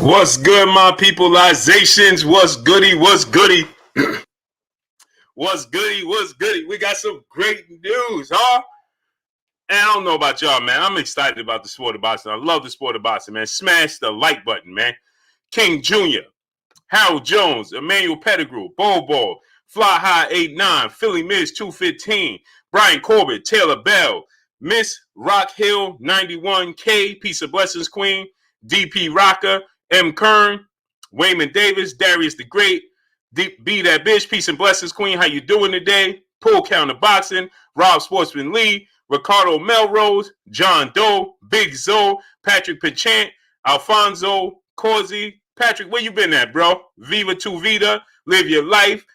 What's good, my peopleizations? What's goody? What's goody? What's goody? What's goody? We got some great news, huh? And I don't know about y'all, man. I'm excited about the sport of boxing. I love the sport of boxing, man. Smash the like button, man. King Jr., Harold Jones, Emmanuel Pettigrew, Bobo, Fly High 8'9", Philly Miz 215, Brian Corbett, Taylor Bell, Miss Rock Hill 91K, Peace of Blessings Queen, DP Rocker, M. Kern, Wayman Davis, Darius the Great, Be That Bitch, Peace and Blessings Queen, how you doing today? Pull Counter Boxing, Rob Sportsman Lee, Ricardo Melrose, John Doe, Big Zoe, Patrick Pachant, Alfonso Corsi. Patrick, where you been at, bro? Viva Tu Vida, Live Your Life,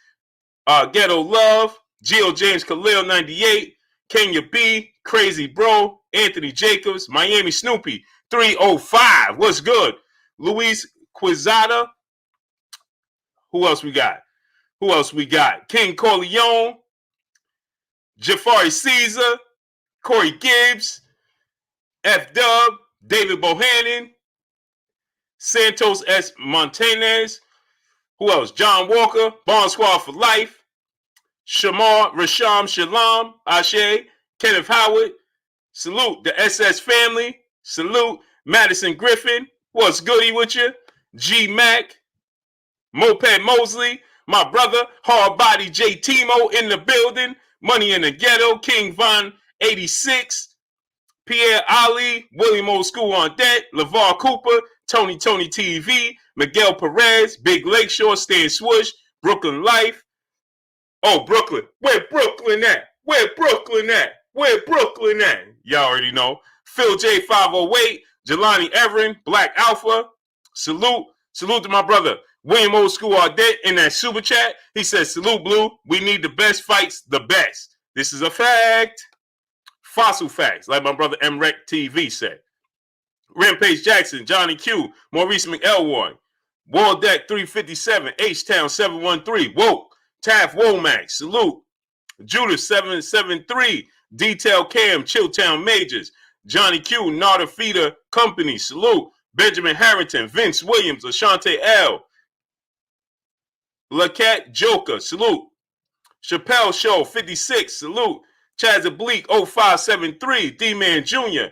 Ghetto Love, Geo James Khalil 98, Kenya B, Crazy Bro, Anthony Jacobs, Miami Snoopy 305. What's good? Luis Quizada. Who else we got? King Corleone, Jafari Caesar, Corey Gibbs, F Dub, David Bohannon, Santos S. Montanez. Who else? John Walker, Bond Squad for Life, Shamar, Rasham Shalom, Ashe, Kenneth Howard. Salute the SS family. Salute Madison Griffin. What's goody with you? G Mac, Moped Mosley, my brother, Hard Body J Timo in the building, Money in the Ghetto, King Von 86, Pierre Ali, William Old School on Deck, LeVar Cooper, Tony TV, Miguel Perez, Big Lakeshore, Stan Swoosh, Brooklyn Life. Oh, Brooklyn. Where Brooklyn at? Y'all already know. Phil J 508, Jelani Everin, Black Alpha. Salute to my brother, William Old School Audette in that super chat. He says, salute, Blue. We need the best fights, the best. This is a fact. Fossil facts, like my brother MREC TV said. Rampage Jackson, Johnny Q, Maurice McElroy, Wall Deck 357, H-Town 713, Woke, Taff Womack, salute. Judas 773, Detail Cam, Chilltown Majors, Johnny Q, Nada Feeder Company, salute. Benjamin Harrington, Vince Williams, Ashante L, Lacat Joker, salute. Chappelle Show 56, salute. Chaz Oblique 0573, D-Man Jr.,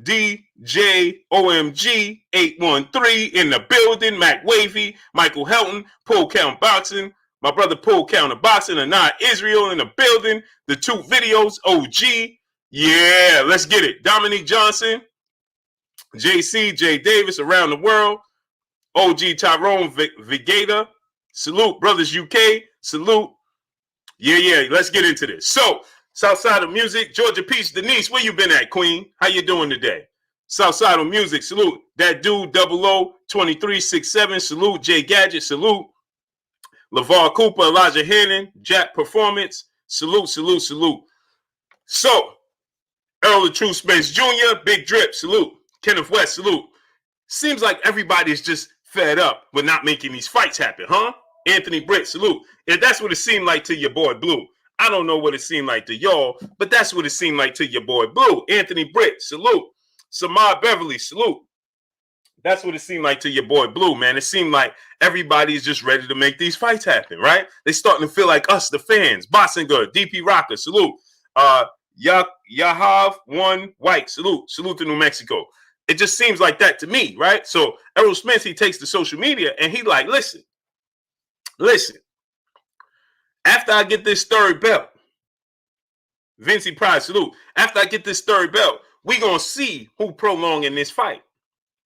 DJ OMG 813 in the building, Mac Wavy, Michael Helton, Pull Count Boxing, my brother Pull Counter Boxing, Anah Israel in the building, the two videos, OG, yeah, let's get it. Dominique Johnson, JC, J Davis around the world, OG Tyrone Vigata, salute, Brothers UK, salute. Yeah, let's get into this. So, Southside of Music, Georgia Peach Denise, where you been at, Queen? How you doing today? Southside of Music, salute. That dude, 002367, salute. Jay Gadget, salute. LeVar Cooper, Elijah Hannon, Jack Performance, salute. So, Errol the True Spence Jr., Big Drip, salute. Kenneth West, salute. Seems like everybody is just fed up with not making these fights happen, huh? Anthony Britt, salute. If that's what it seemed like to your boy Blue. I don't know what it seemed like to y'all, but that's what it seemed like to your boy Blue. Anthony Britt, salute. Samar Beverly, salute. That's what it seemed like to your boy Blue, man. It seemed like everybody's just ready to make these fights happen, right? They starting to feel like us, the fans. Boxing Good, DP Rocker, salute. Yahav One White, salute. Salute to New Mexico. It just seems like that to me, right? So Errol Spence, he takes to social media and he like, listen. After I get this third belt, Vincey Pride, salute. After I get this third belt, we gonna see who prolonging this fight.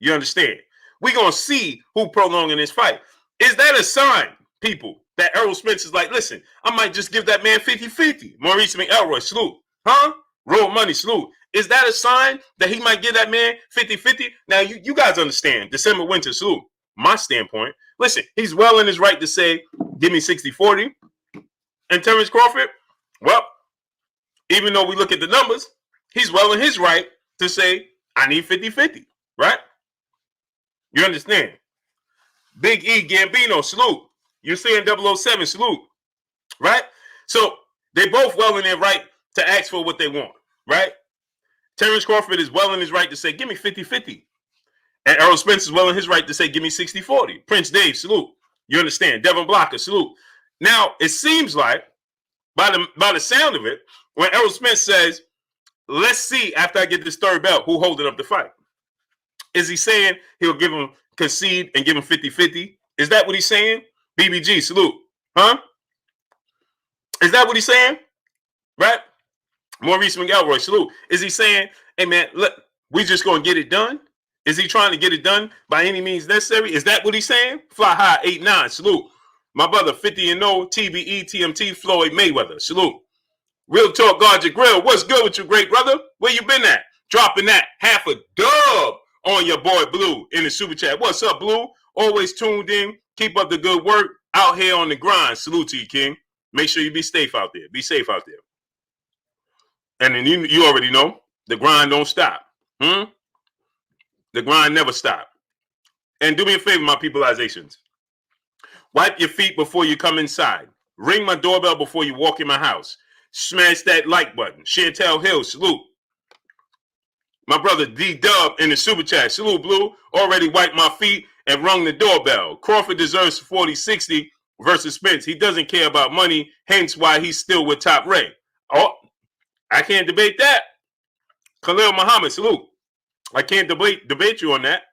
You understand? We gonna see who prolonging this fight. Is that a sign, people, that Errol Spence is like, listen, I might just give that man 50-50. Maurice McElroy, salute. Huh? Roll Money, salute. Is that a sign that he might give that man 50-50? Now, you guys understand. December Winter, salute. My standpoint. Listen, he's well in his right to say, give me 60-40. And Terrence Crawford, well, even though we look at the numbers, he's well in his right to say, I need 50-50, right? You understand? Big E Gambino, salute. You're saying 007, salute, right? So they both well in their right to ask for what they want, right? Terrence Crawford is well in his right to say, give me 50-50. And Errol Spence is well in his right to say, give me 60-40. Prince Dave, salute. You understand? Devin Blocker, salute. Now, it seems like, by the sound of it, when Errol Spence says, let's see after I get this third belt who holding up the fight. Is he saying he'll give him concede and give him 50-50? Is that what he's saying? BBG, salute. Huh? Is that what he's saying? Right? Maurice McElroy, salute. Is he saying, hey, man, look, we just going to get it done? Is he trying to get it done by any means necessary? Is that what he's saying? Fly high, 8-9, salute. My brother, 50-0, TBE, TMT, Floyd Mayweather, salute. Real Talk, Guard Your Grill. What's good with you, great brother? Where you been at? Dropping that half a dub on your boy Blue in the super chat. What's up, Blue? Always tuned in. Keep up the good work. Out here on the grind. Salute to you, King. Make sure you be safe out there. Be safe out there. And then you already know, the grind don't stop. The grind never stop. And do me a favor, my peopleizations. Wipe your feet before you come inside. Ring my doorbell before you walk in my house. Smash that like button. Chantel Hill, salute. My brother D-Dub in the super chat. Salute, Blue. Already wiped my feet and rung the doorbell. Crawford deserves 40-60 versus Spence. He doesn't care about money, hence why he's still with Top Ray. Oh, I can't debate that. Khalil Muhammad, salute. I can't debate you on that.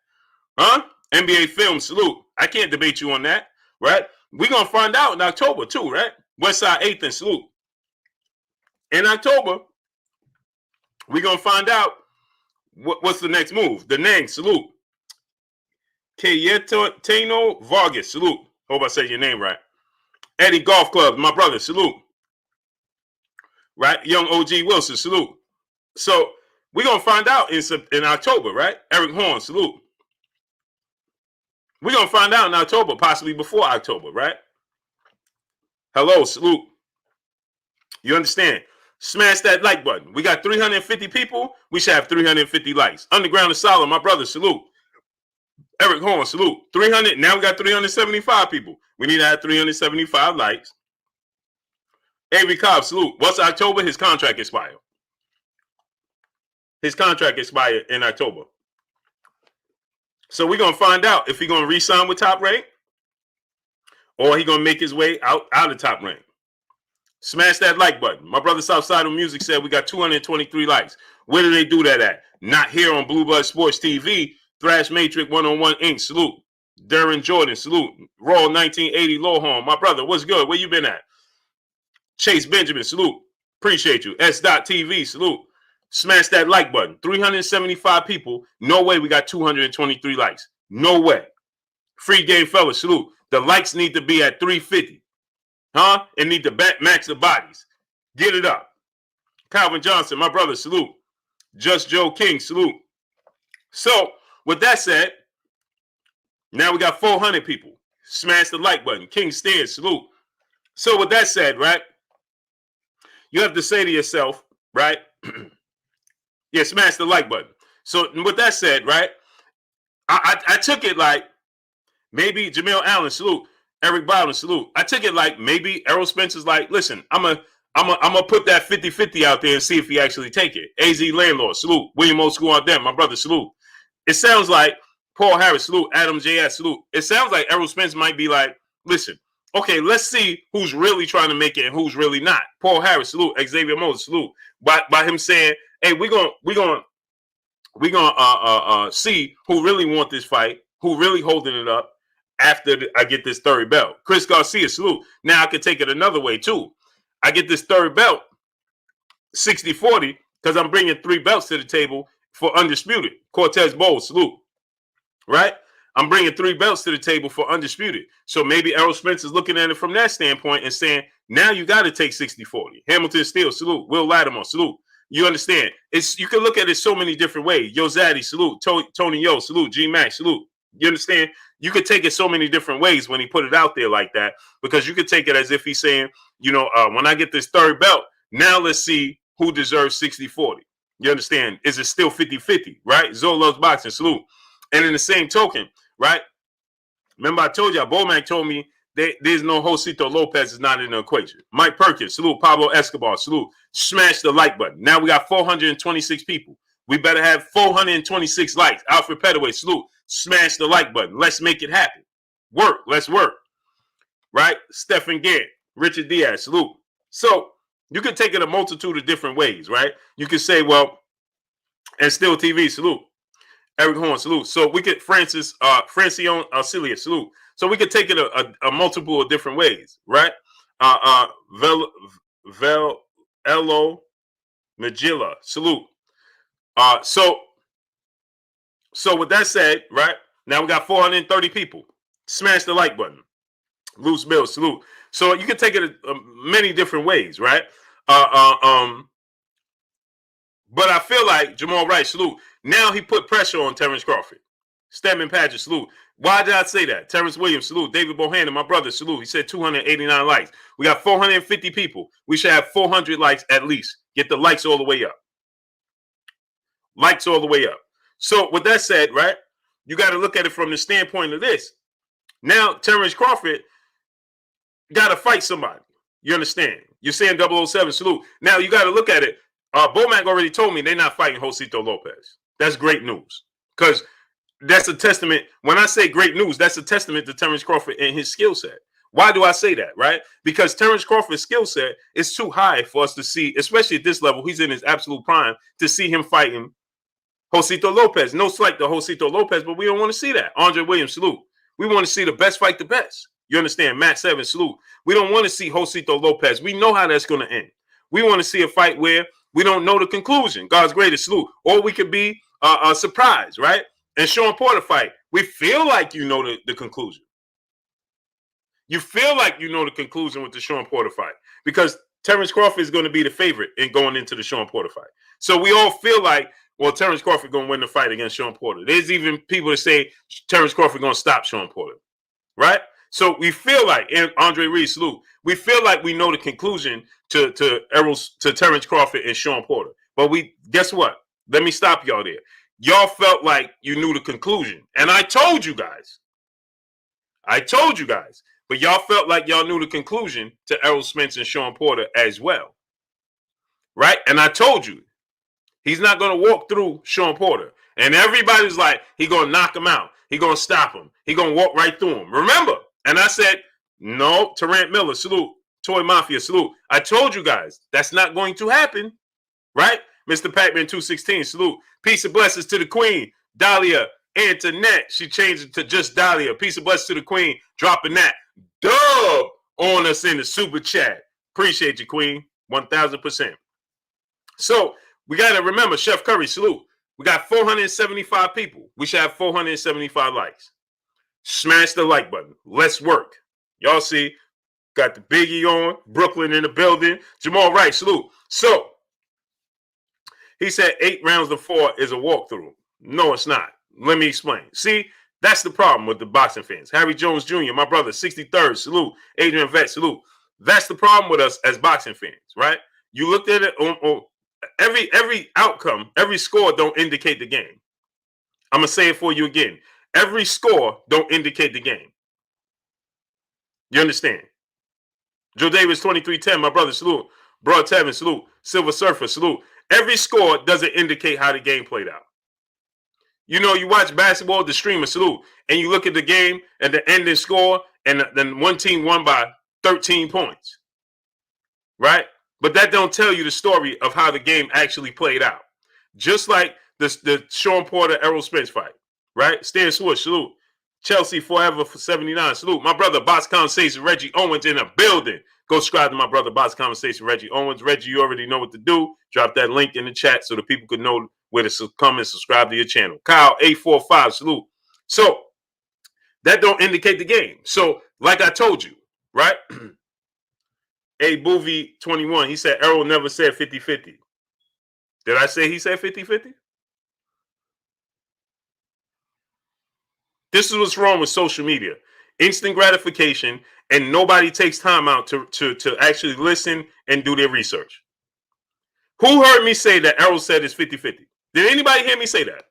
Huh? NBA Film, salute. I can't debate you on that, right? We're going to find out in October, too, right? Westside 8th and salute. In October, we're going to find out what's the next move. The Nang, salute. Cayetano Vargas, salute. Hope I said your name right. Eddie Golf Club, my brother, salute. Right? Young OG Wilson, salute. So, we're going to find out in October, right? Eric Horn, salute. We're going to find out in October, possibly before October, right? Hello, salute. You understand? Smash that like button. We got 350 people. We should have 350 likes. Underground is solid. My brother, salute. Eric Horn, salute. 300. Now we got 375 people. We need to have 375 likes. Avery Cobb, salute. What's October? His contract expired. His contract expired in October. So we're going to find out if he's going to re-sign with Top Rank or he's going to make his way out of Top Rank. Smash that like button. My brother Southside of Music said we got 223 likes. Where do they do that at? Not here on Blue Blood Sports TV. Thrash Matrix 101 Inc. Salute. Darren Jordan. Salute. Raw 1980 Lowhorn. My brother, what's good? Where you been at? Chase Benjamin. Salute. Appreciate you. S.TV. Salute. Smash that like button. 375 people. No way we got 223 likes. No way. Free game fellas. Salute. The likes need to be at 350. Huh? And need to match the bodies. Get it up. Calvin Johnson, my brother, salute. Just Joe King, salute. So, with that said, now we got 400 people. Smash the like button. King Stairs, salute. So, with that said, right, you have to say to yourself, right, yeah, smash the like button. So, with that said, right, I took it like maybe Jamil Allen, salute. Eric Bowden, salute. I took it like maybe Errol Spence is like, listen, I'm a put that 50-50 out there and see if he actually take it. AZ Landlord, salute. William O. School on them, my brother, salute. It sounds like Paul Harris, salute. Adam J.S., salute. It sounds like Errol Spence might be like, listen, okay, let's see who's really trying to make it and who's really not. Paul Harris, salute. Xavier Moses, salute. By him saying, hey, we're gonna see who really want this fight, who really holding it up after I get this third belt. Chris Garcia, salute. Now I can take it another way too. I get this third belt, 60-40, because I'm bringing 3 belts to the table for Undisputed. Cortez Bowl, salute. Right? I'm bringing 3 belts to the table for Undisputed. So maybe Errol Spence is looking at it from that standpoint and saying, now you got to take 60-40. Hamilton Steele, salute. Will Lattimore, salute. You understand? You can look at it so many different ways. Yo Zaddy, salute. Tony Yo, salute. G Max, salute. You understand? You could take it so many different ways when he put it out there like that, because you could take it as if he's saying, when I get this third belt, now let's see who deserves 60-40. You understand? Is it still 50-50, right? Zoe loves boxing, salute. And in the same token, right? Remember I told you, Bomac told me there's no Josito Lopez is not in the equation. Mike Perkins, salute. Pablo Escobar, salute. Smash the like button. Now we got 426 people. We better have 426 likes. Alfred Petaway, salute. Smash the like button. Let's make it happen. Work. Let's work. Right? Stephen Gant, Richard Diaz, salute. So you can take it a multitude of different ways, right? You can say, well, and Still TV, salute. Eric Horn, salute. So we could Francione Cilia, salute. So we could take it a multiple of different ways, right? Elo Magilla, salute. So with that said, right, now we got 430 people. Smash the like button. Loose Bill, salute. So you can take it many different ways, right? But I feel like Jamal Wright, salute. Now he put pressure on Terrence Crawford. Stedman Padgett, salute. Why did I say that? Terrence Williams, salute. David Bohannon, my brother, salute. He said 289 likes. We got 450 people. We should have 400 likes at least. Get the likes all the way up. Likes all the way up. So with that said, right, you got to look at it from the standpoint of this. Now Terrence Crawford got to fight somebody. You understand? You're saying 007, salute. Now you got to look at it. Bomac already told me they're not fighting Josito Lopez. That's great news. Because that's a testament. When I say great news, that's a testament to Terrence Crawford and his skill set. Why do I say that, right? Because Terrence Crawford's skill set is too high for us to see, especially at this level. He's in his absolute prime to see him fighting Josito Lopez. No slight to Josito Lopez, but we don't want to see that. Andre Williams, salute. We want to see the best fight the best. You understand? Matt Sevens, salute. We don't want to see Josito Lopez. We know how that's going to end. We want to see a fight where we don't know the conclusion. God's greatest, salute. Or we could be surprised, right? And Sean Porter fight, we feel like you know the conclusion. You feel like you know the conclusion with the Sean Porter fight because Terrence Crawford is going to be the favorite in going into the Sean Porter fight. So we all feel like, well, Terrence Crawford going to win the fight against Sean Porter. There's even people that say Terrence Crawford going to stop Sean Porter, right? So we feel like, and Andre Reed, salute, we feel like we know the conclusion to Errol, to Terrence Crawford and Sean Porter. But guess what? Let me stop y'all there. Y'all felt like you knew the conclusion. And I told you guys. But y'all felt like y'all knew the conclusion to Errol Spence and Sean Porter as well. Right? And I told you. He's not going to walk through Sean Porter. And everybody's like, he's going to knock him out. He's going to stop him. He's going to walk right through him. Remember? And I said, no, Tarrant Miller, salute. Toy Mafia, salute. I told you guys, that's not going to happen. Right? Mr. Pac-Man 216, salute. Peace and blessings to the queen, Dahlia Antoinette. She changed it to just Dahlia. Peace and blessings to the queen, dropping that dub on us in the super chat. Appreciate you, queen, 1,000%. So we got to remember, Chef Curry, salute. We got 475 people. We should have 475 likes. Smash the like button. Let's work. Y'all see, got the Biggie on, Brooklyn in the building. Jamal Wright, salute. So, he said 8 rounds to 4 is a walkthrough. No, it's not. Let me explain. See, that's the problem with the boxing fans. Harry Jones Jr., my brother, 63rd, salute. Adrian Vett, salute. That's the problem with us as boxing fans, right? You looked at it on every outcome, every score don't indicate the game. I'm going to say it for you again. Every score don't indicate the game. You understand? Joe Davis, 2310, my brother, salute. Broad Tevin, salute. Silver Surfer, salute. Every score doesn't indicate how the game played out. You know, you watch basketball, the streamer, salute, and you look at the game and the ending score, and then one team won by 13 points. Right? But that don't tell you the story of how the game actually played out. Just like the Sean Porter, Errol Spence fight. Right? Stan Swoosh, salute. Chelsea Forever for 79, salute. My brother, Box Conversation, Reggie Owens in the building. Go subscribe to my brother, Box Conversation, Reggie Owens. Reggie, you already know what to do. Drop that link in the chat so the people can know where to come and subscribe to your channel. Kyle, 845, salute. So, that don't indicate the game. So, like I told you, right? A Movie 21, he said Errol never said 50-50. Did I say he said 50-50? This is what's wrong with social media. Instant gratification, and nobody takes time out to actually listen and do their research. Who heard me say that Errol said it's 50-50? Did anybody hear me say that?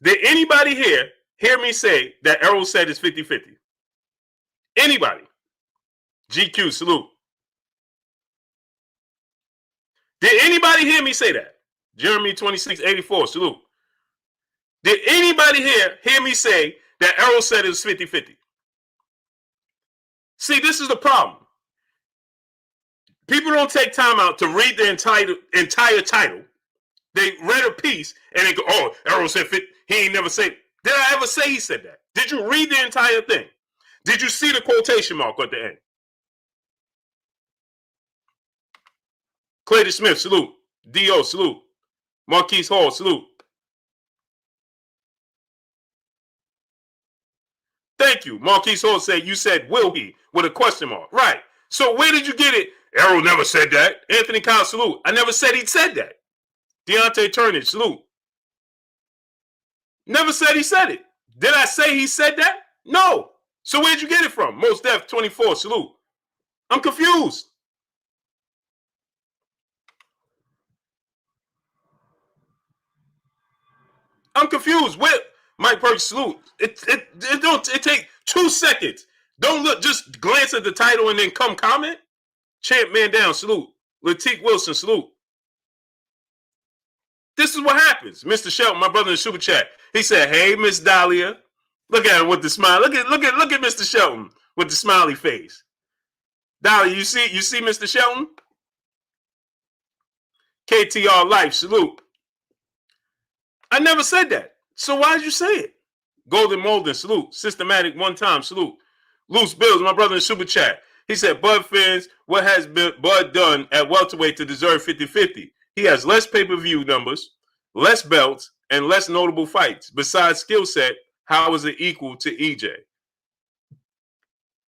Did anybody hear me say that Errol said it's 50-50? Anybody? GQ, salute. Did anybody hear me say that? Jeremy 2684, salute. Did anybody here hear me say that Errol said it was 50-50? See, this is the problem. People don't take time out to read the entire title. They read a piece and they go, oh, Errol said 50. He ain't never said it. Did I ever say he said that? Did you read the entire thing? Did you see the quotation mark at the end? Clayton Smith, salute. D.O., salute. Marquise Hall, salute. Thank you. Marquise Hall said, you said, will he? With a question mark. Right. So where did you get it? Errol never said that. Anthony Kyle, salute. I never said he said that. Deontay Turnage, salute. Never said he said it. Did I say he said that? No. So where'd you get it from? Most Def 24, salute. I'm confused. I'm confused. Where Mike Perks, salute. It take 2 seconds. Don't look, just glance at the title and then come comment. Champ Man Down, salute. Latique Wilson, salute. This is what happens. Mr. Shelton, my brother in the super chat. He said, hey, Miss Dahlia. Look at him with the smile. Look at Mr. Shelton with the smiley face. Dahlia, you see Mr. Shelton? KTR Life, salute. I never said that. So why did you say it? Golden Molden, salute. Systematic one time, salute. Loose Bills, my brother in super chat. He said, Bud fans, what has Bud done at welterweight to deserve 50-50? He has less pay-per-view numbers, less belts, and less notable fights. Besides skill set, how is it equal to EJ?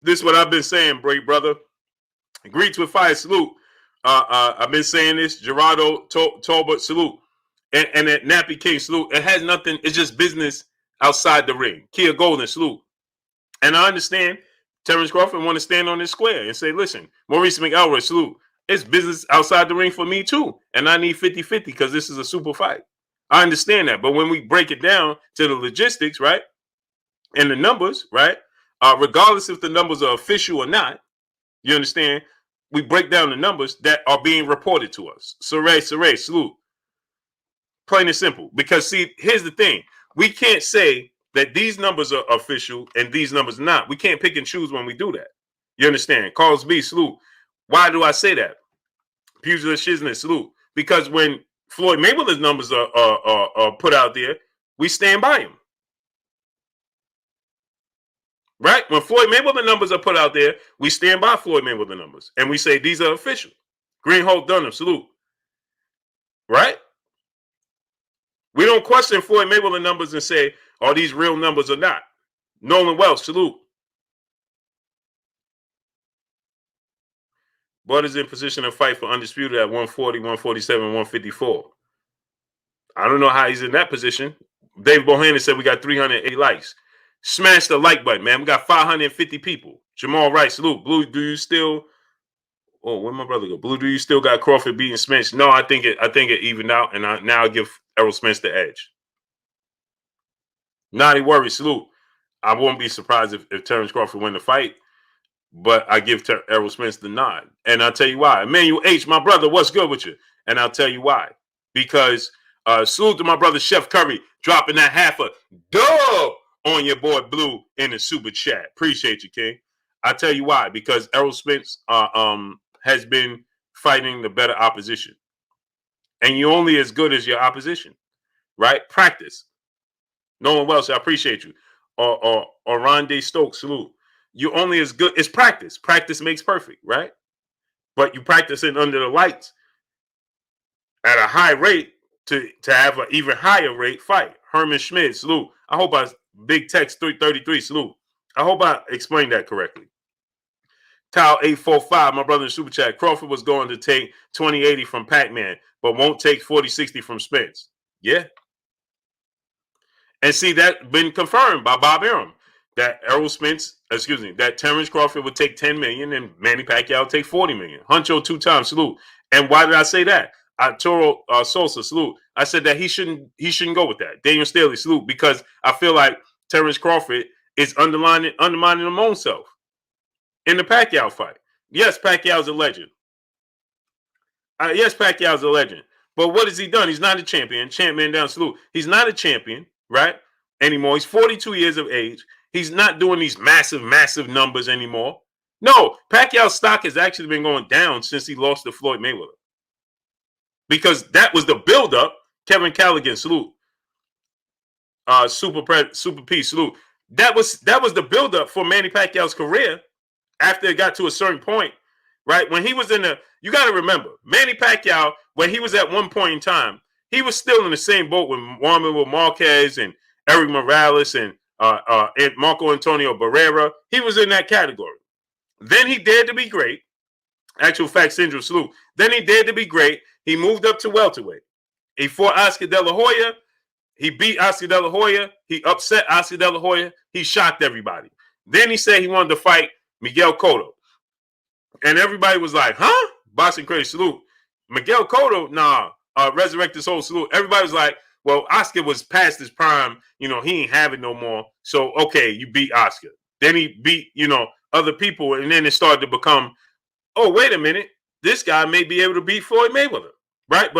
This is what I've been saying, brother. Greets with fire, salute. I've been saying this. Gerardo Talbot, salute. And at Nappy King, salute. It has nothing. It's just business outside the ring. Kia Golden, salute. And I understand Terrence Crawford want to stand on this square and say, listen, Maurice McElroy, salute. It's business outside the ring for me too. And I need 50-50 because this is a super fight. I understand that. But when we break it down to the logistics, right, and the numbers, right, regardless if the numbers are official or not, you understand, we break down the numbers that are being reported to us. Saray, salute. Plain and simple. Because, see, here's the thing. We can't say that these numbers are official and these numbers are not. We can't pick and choose when we do that. You understand? Carlos B, salute. Why do I say that? Pugilist Shiznit, salute. Because when Floyd Mayweather's numbers are put out there, we stand by him. Right? When Floyd Mayweather numbers are put out there, we stand by Floyd Mayweather numbers. And we say these are official. Greenholt Dunham, salute. Right? We don't question Floyd Mayweather numbers and say, are these real numbers or not? Nolan Welch, salute. Bud is in position to fight for Undisputed at 140, 147, 154. I don't know how he's in that position. Dave Bohannon said we got 380 likes. Smash the like button, man. We got 550 people. Jamal Wright, salute. Blue, do you still... Oh, where'd my brother go? Blue, do you still got Crawford beating Spence? No, I think it evened out, and now I give Errol Spence the edge. Naughty Worry, salute. I won't be surprised if Terrence Crawford win the fight, but I give Errol Spence the nod. And I'll tell you why. Emmanuel H., my brother, what's good with you? And I'll tell you why. Because salute to my brother Chef Curry dropping that half a dub on your boy Blue in the super chat. Appreciate you, King. I'll tell you why. Because Errol Spence has been fighting the better opposition. And you're only as good as your opposition, right? Practice. Nolan Welsh, I appreciate you. Or Rondé Stokes, salute. You're only as good as practice. Practice makes perfect, right? But you practice it under the lights at a high rate to have an even higher rate fight. Herman Schmidt, salute. I hope Big Text 333, salute. I hope I explained that correctly. Kyle 845, my brother in Super Chat. Crawford was going to take 2080 from Pac-Man, but won't take 4060 from Spence. Yeah. And see, that been confirmed by Bob Arum. That that Terrence Crawford would take 10 million and Manny Pacquiao would take 40 million. Huncho 2 times, salute. And why did I say that? Toro Sosa, salute. I said that he shouldn't go with that. Daniel Staley, salute, because I feel like Terrence Crawford is undermining his own self in the Pacquiao fight. Yes, Pacquiao's a legend. Yes, Pacquiao's a legend. But what has he done? He's not a champion. Champ Man Down, salute. He's not a champion. right? Anymore. He's 42 years of age. He's not doing these massive numbers anymore. No, Pacquiao's stock has actually been going down since he lost to Floyd Mayweather. Because that was the buildup. Kevin Callaghan, salute. Super P, salute. That was the buildup for Manny Pacquiao's career after it got to a certain point, right? When he was you got to remember, Manny Pacquiao, when he was at one point in time, he was still in the same boat with Juan Marquez and Eric Morales and Marco Antonio Barrera. He was in that category. Then he dared to be great. Actual fact syndrome, salute. Then he dared to be great. He moved up to welterweight. He fought Oscar De La Hoya. He beat Oscar De La Hoya. He upset Oscar De La Hoya. He shocked everybody. Then he said he wanted to fight Miguel Cotto. And everybody was like, huh? Boston credit, salute. Miguel Cotto, nah, resurrect his whole salute. Everybody was like, well, Oscar was past his prime. He ain't have it no more. So, okay, you beat Oscar. Then he beat, other people. And then it started to become, oh, wait a minute. This guy may be able to beat Floyd Mayweather, right?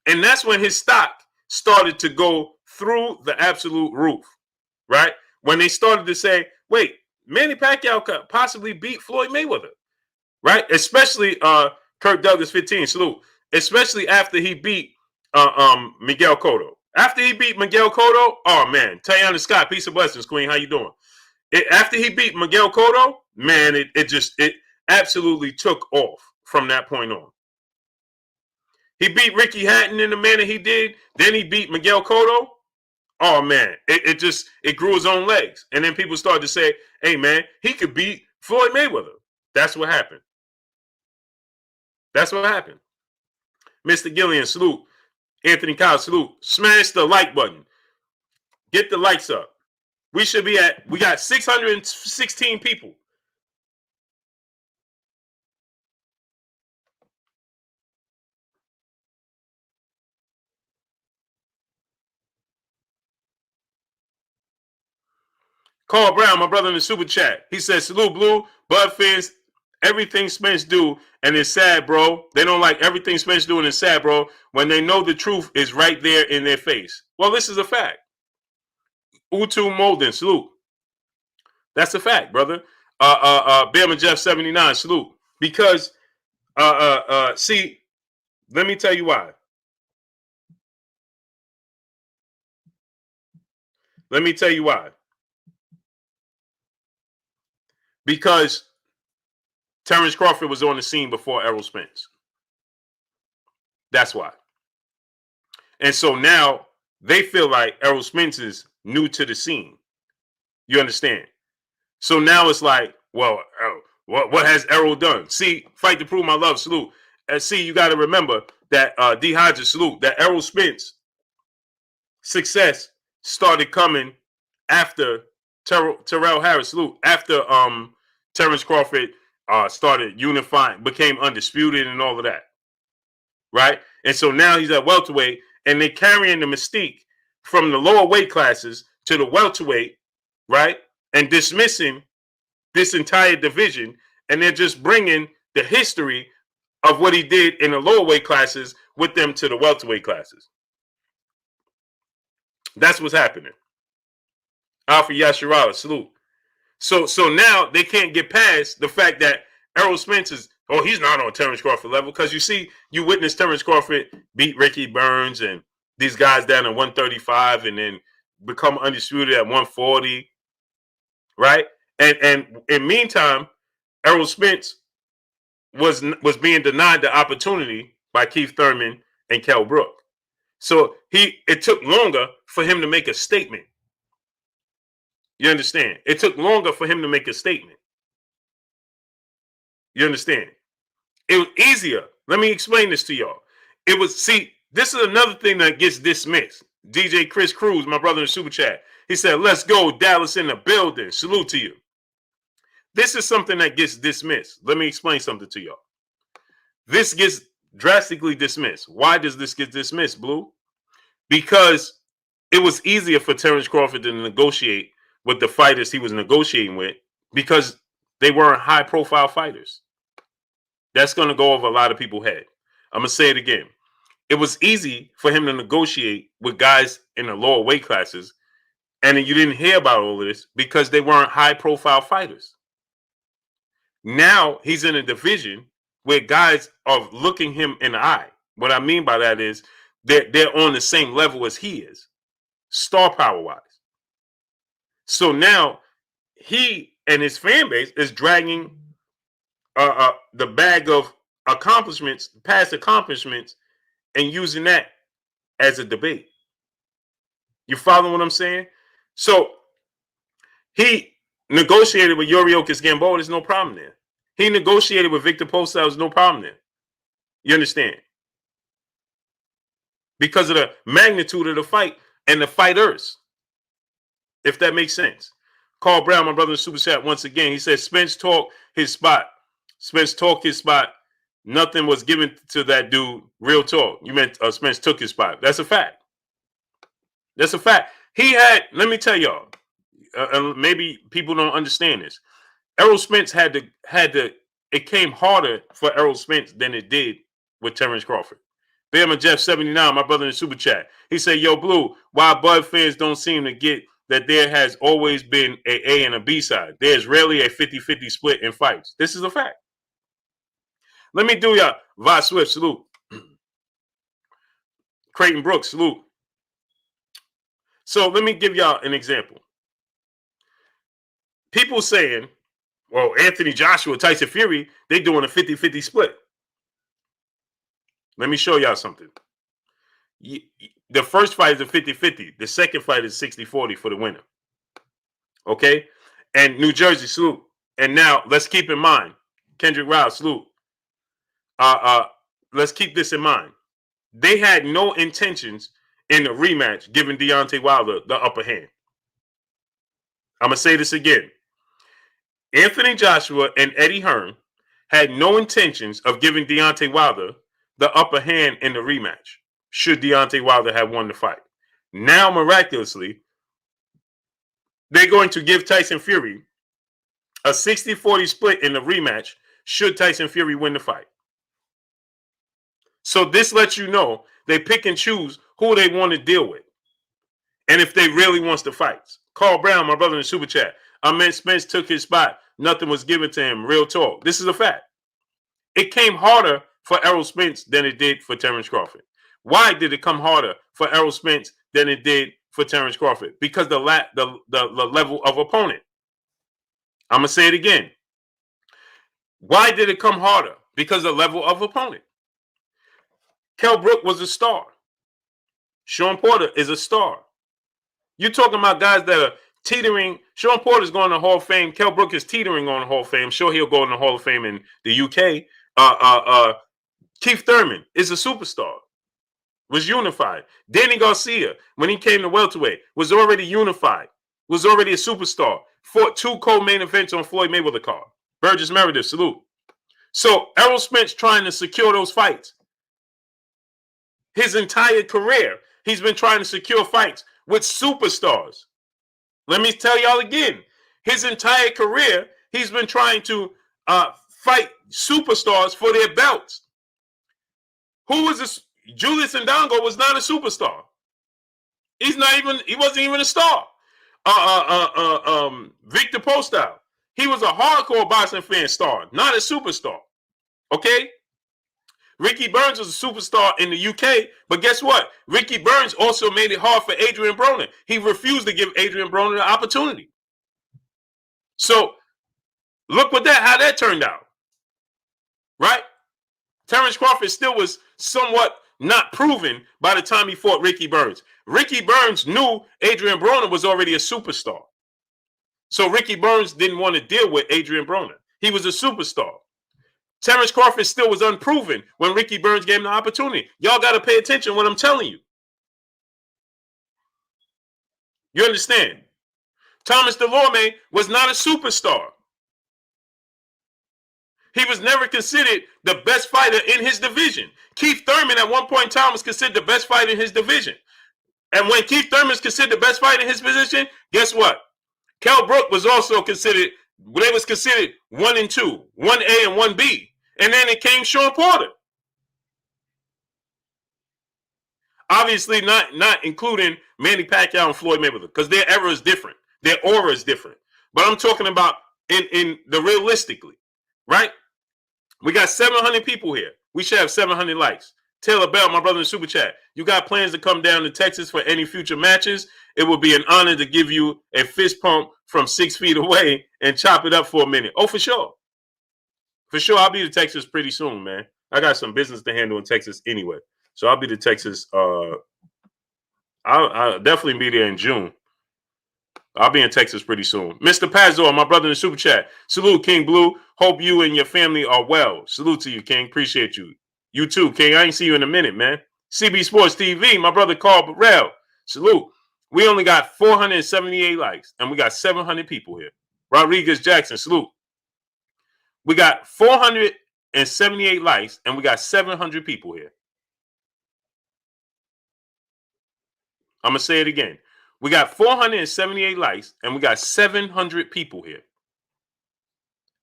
And that's when his stock started to go through the absolute roof, right? When they started to say, wait, Manny Pacquiao could possibly beat Floyd Mayweather, right? Especially Kirk Douglas 15, salute. Especially after he beat Miguel Cotto. After he beat Miguel Cotto, oh man, Tayana Scott, peace and blessings, Queen, how you doing? After he beat Miguel Cotto, man, it absolutely took off from that point on. He beat Ricky Hatton in the manner he did. Then he beat Miguel Cotto. Oh man, it grew his own legs. And then people started to say, hey man, he could beat Floyd Mayweather. That's what happened. That's what happened. Mr. Gillian, salute. Anthony Kyle, salute. Smash the like button. Get the likes up. We got 616 people. Carl Brown, my brother in the super chat. He says, salute, Blue, Bud fans, everything Spence do, and it's sad, bro. They don't like everything Spence do, and it's sad, bro, when they know the truth is right there in their face. Well, this is a fact. Utu Molden, salute. That's a fact, brother. Bama Jeff 79, salute. Because, see, let me tell you why. Let me tell you why. Because Terrence Crawford was on the scene before Errol Spence. That's why. And so now they feel like Errol Spence is new to the scene. You understand? So now it's like, well, what has Errol done? See, fight to prove my love, salute. And see, you got to remember that D. Hodges, salute, that Errol Spence success started coming after Terrell Harris, salute, after Terrence Crawford started unifying, became undisputed and all of that. Right? And so now he's at welterweight, and they're carrying the mystique from the lower weight classes to the welterweight, right? And dismissing this entire division, and they're just bringing the history of what he did in the lower weight classes with them to the welterweight classes. That's what's happening. Alpha Yashirala, salute. So now they can't get past the fact that Errol Spence is, he's not on Terrence Crawford level, because you see, you witnessed Terrence Crawford beat Ricky Burns and these guys down at 135 and then become undisputed at 140, right? And in meantime, Errol Spence was being denied the opportunity by Keith Thurman and Kell Brook. So it took longer for him to make a statement. You understand? It took longer for him to make a statement. You understand? It was easier. Let me explain this to y'all. This is another thing that gets dismissed. DJ Chris Cruz, my brother in Super Chat, he said, let's go, Dallas in the building. Salute to you. This is something that gets dismissed. Let me explain something to y'all. This gets drastically dismissed. Why does this get dismissed, Blue? Because it was easier for Terrence Crawford to negotiate with the fighters he was negotiating with, because they weren't high-profile fighters. That's going to go over a lot of people's head. I'm going to say it again. It was easy for him to negotiate with guys in the lower weight classes And you didn't hear about all of this because they weren't high-profile fighters. Now he's in a division where guys are looking him in the eye. What I mean by that is they're on the same level as he is, star power-wise. So now he and his fan base is dragging the bag of accomplishments, past accomplishments, and using that as a debate. You follow what I'm saying? So he negotiated with Yoriokas Gamboa. There's no problem there. He negotiated with Victor Postol. There's no problem there. You understand? Because of the magnitude of the fight and the fighters. If that makes sense. Carl Brown, my brother in Super Chat, once again, he says Spence talked his spot. Spence talked his spot. Nothing was given to that dude. Real talk. You meant Spence took his spot. That's a fact. That's a fact. He had, let me tell y'all, maybe people don't understand this. Errol Spence had to, it came harder for Errol Spence than it did with Terrence Crawford. Bama Jeff 79, my brother in Super Chat. He said, yo, Blue, why Bud fans don't seem to get that there has always been a and a B side. There's rarely a 50-50 split in fights. This is a fact. Let me do y'all. Vi Swift, salute. Creighton Brooks, salute. So let me give y'all an example. People saying, well, Anthony Joshua, Tyson Fury, they doing a 50-50 split. Let me show y'all something. The first fight is a 50-50. The second fight is 60-40 for the winner. Okay? And New Jersey, salute. And now, let's keep in mind, Kendrick Rouse, salute. Let's keep this in mind. They had no intentions in the rematch giving Deontay Wilder the upper hand. I'm going to say this again. Anthony Joshua and Eddie Hearn had no intentions of giving Deontay Wilder the upper hand in the rematch, should Deontay Wilder have won the fight. Now, miraculously, they're going to give Tyson Fury a 60-40 split in the rematch, should Tyson Fury win the fight. So this lets you know they pick and choose who they want to deal with and if they really wants to fight. Carl Brown, my brother in the Super Chat. I meant Spence took his spot. Nothing was given to him. Real talk. This is a fact. It came harder for Errol Spence than it did for Terrence Crawford. Why did it come harder for Errol Spence than it did for Terrence Crawford? Because the level of opponent. I'm going to say it again. Why did it come harder? Because the level of opponent. Kell Brook was a star. Sean Porter is a star. You're talking about guys that are teetering. Sean Porter's going to the Hall of Fame. Kell Brook is teetering on the Hall of Fame. I'm sure he'll go in the Hall of Fame in the UK. Keith Thurman is a superstar. Was unified. Danny Garcia, when he came to welterweight, was already unified. Was already a superstar. Fought 2 co-main events on Floyd Mayweather card. Burgess Meredith, salute. So Errol Spence trying to secure those fights. His entire career, he's been trying to secure fights with superstars. Let me tell y'all again. His entire career, he's been trying to fight superstars for their belts. Who was this? Julius Ndongo was not a superstar. He wasn't even a star. Victor Postol, he was a hardcore boxing fan star, not a superstar. Okay? Ricky Burns was a superstar in the UK, but guess what? Ricky Burns also made it hard for Adrian Broner. He refused to give Adrian Broner the opportunity. So look how that turned out. Right? Terrence Crawford still was somewhat not proven by the time he fought Ricky Burns. Ricky Burns knew Adrian Broner was already a superstar. So Ricky Burns didn't want to deal with Adrian Broner. He was a superstar. Terrence Crawford still was unproven when Ricky Burns gave him the opportunity. Y'all got to pay attention to what I'm telling you. You understand? Thomas Delorme was not a superstar. He was never considered the best fighter in his division. Keith Thurman at one point in time was considered the best fighter in his division. And when Keith Thurman is considered the best fighter in his position, guess what? Kell Brook was also considered, they was considered 1 and 2, 1A and 1B. And then it came Sean Porter. Obviously, not including Manny Pacquiao and Floyd Mayweather, because their era is different. Their aura is different. But I'm talking about in the realistically, right? We got 700 people here. We should have 700 likes. Taylor Bell, my brother in the Super Chat, you got plans to come down to Texas for any future matches? It would be an honor to give you a fist pump from 6 feet away and chop it up for a minute. Oh, for sure. For sure, I'll be to Texas pretty soon, man. I got some business to handle in Texas anyway. So I'll be to Texas. I'll definitely be there in June. I'll be in Texas pretty soon. Mr. Pazor, my brother in the Super Chat. Salute, King Blue. Hope you and your family are well. Salute to you, King. Appreciate you. You too, King. I ain't see you in a minute, man. CB Sports TV, my brother Carl Burrell. Salute. We only got 478 likes, and we got 700 people here. Rodriguez Jackson, salute. We got 478 likes, and we got 700 people here. I'm going to say it again. We got 478 likes, and we got 700 people here.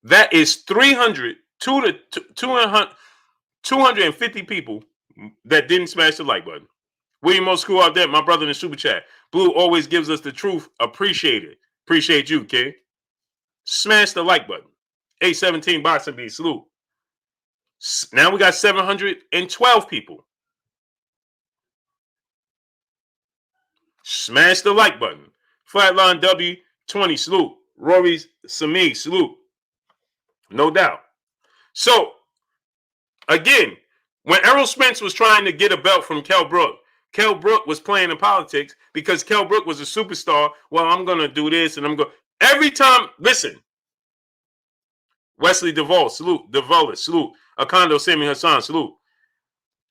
That is 250 people that didn't smash the like button. William Moscow out there, my brother in the Super Chat. Blue always gives us the truth. Appreciate it. Appreciate you, King. Smash the like button. 817 Boxing B, salute. Now we got 712 people. Smash the like button. Flatline W20, salute. Rory's Sami, salute. No doubt. So, again, when Errol Spence was trying to get a belt from Kell Brook was playing in politics because Kell Brook was a superstar. Well, I'm going to do this and I'm going to. Every time, listen. Wesley Duvall, salute. Duvall, salute. Akando Sami Hassan, salute.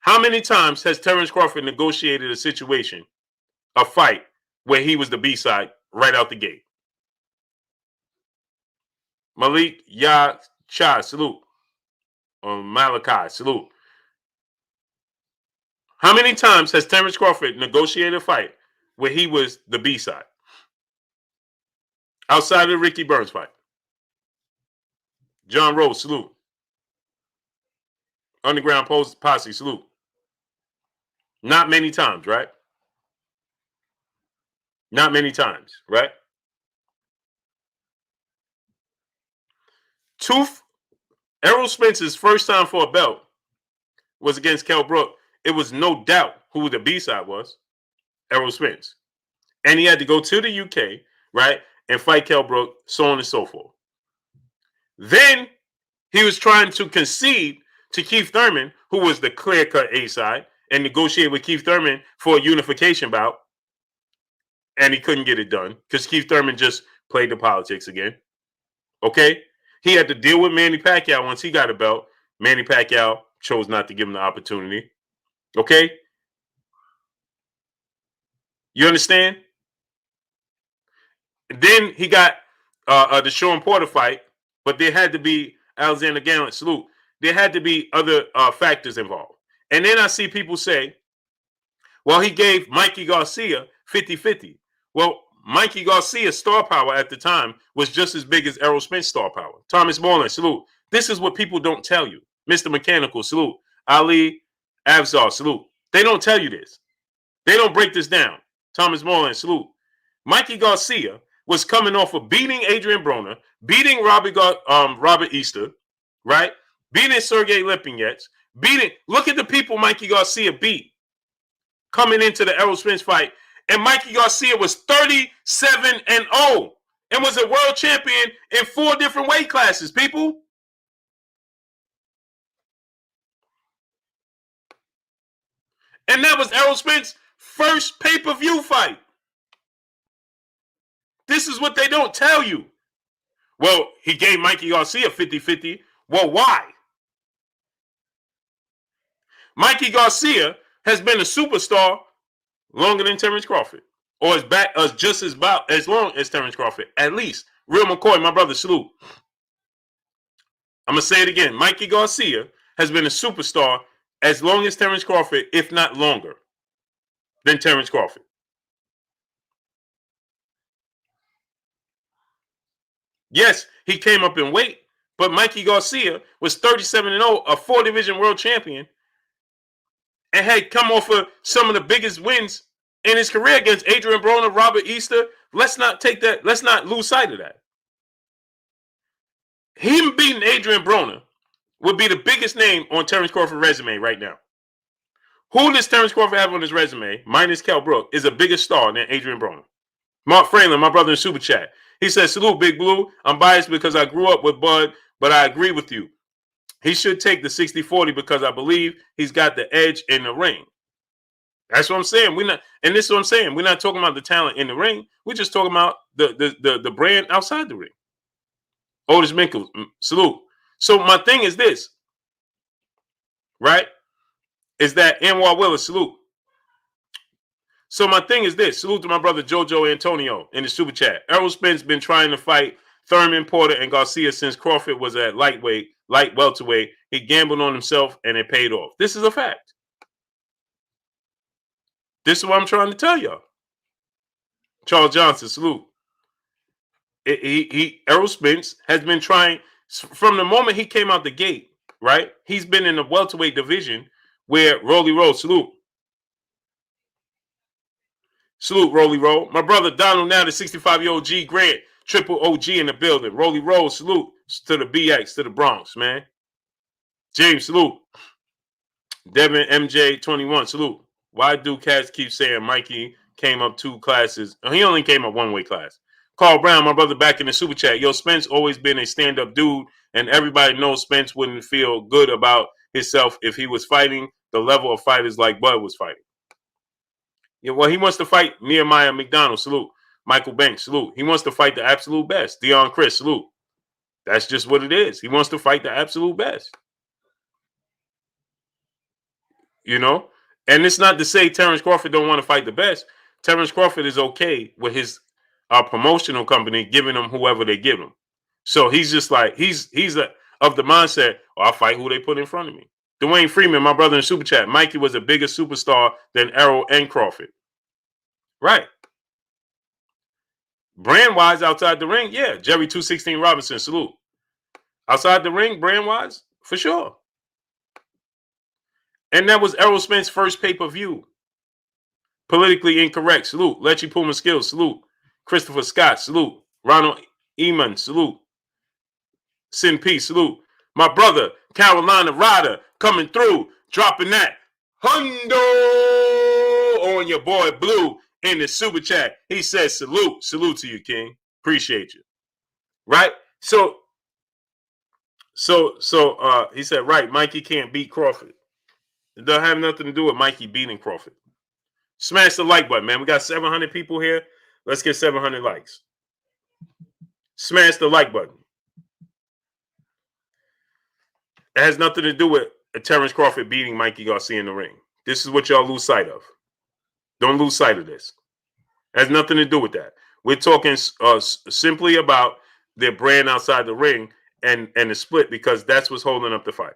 How many times has Terrence Crawford negotiated a situation, a fight, where he was the B-side right out the gate? Malik Cha, salute. Malachi, salute. How many times has Terrence Crawford negotiated a fight where he was the B-side? Outside of the Ricky Burns fight. John Rose, salute. Underground Posse, salute. Not many times, right? Not many times, right? Errol Spence's first time for a belt was against Kell Brook. It was no doubt who the B-side was, Errol Spence. And he had to go to the UK, right, and fight Kell Brook, so on and so forth. Then he was trying to concede to Keith Thurman, who was the clear-cut A-side, and negotiate with Keith Thurman for a unification bout. And he couldn't get it done because Keith Thurman just played the politics again. Okay? He had to deal with Manny Pacquiao once he got a belt. Manny Pacquiao chose not to give him the opportunity. Okay? You understand? Then he got the Sean Porter fight, but there had to be Alexander Gallant, salute. There had to be other factors involved. And then I see people say, well, he gave Mikey Garcia 50-50. Well, Mikey Garcia's star power at the time was just as big as Errol Spence's star power. Thomas Moreland, salute. This is what people don't tell you. Mr. Mechanical, salute. Ali Avzar, salute. They don't tell you this. They don't break this down. Thomas Moreland, salute. Mikey Garcia was coming off of beating Adrian Broner, beating Robert Easter, right? Beating Sergey Lipinets, look at the people Mikey Garcia beat coming into the Errol Spence fight. And Mikey Garcia was 37-0 and was a world champion in 4 different weight classes, people. And that was Errol Spence's first pay-per-view fight. This is what they don't tell you. Well, he gave Mikey Garcia 50-50. Well, why? Mikey Garcia has been a superstar longer than Terrence Crawford, or just as long as Terrence Crawford, at least. Real McCoy, my brother, salute. I'm going to say it again. Mikey Garcia has been a superstar as long as Terrence Crawford, if not longer than Terrence Crawford. Yes, he came up in weight, but Mikey Garcia was 37-0, a 4-division world champion, and had come off of some of the biggest wins in his career against Adrian Broner, Robert Easter. Let's not lose sight of that. Him beating Adrian Broner would be the biggest name on Terrence Crawford's resume right now. Who does Terrence Crawford have on his resume, minus Kell Brook, is a bigger star than Adrian Broner? Mark Fralin, my brother in Super Chat. He says, salute, Big Blue. I'm biased because I grew up with Bud, but I agree with you. He should take the 60-40 because I believe he's got the edge in the ring. That's what I'm saying. This is what I'm saying. We're not talking about the talent in the ring. We're just talking about the brand outside the ring. Otis Minkle, salute. So my thing is this, right? Is that Anwar Willis, salute. So my thing is this, salute to my brother Jojo Antonio in the Super Chat. Errol Spence been trying to fight Thurman, Porter, and Garcia since Crawford was at light welterweight. He gambled on himself and it paid off. This is a fact. This is what I'm trying to tell y'all. Charles Johnson, salute. Errol Spence has been trying from the moment he came out the gate, right? He's been in the welterweight division where Rolly Roll, salute. Salute, Rolly Roll. My brother Donald, now the 65-year-old G Grant, triple OG in the building. Rolly Roll, salute to the BX, to the Bronx, man. James, salute. Devin MJ 21, salute. Why do cats keep saying Mikey came up 2 classes? He only came up 1 weight class. Carl Brown, my brother back in the Super Chat. Yo, Spence always been a stand-up dude, and everybody knows Spence wouldn't feel good about himself if he was fighting the level of fighters like Bud was fighting. Yeah, well, he wants to fight Nehemiah McDonald, salute. Michael Banks, salute. He wants to fight the absolute best. Dion Chris, salute. That's just what it is. He wants to fight the absolute best. You know? And it's not to say Terrence Crawford don't want to fight the best. Terrence Crawford is okay with his promotional company giving him whoever they give him. So he's just like, he's of the mindset, I'll fight who they put in front of me. Dwayne Freeman, my brother in Super Chat. Mikey was a bigger superstar than Errol and Crawford. Right. Brand-wise, outside the ring, yeah. Jerry 216 Robinson, salute. Outside the ring, brand-wise, for sure. And that was Errol Spence's first pay-per-view. Politically incorrect, salute. Lecce Puma Skills, salute. Christopher Scott, salute. Ronald Eamon, salute. Sin P, salute. My brother, Carolina Ryder, coming through, dropping that hundo on your boy Blue in the Super Chat. He says, salute. Salute to you, King. Appreciate you. Right? So he said, right, Mikey can't beat Crawford. It doesn't have nothing to do with Mikey beating Crawford. Smash the like button, man. We got 700 people here. Let's get 700 likes. Smash the like button. It has nothing to do with Terrence Crawford beating Mikey Garcia in the ring. This is what y'all lose sight of. Don't lose sight of this. It has nothing to do with that. We're talking simply about their brand outside the ring and the split, because that's what's holding up the fight.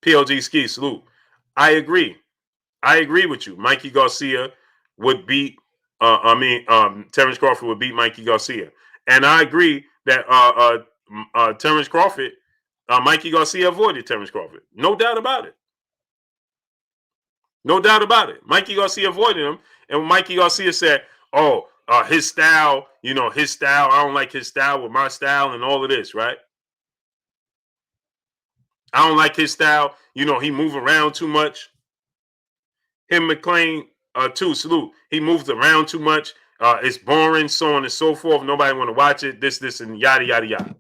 PLG Ski, salute. I agree. I agree with you. Mikey Garcia would beat, Terrence Crawford would beat Mikey Garcia. And I agree that Terrence Crawford, Mikey Garcia avoided Terrence Crawford. No doubt about it. No doubt about it. Mikey Garcia avoided him. And Mikey Garcia said, his style, his style, I don't like his style with my style and all of this, right? I don't like his style. He move around too much. Him, McClain, too, salute. He moves around too much. It's boring, so on and so forth. Nobody want to watch it. This, and yada, yada, yada.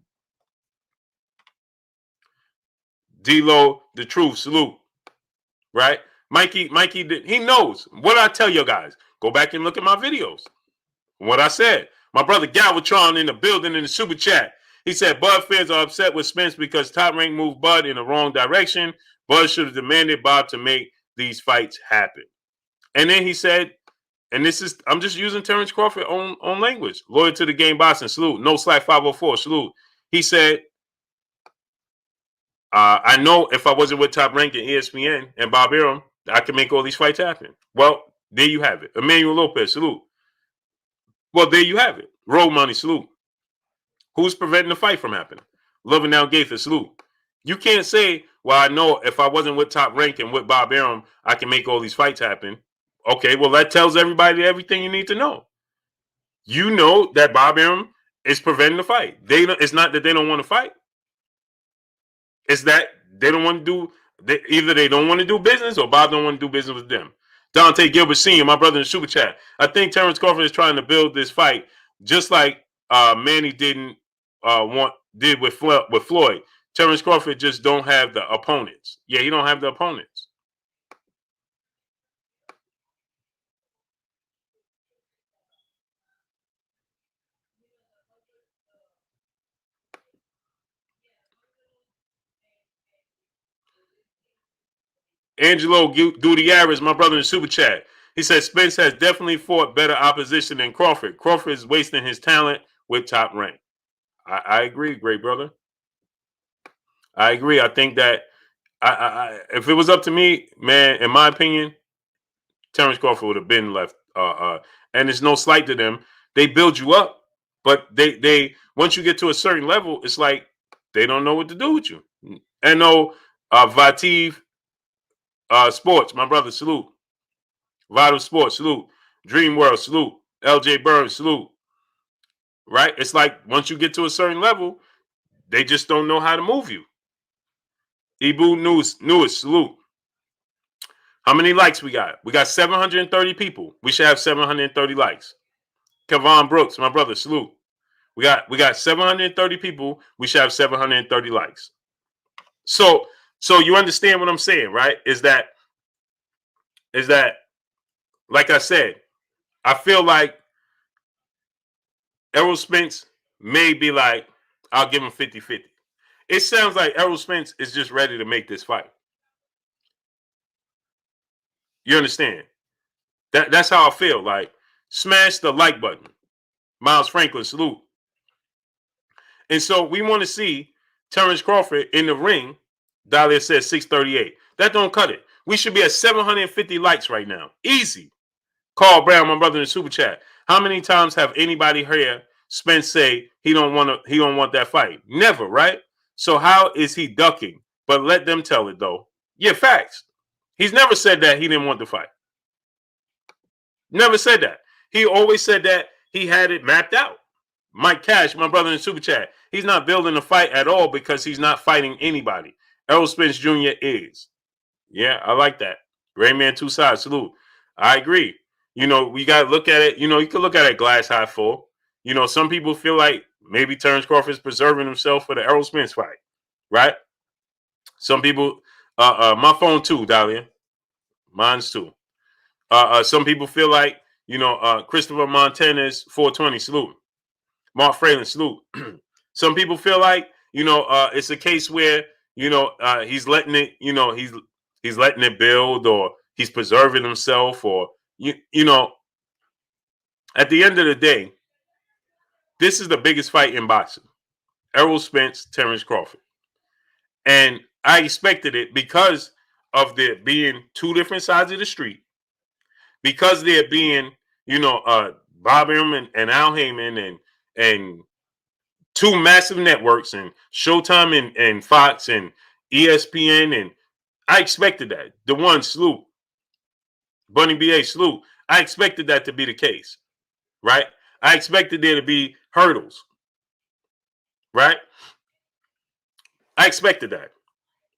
D-Lo, the truth, salute. Right? Mikey, he knows. What I tell you guys, go back and look at my videos. What I said. My brother Galvatron in the building in the Super Chat. He said, Bud fans are upset with Spence because Top Rank moved Bud in the wrong direction. Bud should have demanded Bob to make these fights happen. And then he said, and this is, I'm just using Terrence Crawford on language. Loyal to the game, Boston, salute. No Slack 504, salute. He said, I know if I wasn't with Top Rank and ESPN and Bob Arum, I could make all these fights happen. Well, there you have it. Emmanuel Lopez, salute. Well, there you have it. Road Money, salute. Who's preventing the fight from happening? Loving Now Gaither, salute. You can't say, well, I know if I wasn't with Top Rank and with Bob Arum, I can make all these fights happen. Okay, well, that tells everybody everything you need to know. You know that Bob Arum is preventing the fight. It's not that they don't want to fight. It's that they don't want to do. Either they don't want to do business or Bob don't want to do business with them. Dante Gilbert Sr., my brother in the super chat. I think Terrence Crawford is trying to build this fight just like Manny did with Floyd. Terrence Crawford just don't have the opponents. Yeah, he don't have the opponents. Angelo Gutierrez, my brother in super chat. He says Spence has definitely fought better opposition than Crawford. Crawford is wasting his talent with Top Rank. I agree, great brother. I agree. I think that if it was up to me, man, in my opinion, Terrence Crawford would have been left. And it's no slight to them. They build you up, but they once you get to a certain level, it's like they don't know what to do with you. And no, Vativ Sports, my brother, salute. Vital Sports, salute. Dream World, salute. LJ Burns, salute. Right? It's like once you get to a certain level, they just don't know how to move you. Ibu Newest, salute. How many likes we got? We got 730 people. We should have 730 likes. Kevon Brooks, my brother, salute. We got 730 people. We should have 730 likes. So you understand what I'm saying, right? Is that like I said, I feel like Errol Spence may be like, I'll give him 50-50. It sounds like Errol Spence is just ready to make this fight. You understand? That's how I feel. Like, smash the like button. Miles Franklin, salute. And so we want to see Terrence Crawford in the ring. Dahlia says 638. That don't cut it. We should be at 750 likes right now. Easy. Carl Brown, my brother in the super chat. How many times have anybody heard Spence say he don't want that fight? Never, right? So how is he ducking? But let them tell it though. Yeah, facts. He's never said that he didn't want the fight. Never said that. He always said that he had it mapped out. Mike Cash, my brother in super chat. He's not building a fight at all because he's not fighting anybody. Errol Spence Jr. is. Yeah, I like that. Rayman Two Sides, salute. I agree. You know, we got to look at it. You know, you can look at it glass half full. You know, some people feel like maybe Terrence Crawford is preserving himself for the Errol Spence fight, right? Some people, my phone too, Dahlia. Mine's too. Some people feel like, you know, Christopher Montana's 420, salute. Mark Fralin, salute. Some people feel like, you know, it's a case where, you know, he's letting it, you know, he's letting it build, or he's preserving himself, or you know, at the end of the day, this is the biggest fight in boxing. Errol Spence, Terrence Crawford. And I expected it because of there being two different sides of the street, because there being, you know, Bob Arum and Al Heyman and two massive networks, and Showtime and Fox and ESPN, and I expected that. The one, salute. Bunny BA, salute. I expected that to be the case, right? I expected there to be hurdles, right? I expected that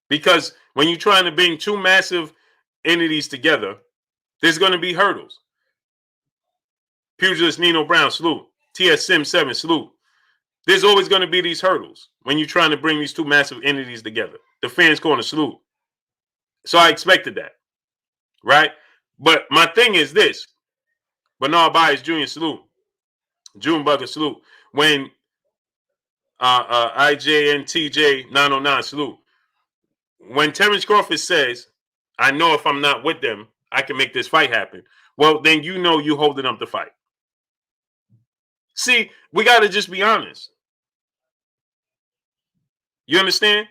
because when you're trying to bring two massive entities together, there's going to be hurdles. Pugilist Nino Brown, salute. TS Sim 7, salute. There's always going to be these hurdles when you're trying to bring these two massive entities together. The fans corner, salute. So I expected that, right? But my thing is this. Bernard Byers Jr., salute. June Bugger, salute. When IJNTJ 909, salute. When Terrence Crawford says, I know if I'm not with them, I can make this fight happen. Well, then you know you holding up the fight. See, we got to just be honest. You understand?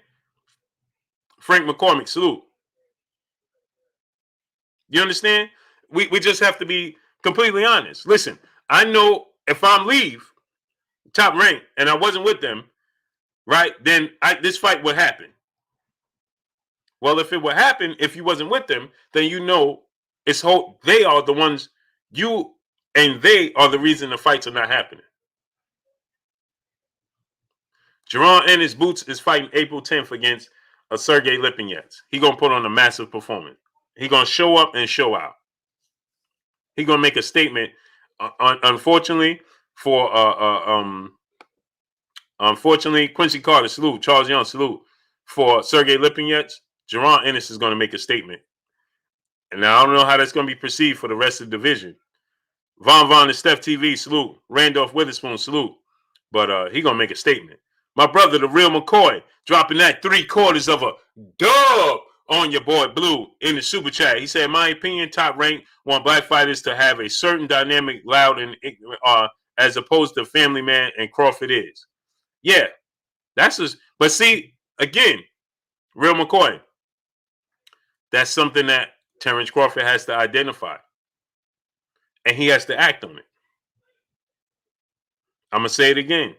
Frank McCormick, salute. You understand? We just have to be completely honest. Listen, I know if I'm leave Top Rank and I wasn't with them, right, then this fight would happen. Well, if it would happen, if you wasn't with them, then you know they are the ones, you and they are the reason the fights are not happening. Jaron Ennis Boots is fighting April 10th against Sergey Lipinets. He gonna put on a massive performance. He gonna show up and show out. He gonna make a statement. Unfortunately, for Quincy Carter, salute. Charles Young, salute. For Sergey Lipinets, Jaron Ennis is gonna make a statement. And now I don't know how that's gonna be perceived for the rest of the division. Von and Steph TV, salute. Randolph Witherspoon, salute. But he gonna make a statement. My brother, the real McCoy, dropping that 3/4 of a dub on your boy Blue in the super chat. He said, in my opinion, Top Rank want black fighters to have a certain dynamic, loud, and as opposed to Family Man and Crawford is. Yeah, that's just. But see, again, real McCoy, that's something that Terrence Crawford has to identify, and he has to act on it. I'm gonna say it again.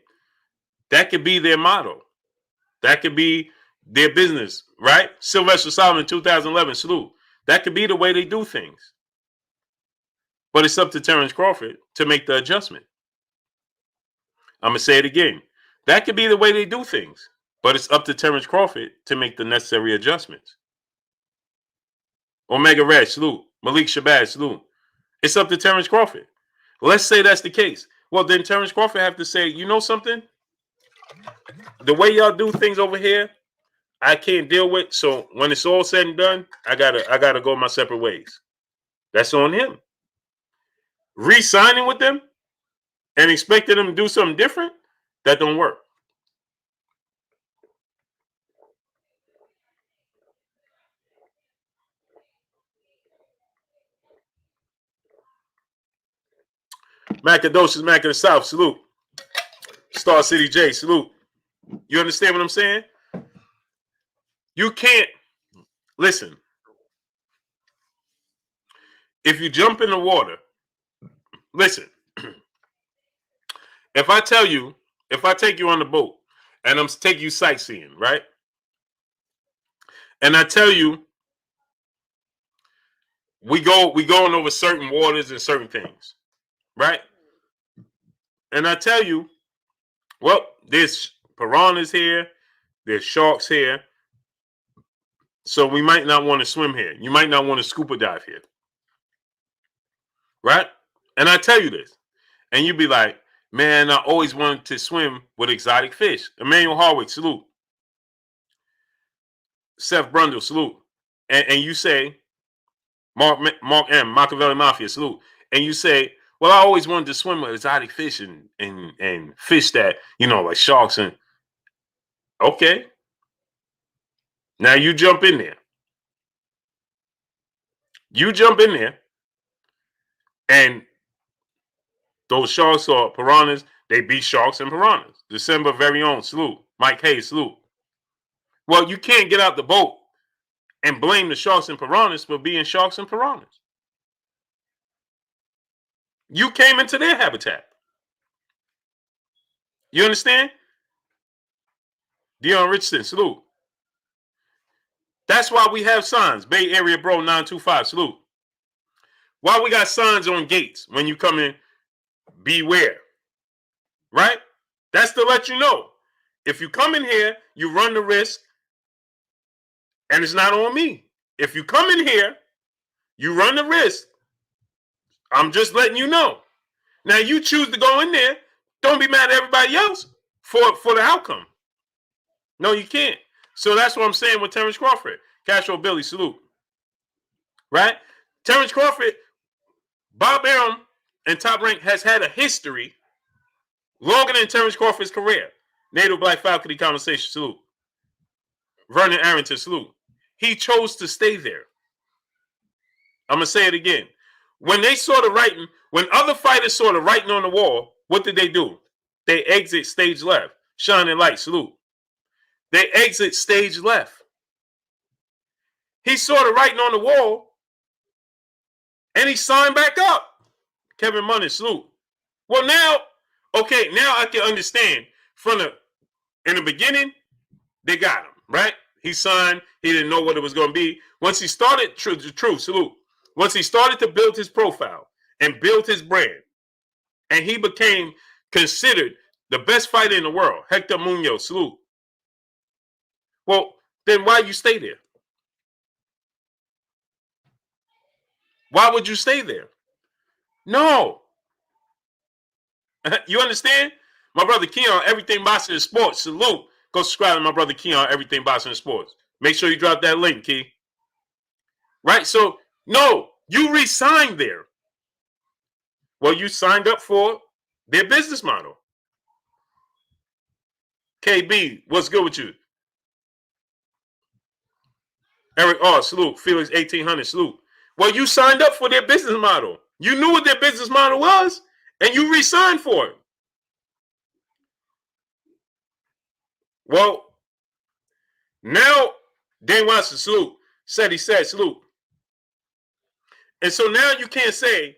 That could be their motto. That could be their business, right? Sylvester Solomon, 2011, salute. That could be the way they do things. But it's up to Terrence Crawford to make the adjustment. I'm going to say it again. That could be the way they do things. But it's up to Terrence Crawford to make the necessary adjustments. Omega Red, salute. Malik Shabazz, salute. It's up to Terrence Crawford. Let's say that's the case. Well, then Terrence Crawford have to say, you know something? The way y'all do things over here, I can't deal with. So when it's all said and done, I gotta go my separate ways. That's on him. Re-signing with them and expecting them to do something different, that don't work. Macadocious Mac of the South, salute. Star City J, salute. You understand what I'm saying? You can't listen. If you jump in the water, listen. If I take you on the boat and I'm take you sightseeing, right? And I tell you, we going over certain waters and certain things, right? And I tell you, well, there's piranhas here, there's sharks here, so we might not want to swim here. You might not want to scuba dive here, right? And I tell you this, and you be like, man, I always wanted to swim with exotic fish. Emmanuel Harwick, salute. Seth Brundle, salute. And you say, Mark M, Machiavelli Mafia, salute. And you say, well, I always wanted to swim with exotic fish and fish that, like sharks and. Okay. Now you jump in there. You jump in there, and those sharks or piranhas, they be sharks and piranhas. December very own, salute. Mike Hayes, salute. Well, you can't get out the boat and blame the sharks and piranhas for being sharks and piranhas. You came into their habitat. You understand? Dion Richardson, salute. That's why we have signs. Bay Area Bro 925, salute. Why we got signs on gates when you come in, beware. Right? That's to let you know. If you come in here, you run the risk, and it's not on me. If you come in here, you run the risk. I'm just letting you know. Now, you choose to go in there. Don't be mad at everybody else for the outcome. No, you can't. So that's what I'm saying with Terrence Crawford. Castro Billy, salute. Right? Terrence Crawford, Bob Arum, and Top Rank has had a history longer than Terrence Crawford's career. Native Black Faculty Conversation, salute. Vernon Arrington, salute. He chose to stay there. I'm going to say it again. When they saw the writing, when other fighters saw the writing on the wall, what did they do? They exit stage left. Shining light, salute. They exit stage left. He saw the writing on the wall, and he signed back up. Kevin Munnis, salute. Well, now I can understand. In the beginning, they got him, right? He signed. He didn't know what it was going to be. Once he started, salute. Once he started to build his profile and build his brand, and he became considered the best fighter in the world, Hector Munoz, salute. Well, then why you stay there? Why would you stay there? No. You understand? My brother Keon, Everything Boxing and Sports. Salute. Go subscribe to my brother Keon, Everything Boxing and Sports. Make sure you drop that link, Key. Right? So, no, you re-signed there. Well, you signed up for their business model. KB, what's good with you? Eric, salute. Felix 1800, salute. Well, you signed up for their business model. You knew what their business model was, and you re-signed for it. Well, now Dan Watson, salute, said he said, salute. And so now you can't say,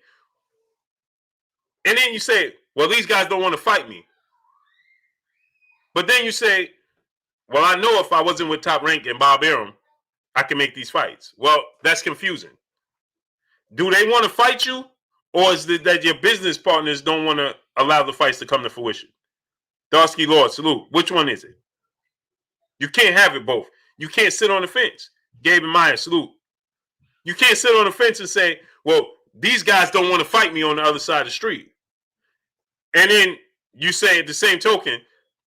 and then you say, well, these guys don't want to fight me. But then you say, well, I know if I wasn't with Top Rank and Bob Arum, I can make these fights. Well, that's confusing. Do they want to fight you, or is it that your business partners don't want to allow the fights to come to fruition? Darsky Lord, salute. Which one is it? You can't have it both. You can't sit on the fence. Gabe and Meyer, salute. You can't sit on the fence and say, well, these guys don't want to fight me on the other side of the street. And then you say at the same token,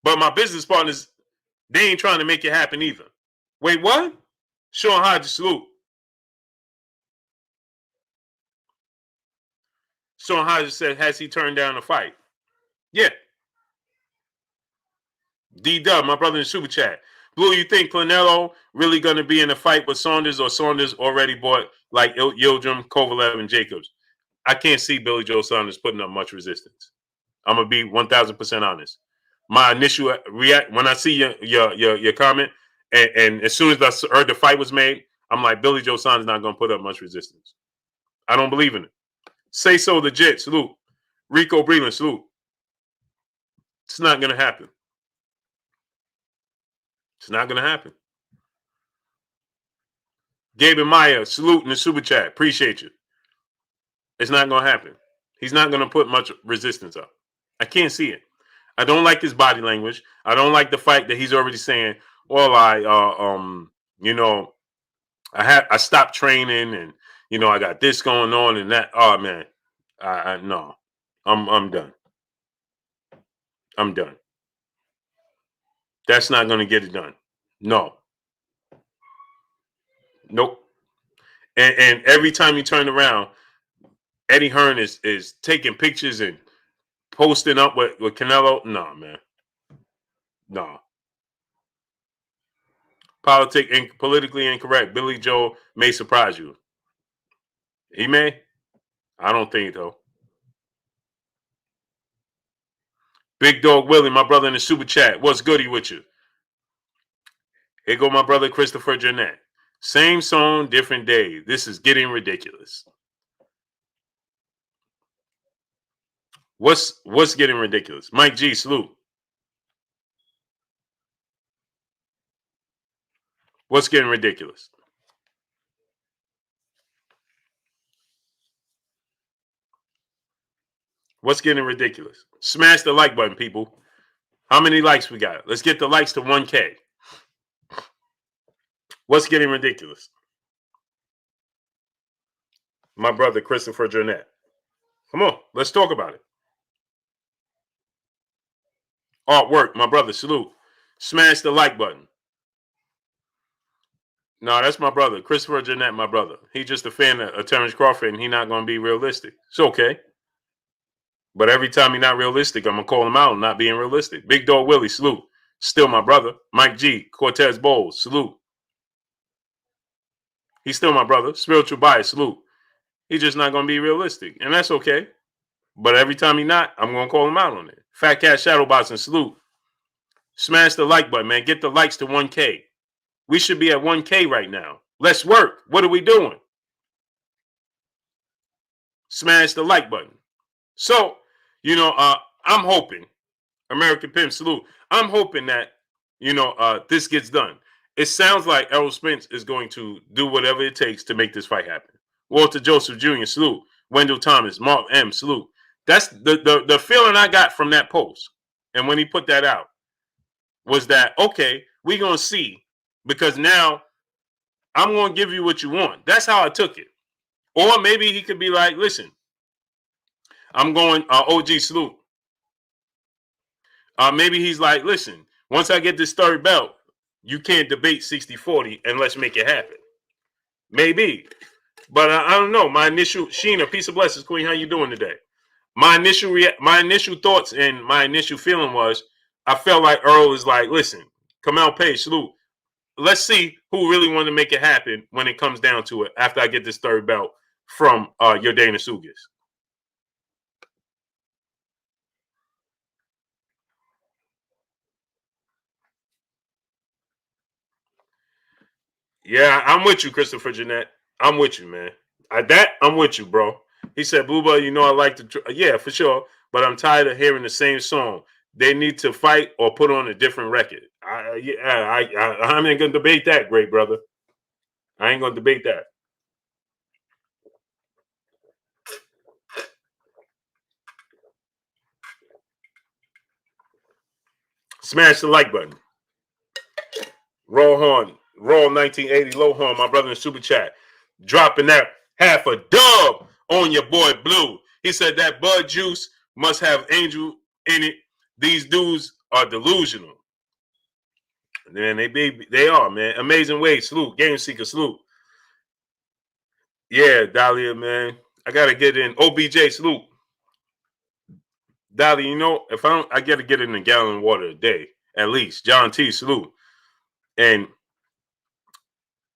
but my business partners, they ain't trying to make it happen either. Wait, what? Sean Hodges, salute. Sean Hodges said, has he turned down a fight? Yeah. D-Dub, my brother in Super Chat. Blue, you think Canelo really going to be in a fight with Saunders, or Saunders already bought like Yildirim, Kovalev, and Jacobs? I can't see Billy Joe Saunders putting up much resistance. I'm going to be 1,000% honest. My initial react when I see your comment, and as soon as I heard the fight was made, I'm like, Billy Joe Saunders not going to put up much resistance. I don't believe in it. Say so legit, salute. Rico Breland, salute. It's not going to happen. It's not going to happen. Gabe and Maya, salute in the super chat. Appreciate you. It's not going to happen. He's not going to put much resistance up. I can't see it. I don't like his body language. I don't like the fact that he's already saying, well, I stopped training, and I got this going on and that. Oh man, no, I'm done. I'm done. That's not going to get it done. No. Nope. And every time you turn around, Eddie Hearn is taking pictures and posting up with Canelo. No, man. No. Politically incorrect. Billy Joe may surprise you. He may. I don't think though. Big Dog Willie, my brother in the super chat. What's goody with you? Here go my brother Christopher Jeanette. Same song, different day. This is getting ridiculous. What's getting ridiculous? Mike G, salute. What's getting ridiculous? What's getting ridiculous? Smash the like button, people. How many likes we got? Let's get the likes to 1K. What's getting ridiculous? My brother, Christopher Jeanette. Come on, let's talk about it. Artwork, my brother, salute. Smash the like button. No, that's my brother. Christopher Jeanette, my brother. He's just a fan of Terrence Crawford, and he's not going to be realistic. It's okay. But every time he's not realistic, I'm going to call him out on not being realistic. Big Dog Willie, salute. Still my brother. Mike G, Cortez Bowles, salute. He's still my brother. Spiritual Bias, salute. He's just not going to be realistic, and that's okay. But every time he's not, I'm going to call him out on it. Fat Cat Shadowboxing, salute. Smash the like button, man. Get the likes to 1K. We should be at 1K right now. Let's work. What are we doing? Smash the like button. So, I'm hoping, American Pimp, salute. I'm hoping that, this gets done. it sounds like Errol Spence is going to do whatever it takes to make this fight happen. Walter Joseph Jr., salute. Wendell Thomas, Mark M., salute. That's the feeling I got from that post. And when he put that out was that, okay, we're going to see, because now I'm going to give you what you want. That's how I took it. Or maybe he could be like, listen, I'm going OG salute. Maybe he's like, listen, once I get this third belt, you can't debate 60-40 and let's make it happen. Maybe. But I don't know. My initial, Sheena, peace of blessings, Queen. How you doing today? My initial thoughts and my initial feeling was, I felt like Earl is like, listen, Kamal Page, salute. Let's see who really want to make it happen when it comes down to it after I get this third belt from Yordenis Ugas. Yeah, I'm with you, Christopher Jeanette. I'm with you, man. I'm with you, bro. He said, Bluebell, you know I like to... Yeah, for sure. But I'm tired of hearing the same song. They need to fight or put on a different record. I ain't going to debate that, great brother. I ain't going to debate that. Smash the like button. Roll Horn, Roll 1980, Low Horn, my brother in Super Chat, dropping that half a dub on your boy Blue. He said that Bud Juice must have Angel in it. These dudes are delusional. Man, they are, man. Amazing Way, salute. Game Seeker, salute. Yeah, Dahlia, man. I gotta get in. OBJ, salute. Dahlia, you know, if I gotta get in a gallon of water a day, at least. John T, salute. And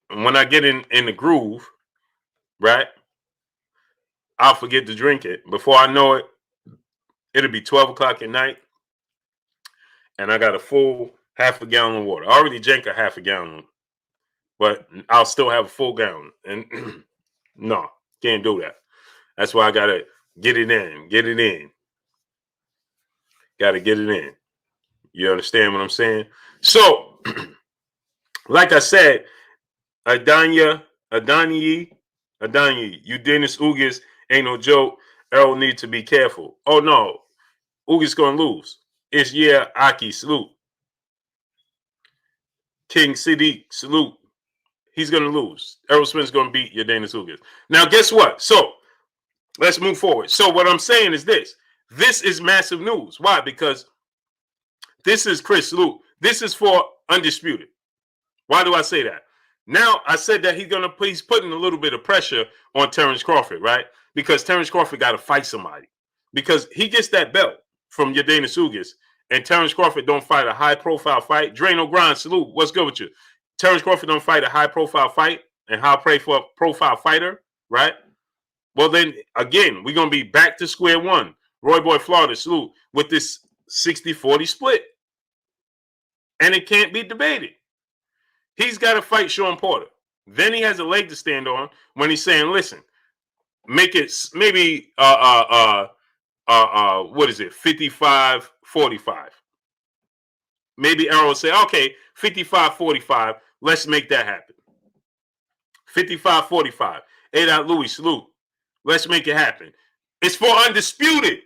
when I get in the groove, right, I'll forget to drink it. Before I know it, it'll be 12 o'clock at night, and I got a full half a gallon of water. I already drank a half a gallon, but I'll still have a full gallon. And no, can't do that. That's why I got to get it in. Got to get it in. You understand what I'm saying? So, like I said, Adanya, Dennis Ugas ain't no joke. Errol need to be careful. Oh no, Ugas gonna lose. It's Aki, salute. King City, salute. He's gonna lose. Errol Spence gonna beat Yordenis Ugas. Now, guess what? So let's move forward. So what I'm saying is this. This is massive news. Why? Because this is Chris, salute. This is for Undisputed. Why do I say that? Now, I said that he's putting a little bit of pressure on Terrence Crawford, right? Because Terrence Crawford got to fight somebody. Because he gets that belt from Yordenis Ugas, and Terrence Crawford don't fight a high-profile fight. Drano Grind, salute. What's good with you? Terrence Crawford don't fight a high-profile fight and high-profile fighter, right? Well, then, again, we're going to be back to square one. Roy Boy Florida, salute, with this 60-40 split. And it can't be debated. He's got to fight Sean Porter. Then he has a leg to stand on when he's saying, listen, make it maybe, what is it, 55-45. Maybe Errol will say, okay, 55-45, let's make that happen. 55-45. A. Louis, salute. Let's make it happen. It's for Undisputed.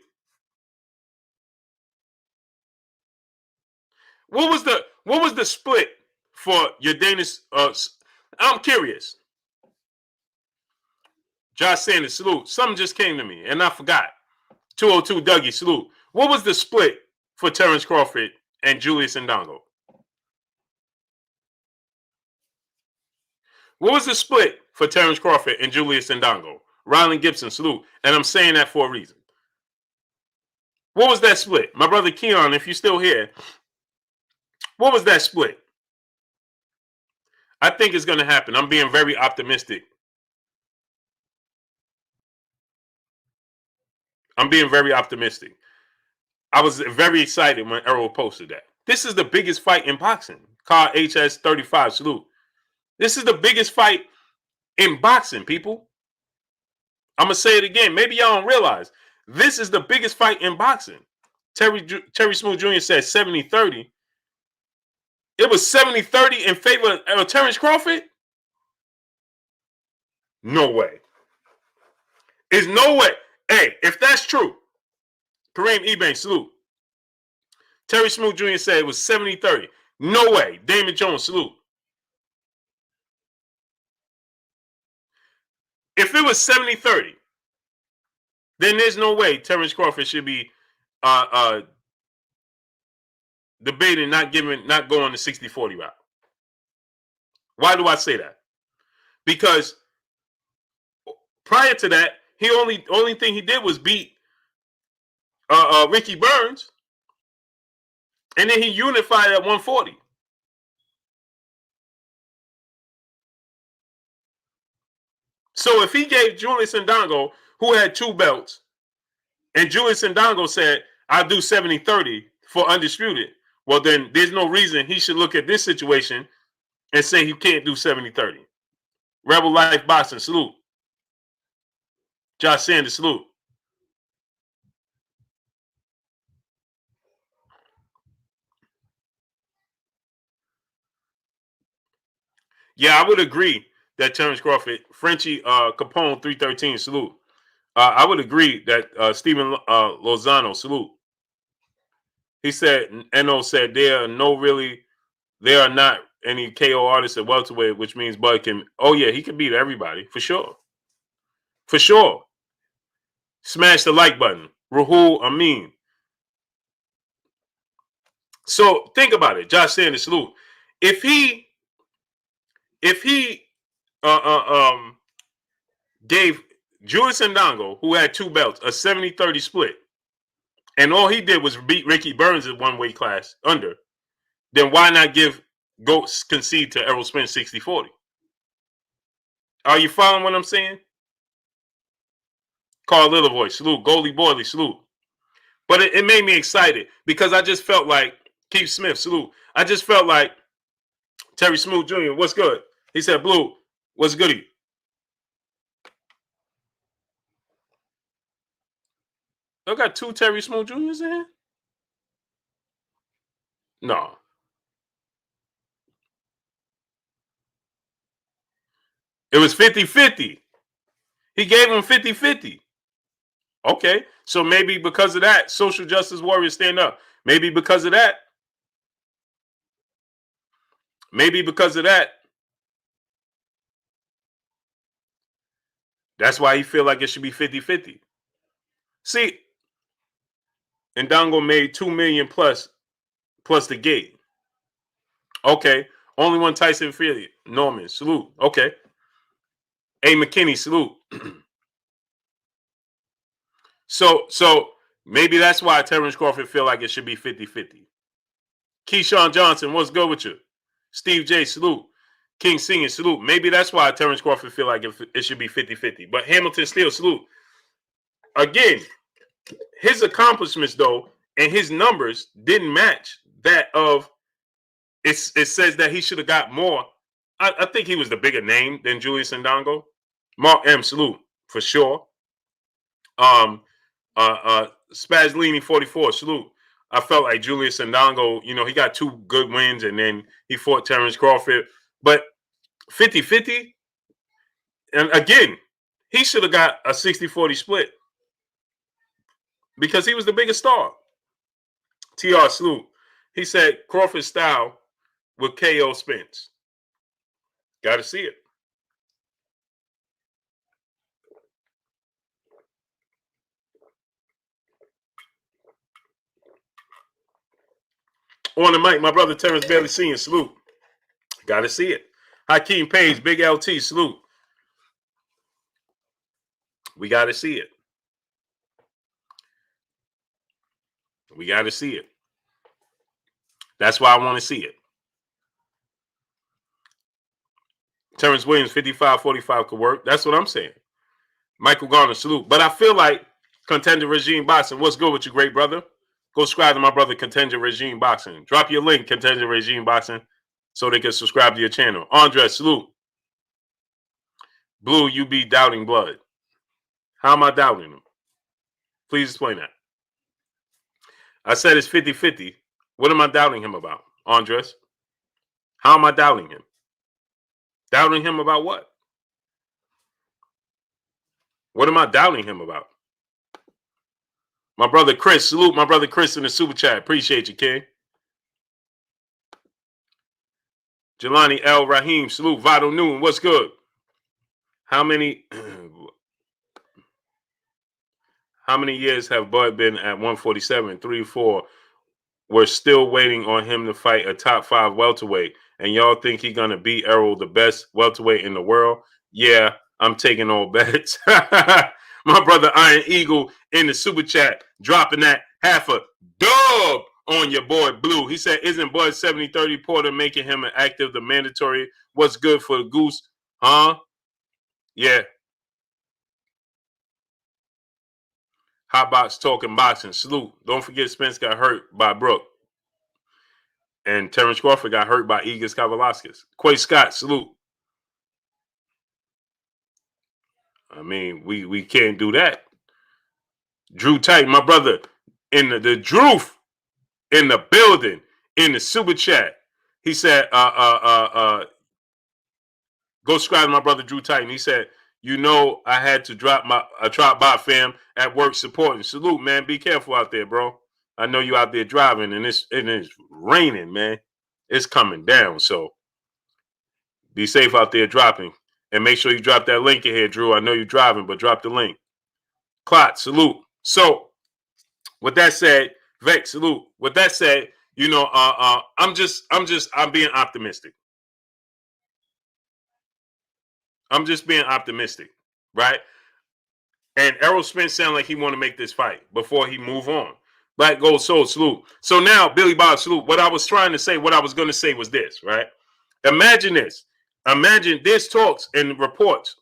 What was the split for Yordenis? I'm curious. Josh Sanders, salute. Something just came to me, and I forgot. 202 Dougie, salute. What was the split for Terrence Crawford and Julius Ndongo? What was the split for Terrence Crawford and Julius Ndongo? Rylan Gibson, salute. And I'm saying that for a reason. What was that split? My brother Keon, if you're still here, what was that split? I think it's going to happen. I'm being very optimistic. I'm being very optimistic. I was very excited when Errol posted that. This is the biggest fight in boxing. Carl HS35, salute. This is the biggest fight in boxing, people. I'm going to say it again. Maybe y'all don't realize. This is the biggest fight in boxing. Terry Smooth Jr. said 70-30. It was 70-30 in favor of Terrence Crawford? No way. There's no way. Hey, if that's true, Kareem Ebanks, salute. Terry Smoot Jr. said it was 70-30. No way. Damon Jones, salute. If it was 70-30, then there's no way Terrence Crawford should be debating not going the 60-40 route. Why do I say that? Because prior to that, he only thing he did was beat Ricky Burns, and then he unified at 140. So if he gave Julius Ndongo, who had 2 belts, and Julius Ndongo said, I'll do 70-30 for Undisputed, well, then there's no reason he should look at this situation and say he can't do 70-30. Rebel Life Boxing, salute. Josh Sanders, salute. Yeah, I would agree that Terrence Crawford, Frenchie Capone 313, salute. I would agree that Stephen Lozano, salute. He said, Eno said there are not any KO artists at welterweight, which means Bud can. Oh yeah, he can beat everybody for sure. For sure. Smash the like button. Rahul Amin. So think about it. Josh Sanders, salute. If he gave Julius Ndongo, who had 2 belts, a 70-30 split, and all he did was beat Ricky Burns at 1 weight class under, then why not concede to Errol Spence 60-40? Are you following what I'm saying? Carl Littlevoy, salute. Goldie Boyley, salute. But it made me excited because I just felt like Keith Smith, salute. I just felt like Terry Smoot Jr., what's good? He said, Blue, what's goody? I got 2 Terry Smoot Jr.'s in here? No. It was 50-50. He gave him 50-50. Okay. So maybe because of that, social justice warriors stand up. Maybe because of that. That's why he feel like it should be 50-50. See, Ndongo made $2 million plus the gate. Okay. Only one Tyson affiliate. Norman, salute. Okay. A. McKinney, salute. So maybe that's why Terrence Crawford feel like it should be 50-50. Keyshawn Johnson, what's good with you? Steve J, salute. King Singing, salute. Maybe that's why Terrence Crawford feel like it should be 50-50. But Hamilton Steel, salute. Again, his accomplishments, though, and his numbers didn't match that of it says that he should have got more. I think he was the bigger name than Julius Ndongo. Mark M, salute, for sure. Spazlini 44, salute. I felt like Julius Ndongo, he got 2 good wins and then he fought Terrence Crawford. But 50-50, and again, he should have got a 60-40 split because he was the biggest star. TR salute. He said Crawford style with KO Spence. Got to see it. On the mic, my brother Terrence Bailey Sr., salute. Got to see it. Hakeem Page, Big LT, salute. We got to see it. We got to see it. That's why I want to see it. Terrence Williams, 55-45 could work. That's what I'm saying. Michael Garner, salute. But I feel like Contender Regime Boxing, what's good with you, great brother? Go subscribe to my brother Contender Regime Boxing. Drop your link, Contender Regime Boxing, so they can subscribe to your channel. Andres, salute. Blue, you be doubting blood. How am I doubting him? Please explain that. I said it's 50-50. What am I doubting him about, Andres? How am I doubting him? Doubting him about what? What am I doubting him about? My brother Chris, salute my brother Chris in the super chat. Appreciate you, King. Jelani L. Rahim, salute. Vital Noon, what's good? How many years have Bud been at 147? 3, 4. We're still waiting on him to fight a top 5 welterweight. And y'all think he's gonna beat Errol, the best welterweight in the world? Yeah, I'm taking all bets. My brother Iron Eagle in the super chat dropping that half a dub on your boy Blue. He said, isn't Bud 70-30 Porter making him an active, the mandatory? What's good for the goose? Huh? Yeah. Hot box talking boxing. Salute. Don't forget Spence got hurt by Brooke. And Terrence Crawford got hurt by Ugas Kavalauskas. Quay Scott, salute. I mean, we can't do that. Drew Tight, my brother, in the Drew in the building, in the super chat. He said, go subscribe to my brother Drew Titan. He said, you know, I had to drop by fam at work supporting. Salute, man. Be careful out there, bro. I know you out there driving and it's raining, man. It's coming down, so be safe out there dropping. And make sure you drop that link in here, Drew. I know you're driving, but drop the link. Clot, salute. So, with that said, Vex, salute. With that said, you know, I'm being optimistic. I'm just being optimistic, right? And Errol Spence sound like he want to make this fight before he move on. Black Gold Soul, salute. So now, Billy Bob, salute. What I was trying to say, what I was going to say was this, right? Imagine this. Imagine there's talks and reports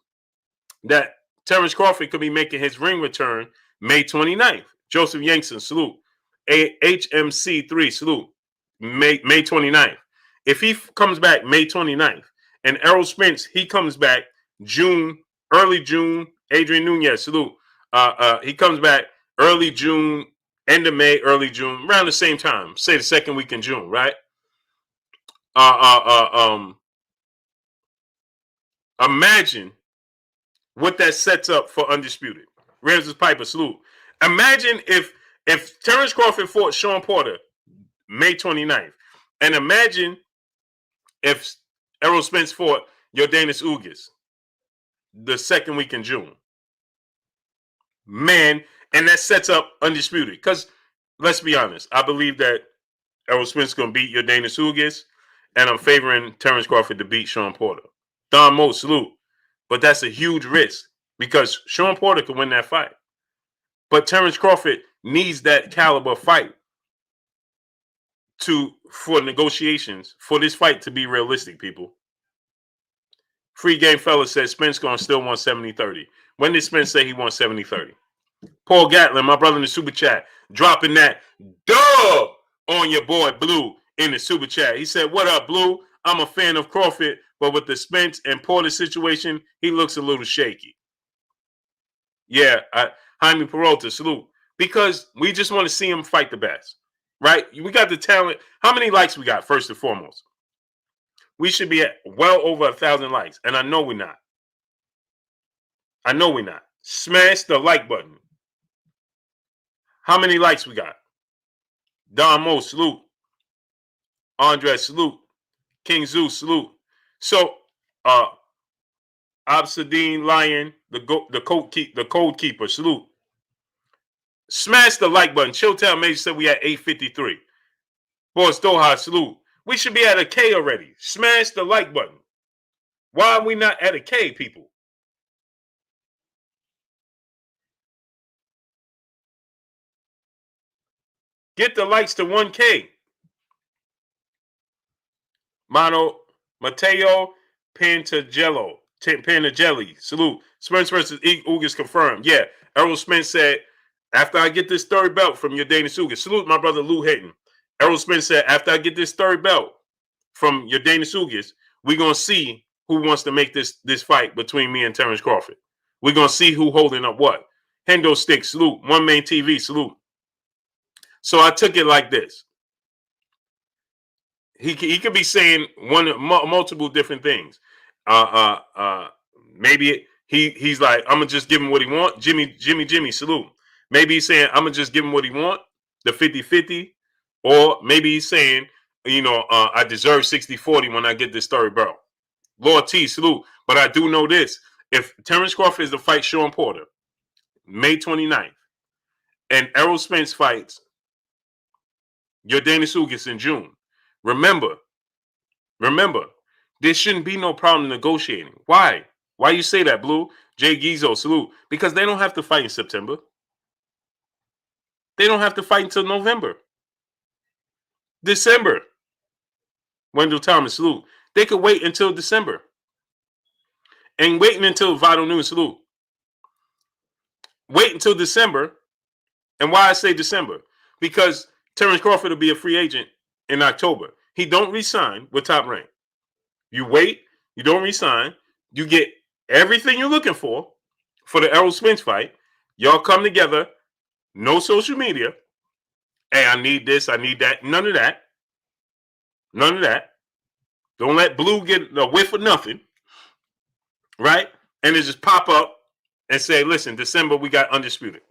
that Terrence Crawford could be making his ring return May 29th. Joseph Yankson, salute. HMC3, salute. May 29th. If he comes back May 29th and Errol Spence, he comes back early June. Adrian Nunez, salute. He comes back early June, end of May, early June, around the same time. Say the second week in June, right? Imagine what that sets up for Undisputed. Ramses Piper, salute. Imagine if Terrence Crawford fought Sean Porter May 29th, and imagine if Errol Spence fought Yordenis Ugas the second week in June. Man, and that sets up Undisputed. Because, let's be honest, I believe that Errol Spence is going to beat Yordenis Ugas, and I'm favoring Terrence Crawford to beat Sean Porter. Don Mo, salute. But that's a huge risk because Sean Porter could win that fight. But Terrence Crawford needs that caliber fight for negotiations, for this fight to be realistic, people. Free Game Fella says Spence going to still want 70-30. When did Spence say he wants 70-30? Paul Gatlin, my brother in the super chat, dropping that dub on your boy Blue in the super chat. He said, what up, Blue? I'm a fan of Crawford, but with the Spence and Porter situation, he looks a little shaky. Yeah, Jaime Peralta, salute. Because we just want to see him fight the best, right? We got the talent. How many likes we got, first and foremost? We should be at well over 1,000 likes, and I know we're not. Smash the like button. How many likes we got? Don Mo, salute. Andres, salute. King Zeus, salute. So, Obsidian Lion, the code keeper, salute. Smash the like button. Chilltown Major said we at 853. Boris Doha, salute. We should be at a K already. Smash the like button. Why are we not at a K, people? Get the likes to 1K. Matteo Pantagelli, salute. Spence versus Ugas confirmed. Yeah, Errol Spence said, after I get this third belt from Yordenis Ugas, salute my brother Lou Hayton. Errol Spence said, after I get this third belt from Yordenis Ugas, we're going to see who wants to make this fight between me and Terrence Crawford. We're going to see who holding up what. Hendo Stick, salute. One Main TV, salute. So I took it like this. He could be saying multiple different things. Maybe he's like, I'm gonna just give him what he want. Jimmy, salute. Maybe he's saying, I'm gonna just give him what he want, the 50-50. Or maybe he's saying, I deserve 60-40 when I get this third belt. Lord T, salute. But I do know this. If Terrence Crawford is to fight Sean Porter, May 29th, and Errol Spence fights your Ugas in June, remember, there shouldn't be no problem negotiating. Why? Why you say that, Blue? Jay Gizo, salute. Because they don't have to fight in September. They don't have to fight until November. December. Wendell Thomas, salute. They could wait until December. And waiting until Vital News, salute. Wait until December. And why I say December? Because Terrence Crawford will be a free agent in October. He don't resign with Top Rank. You wait, you don't resign, you get everything you're looking for the Errol Spence fight. Y'all come together, no social media. Hey, I need this, I need that. None of that. None of that. Don't let Blue get a whiff of nothing. Right? And it just pop up and say, listen, December we got Undisputed.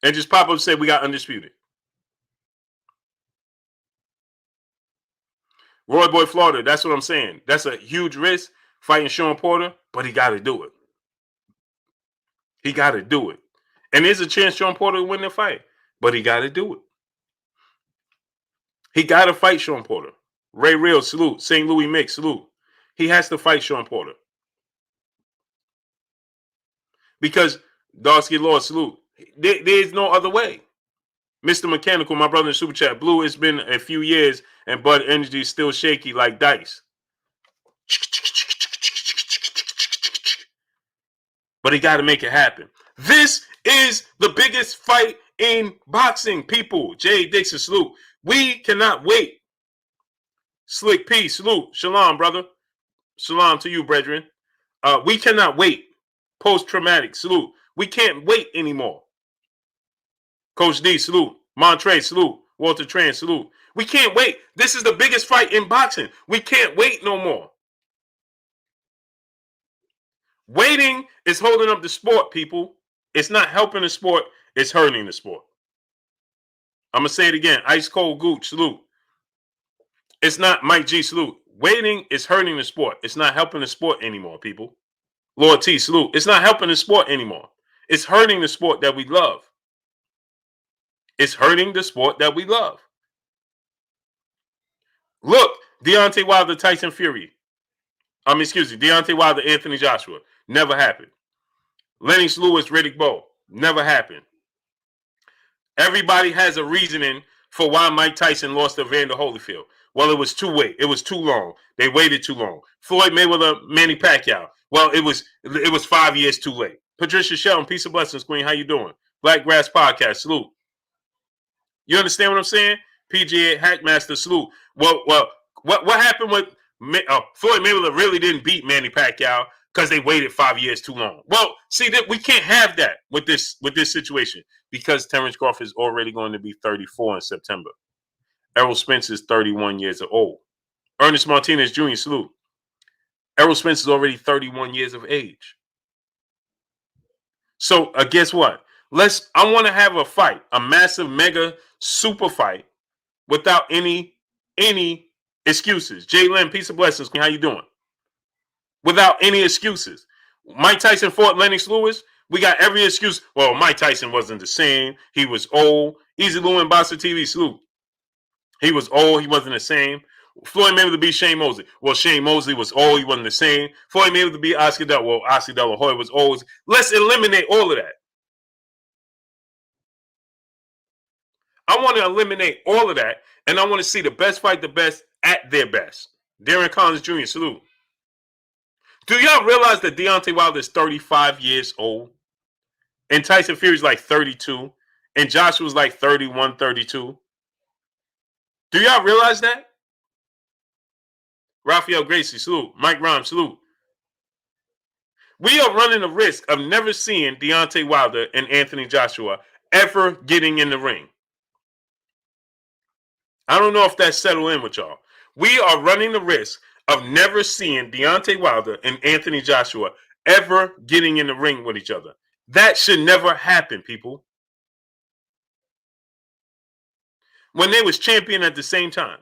And just pop up and say we got Undisputed. Roy Boy Florida, that's what I'm saying. That's a huge risk fighting Sean Porter, but he got to do it. He got to do it. And there's a chance Sean Porter will win the fight, but he got to do it. He got to fight Sean Porter. Ray Real, salute. St. Louis Mix, salute. He has to fight Sean Porter. Because, Darsky Lord, salute. There's no other way. Mr. Mechanical, my brother in Super Chat, Blue, it's been a few years and Bud Energy is still shaky like dice. But he got to make it happen. This is the biggest fight in boxing, people. Jay Dixon, salute. We cannot wait. Slick P, salute. Shalom, brother. Shalom to you, brethren. We cannot wait. Post-traumatic, salute. We can't wait anymore. Coach D, salute. Montre, salute. Walter Tran, salute. We can't wait. This is the biggest fight in boxing. We can't wait no more. Waiting is holding up the sport, people. It's not helping the sport. It's hurting the sport. I'm going to say it again. Ice Cold Gooch, salute. It's not Mike G, salute. Waiting is hurting the sport. It's not helping the sport anymore, people. Lord T, salute. It's not helping the sport anymore. It's hurting the sport that we love. It's hurting the sport that we love. Look, Deontay Wilder, Tyson Fury. Deontay Wilder, Anthony Joshua. Never happened. Lennox Lewis, Riddick Bowe. Never happened. Everybody has a reasoning for why Mike Tyson lost to Evander Holyfield. Well, it was it was too long. They waited too long. Floyd Mayweather, Manny Pacquiao. Well, it was 5 years too late. Patricia Shelton, peace and blessings, Queen. How you doing? Black Grass Podcast, salute. You understand what I'm saying? PGA Hackmaster, salute. Well, what happened with Floyd Mayweather really didn't beat Manny Pacquiao because they waited 5 years too long. Well, see that we can't have that with this situation because Terrence Crawford is already going to be 34 in September. Errol Spence is 31 years old. Ernest Martinez Jr., salute. Errol Spence is already 31 years of age. So guess what? I want to have a fight, a massive, mega, super fight without any excuses. Jay Lynn, peace and blessings. How you doing? Without any excuses. Mike Tyson fought Lennox Lewis. We got every excuse. Well, Mike Tyson wasn't the same. He was old. Easy Lou and Boxer TV, salute. He was old. He wasn't the same. Floyd Mayweather beat Shane Mosley. Well, Shane Mosley was old. He wasn't the same. Floyd Mayweather beat Oscar De La Hoya. Well, Oscar De La Hoya was old. Let's eliminate all of that. I want to eliminate all of that, and I want to see the best fight the best at their best. Darren Collins Jr., salute. Do y'all realize that Deontay Wilder is 35 years old? And Tyson Fury's like 32? And Joshua's like 31, 32? Do y'all realize that? Raphael Gracie, salute. Mike Rhymes, salute. We are running the risk of never seeing Deontay Wilder and Anthony Joshua ever getting in the ring. I don't know if that's settled in with y'all. We are running the risk of never seeing Deontay Wilder and Anthony Joshua ever getting in the ring with each other. That should never happen, people. When they was champion at the same time.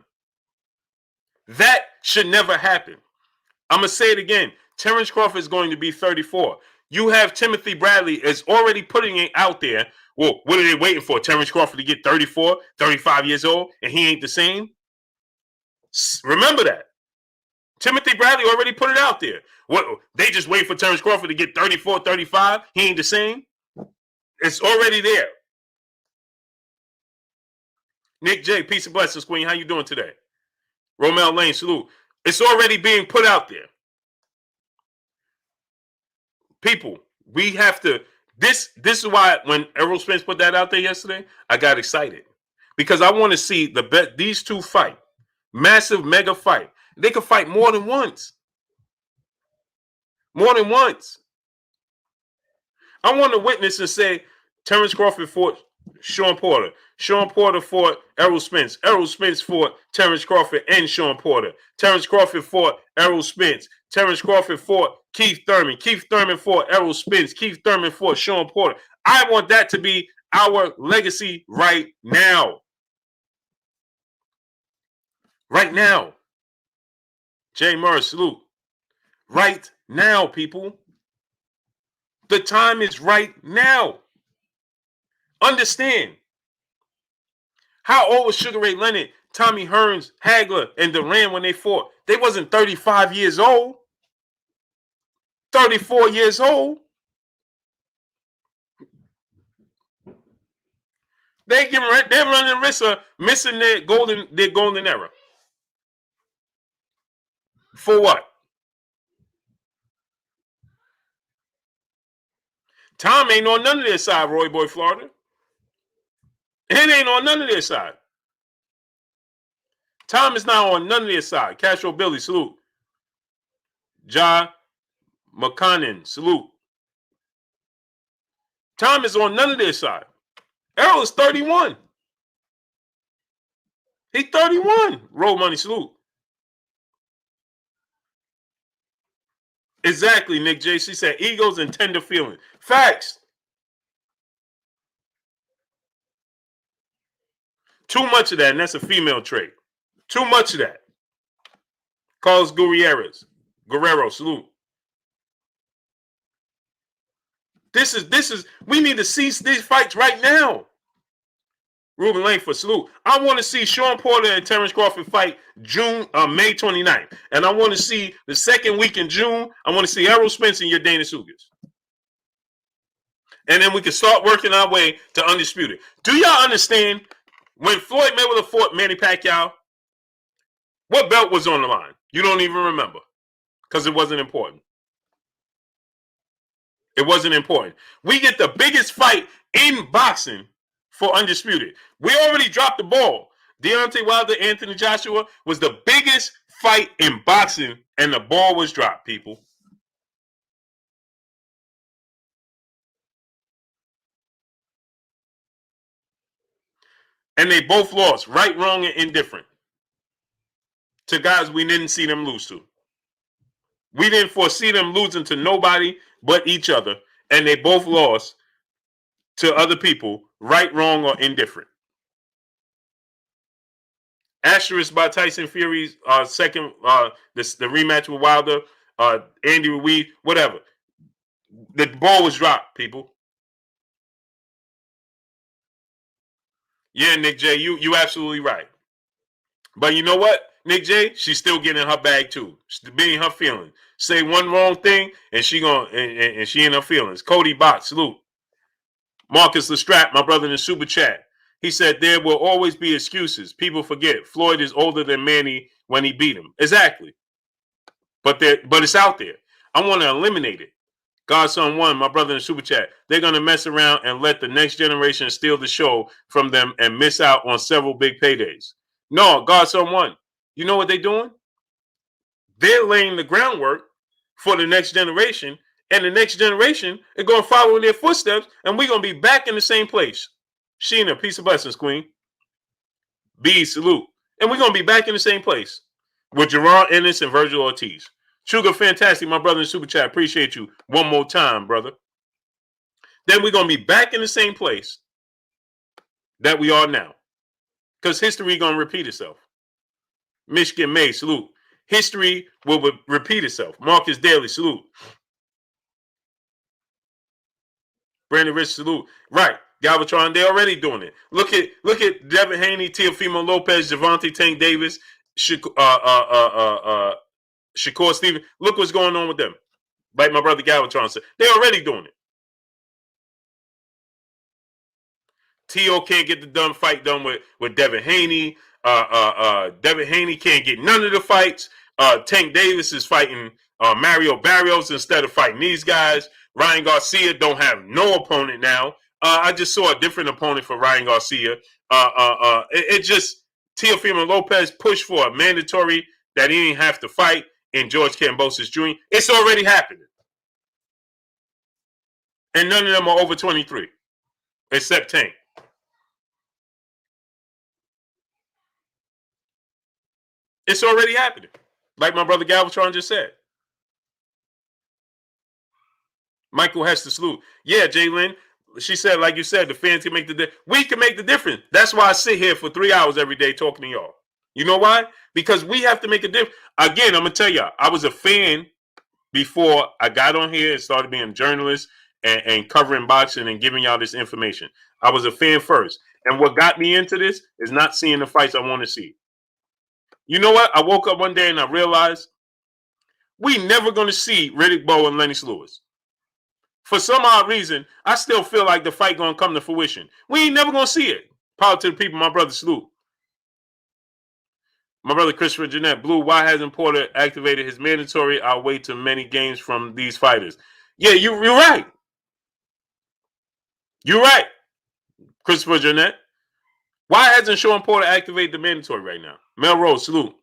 That should never happen. I'm going to say it again. Terrence Crawford is going to be 34. You have Timothy Bradley is already putting it out there. Well, what are they waiting for? Terrence Crawford to get 34, 35 years old, and he ain't the same? Remember that. Timothy Bradley already put it out there. What, they just wait for Terrence Crawford to get 34, 35? He ain't the same? It's already there. Nick J, peace and blessings, Queen. How you doing today? Romel Lane, salute. It's already being put out there. People, we have to. This is why when Errol Spence put that out there yesterday, I got excited because I want to see these two fight, massive mega fight. They could fight more than once. More than once. I want to witness and say Terrence Crawford fought Sean Porter. Sean Porter fought Errol Spence. Errol Spence fought Terrence Crawford and Sean Porter. Terrence Crawford fought Errol Spence. Terrence Crawford fought Keith Thurman. Keith Thurman fought Errol Spence. Keith Thurman fought Sean Porter. I want that to be our legacy right now. Right now. Jay Murray, salute. Right now, people. The time is right now. Understand. How old was Sugar Ray Leonard, Tommy Hearns, Hagler, and Duran when they fought? They wasn't 35 years old. 34 years old. They're running the risk of missing their golden era. For what? Tom ain't on none of their side, Roy Boy Florida. It ain't on none of their side. Tom is not on none of their side. Castro Billy, salute. Ja McConnon, salute. Tom is on none of their side. Errol is 31. He's 31. Roll money, salute. Exactly, Nick J. She said egos and tender feeling. Facts. Too much of that, and that's a female trait. Too much of that. Carlos Guerrero, salute. This is we need to cease these fights right now. Ruben Langford, salute. I want to see Sean Porter and Terrence Crawford fight May 29th. And I want to see the second week in June, I want to see Errol Spence and your Dana Ugas. And then we can start working our way to Undisputed. Do y'all understand when Floyd Mayweather fought Manny Pacquiao, what belt was on the line? You don't even remember because it wasn't important. It wasn't important. We get the biggest fight in boxing for Undisputed. We already dropped the ball. Deontay Wilder, Anthony Joshua was the biggest fight in boxing, and the ball was dropped, people. And they both lost, right, wrong, and indifferent, to guys we didn't see them lose to. We didn't foresee them losing to nobody but each other, and they both lost to other people, right, wrong, or indifferent. Asterisk by Tyson Fury's second, the rematch with Wilder, Andy Ruiz, whatever. The ball was dropped, people. Yeah, Nick J, you absolutely right. But you know what, Nick J, she's still getting her bag too. She's being her feelings. Say one wrong thing, and she in her feelings. Cody Box, salute. Marcus Lestrap, my brother in the super chat. He said there will always be excuses. People forget Floyd is older than Manny when he beat him. Exactly. But it's out there. I want to eliminate it. Godson 1, my brother in the super chat. They're going to mess around and let the next generation steal the show from them and miss out on several big paydays. No, Godson 1. You know what they're doing? They're laying the groundwork for the next generation, and the next generation is going to follow in their footsteps, and we're going to be back in the same place. Sheena, peace of blessings, Queen. B, salute. And we're going to be back in the same place with Jerron Ennis and Virgil Ortiz. Sugar, fantastic, my brother in Super Chat. Appreciate you one more time, brother. Then we're going to be back in the same place that we are now. Because history going to repeat itself. Michigan May, salute. History will repeat itself. Marcus Daly, salute. Brandon Rich, salute. Right. Galvatron, they're already doing it. Look at Devin Haney, Teofimo Lopez, Javante Tank Davis, Shakur Steven. Look what's going on with them. Like my brother Galvatron said. They're already doing it. T.O. can't get the fight done with Devin Haney. Devin Haney can't get none of the fights. Tank Davis is fighting Mario Barrios instead of fighting these guys. Ryan Garcia don't have no opponent now. I just saw a different opponent for Ryan Garcia. It just Teofimo Lopez pushed for a mandatory that he didn't have to fight in George Kambosos Jr. It's already happening. And none of them are over 23, except Tank. It's already happening. Like my brother Galvatron just said. Michael Hester, salute. Yeah, Jalen. She said, like you said, the fans can make the difference. We can make the difference. That's why I sit here for 3 hours every day talking to y'all. You know why? Because we have to make a difference. Again, I'm going to tell y'all, I was a fan before I got on here and started being a journalist and covering boxing and giving y'all this information. I was a fan first. And what got me into this is not seeing the fights I want to see. You know what? I woke up one day and I realized we never going to see Riddick Bowe and Lennox Lewis. For some odd reason, I still feel like the fight going to come to fruition. We ain't never going to see it. Power to the people, my brother, salute. My brother Christopher Jeanette, Blue, why hasn't Porter activated his mandatory? I'll wait to many games from these fighters. Yeah, you're right. You're right, Christopher Jeanette. Why hasn't Sean Porter activated the mandatory right now? Melrose, salute.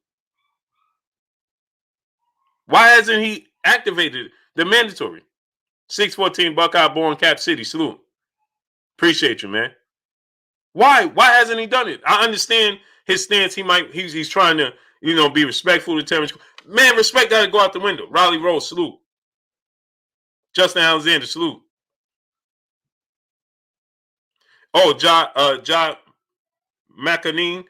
Why hasn't he activated the mandatory? 614 Buckeye born Cap City, salute. Appreciate you, man. Why hasn't he done it? I understand his stance. He's trying to, be respectful to Terrence. Man, respect got to go out the window. Riley Rose, salute. Justin Alexander, salute. Oh, Ja McAneen,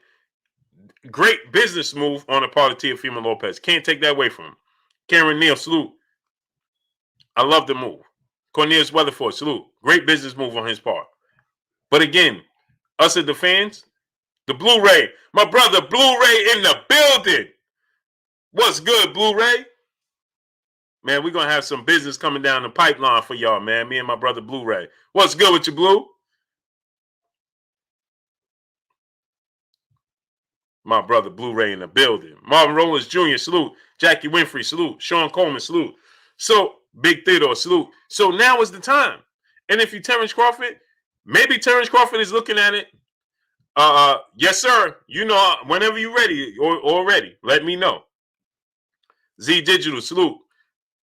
great business move on the part of Teofimo Lopez. Can't take that away from him. Cameron Neal, salute. I love the move. Cornelius Weatherford, salute. Great business move on his part. But again, us as the fans, the Blu-ray, my brother Blu-ray in the building. What's good, Blu-ray? Man, we're going to have some business coming down the pipeline for y'all, man. Me and my brother Blu-ray. What's good with you, Blue? My brother Blu-ray in the building. Marvin Rollins Jr., salute. Jackie Winfrey, salute. Sean Coleman, salute. So, Big Theodore, salute. So now is the time. And if you Terrence Crawford, maybe Terrence Crawford is looking at it. Yes, sir. Whenever you're ready or ready, let me know. Z Digital, salute.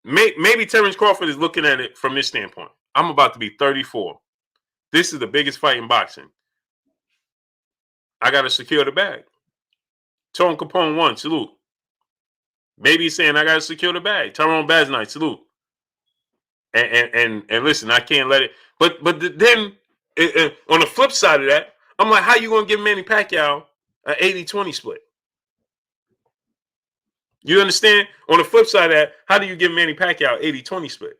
Maybe Terrence Crawford is looking at it from this standpoint. I'm about to be 34. This is the biggest fight in boxing. I got to secure the bag. Tone Capone 1, salute. Maybe he's saying I got to secure the bag. Tyrone Basnight, salute. And listen, I can't let it. But then on the flip side of that, I'm like, how you going to give Manny Pacquiao an 80-20 split? You understand? On the flip side of that, how do you give Manny Pacquiao 80-20 split?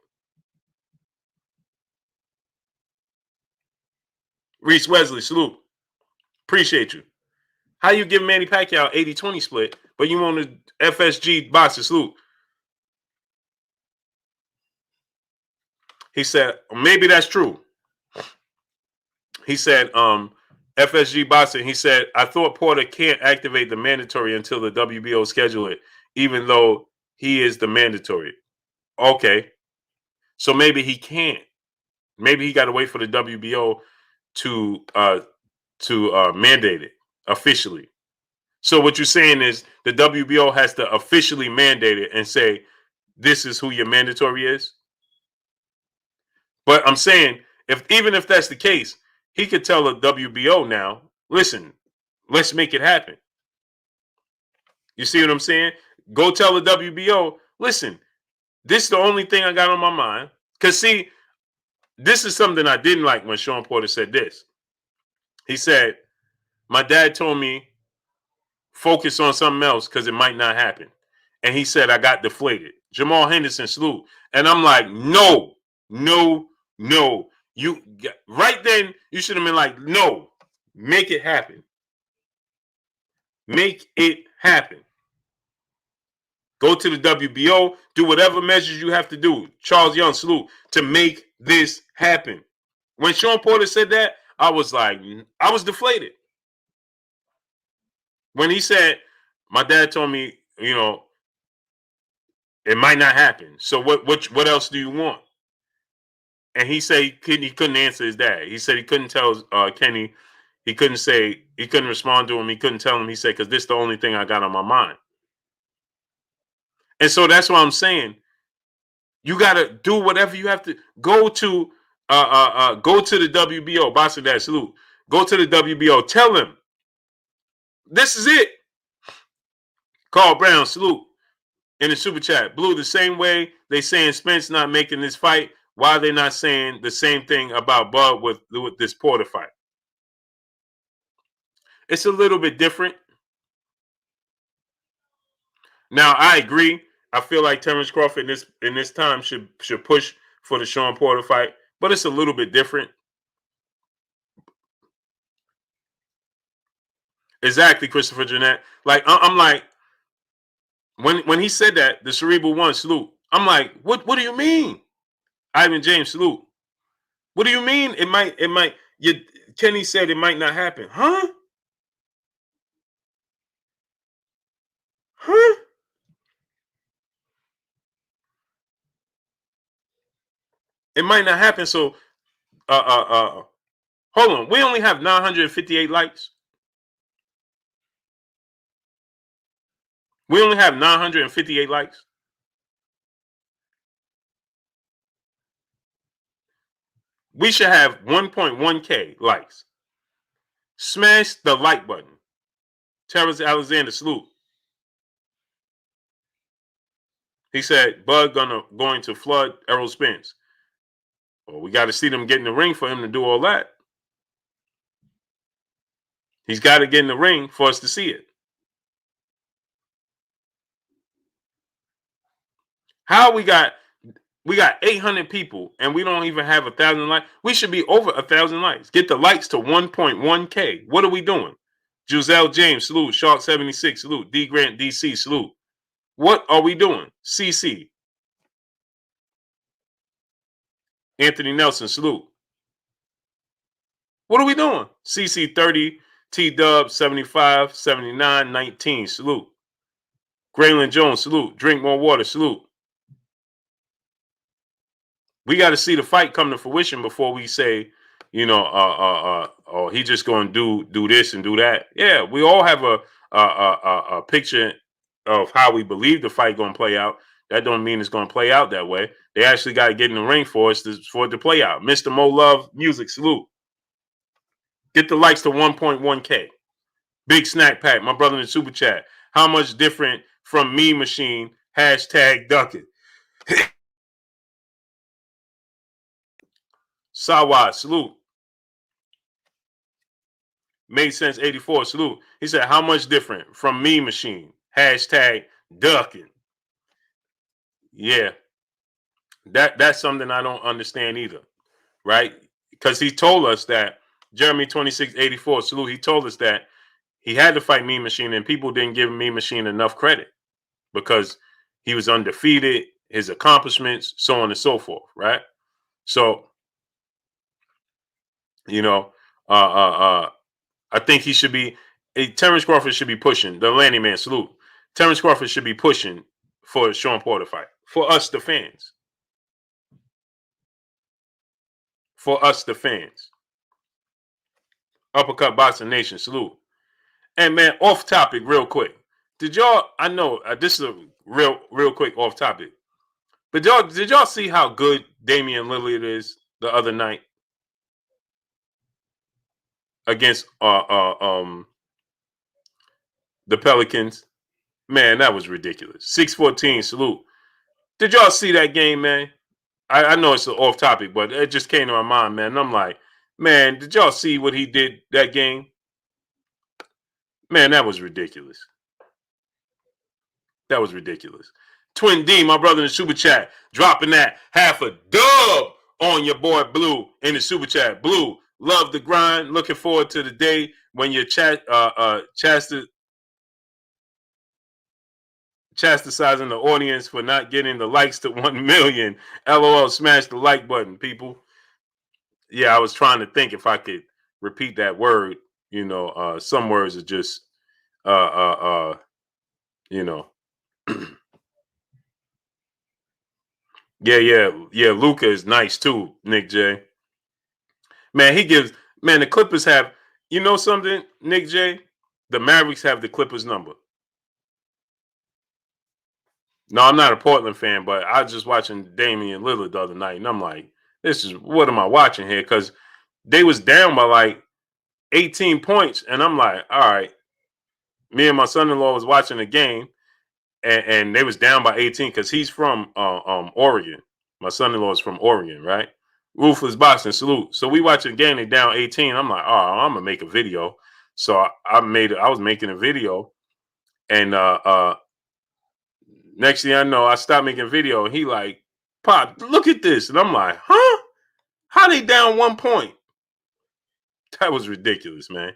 Reese Wesley, salute. Appreciate you. How you give Manny Pacquiao 80-20 split, but you want the FSG boxer, salute? He said, maybe that's true. He said, FSG boxing, he said, I thought Porter can't activate the mandatory until the WBO schedule it, even though he is the mandatory. Okay. So maybe he can't. Maybe he got to wait for the WBO to mandate it officially. So what you're saying is the WBO has to officially mandate it and say, this is who your mandatory is. But I'm saying, even if that's the case, he could tell the WBO now, listen, let's make it happen. You see what I'm saying? Go tell the WBO, listen, this is the only thing I got on my mind. Because, see, this is something I didn't like when Sean Porter said this. He said, my dad told me focus on something else because it might not happen. And he said, I got deflated. Jamal Henderson, salute. And I'm like, no, no, no. You right then, you should have been like, no, make it happen. Make it happen. Go to the WBO, do whatever measures you have to do. Charles Young, salute, to make this happen. When Sean Porter said that, I was like, I was deflated. When he said, my dad told me, it might not happen. So what else do you want? And he said he couldn't answer his dad. He said he couldn't tell Kenny. He couldn't respond to him. He couldn't tell him. He said, because this is the only thing I got on my mind. And so that's what I'm saying. You got to do whatever you have to. Go to the WBO. Boxing Dad, salute. Go to the WBO. Tell him this is it. Carl Brown, salute. In the super chat, Blue, the same way they saying Spence not making this fight, why are they not saying the same thing about Bud with this Porter fight? It's a little bit different. Now, I agree. I feel like Terrence Crawford in this time should push for the Sean Porter fight, but it's a little bit different. Exactly, Christopher Jeanette. Like, I'm like, when he said that, the Cerebral One, salute. I'm like, what do you mean? Ivan James, salute. What do you mean? It might. Kenny said it might not happen. Huh? Huh? It might not happen. So, hold on. We only have 958 likes. We only have 958 likes. We should have 1.1K likes. Smash the like button. Terrence Alexander, salute. He said, Bud going to flood Errol Spence. Well, we got to see them get in the ring for him to do all that. He's got to get in the ring for us to see it. How we got 800 people and we don't even have 1,000 likes? We should be over 1,000 likes. Get the likes to 1.1K. What are we doing? Giselle James, salute. Shark 76, salute. D Grant DC, salute. What are we doing? CC. Anthony Nelson, salute. What are we doing? CC 30, T Dub 75, 79, 19, salute. Graylin Jones, salute. Drink more water, salute. We got to see the fight come to fruition before we say, oh, he just going to do this and do that. Yeah, we all have a picture of how we believe the fight going to play out. That don't mean it's going to play out that way. They actually got to get in the ring for it to play out. Mr. Mo Love Music, salute. Get the likes to 1.1K. Big Snack Pack, my brother in the super chat. How much different from Me Machine? Hashtag Ducking. Sawa, salute. Made Sense 84, salute. He said, how much different from Me Machine? Hashtag Ducking. Yeah. That's something I don't understand either, right? Because he told us that, Jeremy 2684, salute, he told us that he had to fight Me Machine and people didn't give Me Machine enough credit because he was undefeated, his accomplishments, so on and so forth, right? So, I think he should be, Terrence Crawford should be pushing, the Lanny Man, salute. Terrence Crawford should be pushing for a Sean Porter fight. For us, the fans. For us, the fans. Uppercut Boxing Nation, salute. And man, off topic, real quick. Did y'all? I know this is a real quick off topic. But did y'all see how good Damian Lillard is the other night against the Pelicans? Man, that was ridiculous. 614, salute. Did y'all see that game, man? I know it's off topic, but it just came to my mind, man. And I'm like, man, did y'all see what he did that game? Man, that was ridiculous. That was ridiculous. Twin D, my brother in the super chat, dropping that half a dub on your boy Blue in the super chat. Blue, love the grind. Looking forward to the day when you're chastising the audience for not getting the likes to 1 million. LOL, smash the like button, people. Yeah, I was trying to think if I could repeat that word. You know, some words are just, you know. Yeah. Luka is nice too, Nick J. Man, the Clippers have, you know something, Nick J? The Mavericks have the Clippers number. No, I'm not a Portland fan, but I was just watching Damian Lillard the other night, and I'm like, what am I watching here? Because they was down by like 18 points, and I'm like, all right. Me and my son-in-law was watching the game, and they was down by 18 because he's from Oregon. My son-in-law is from Oregon, right? Ruthless Boxing, salute. So we watching the game, they down 18. I'm like, oh, I'm gonna make a video. So I was making a video, and next thing I know, I stopped making a video, and he like, Pop, look at this. And I'm like, huh? How they down 1 point? That was ridiculous, man.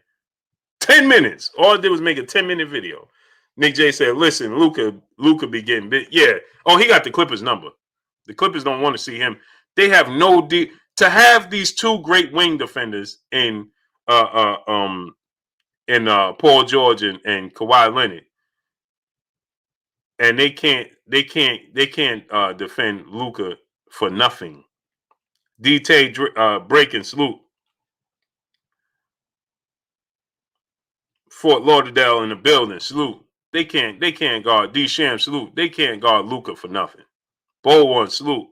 10 minutes. All I did was make a 10-minute video. Nick J said, listen, Luka be getting big. Yeah. Oh, he got the Clippers number. The Clippers don't want to see him. They have no to have these two great wing defenders in Paul George and Kawhi Leonard. And they can't defend Luka for nothing. DT breaking, salute. Fort Lauderdale in the building, salute. They can't guard D Sham, salute. They can't guard Luka for nothing. Bowl one, salute.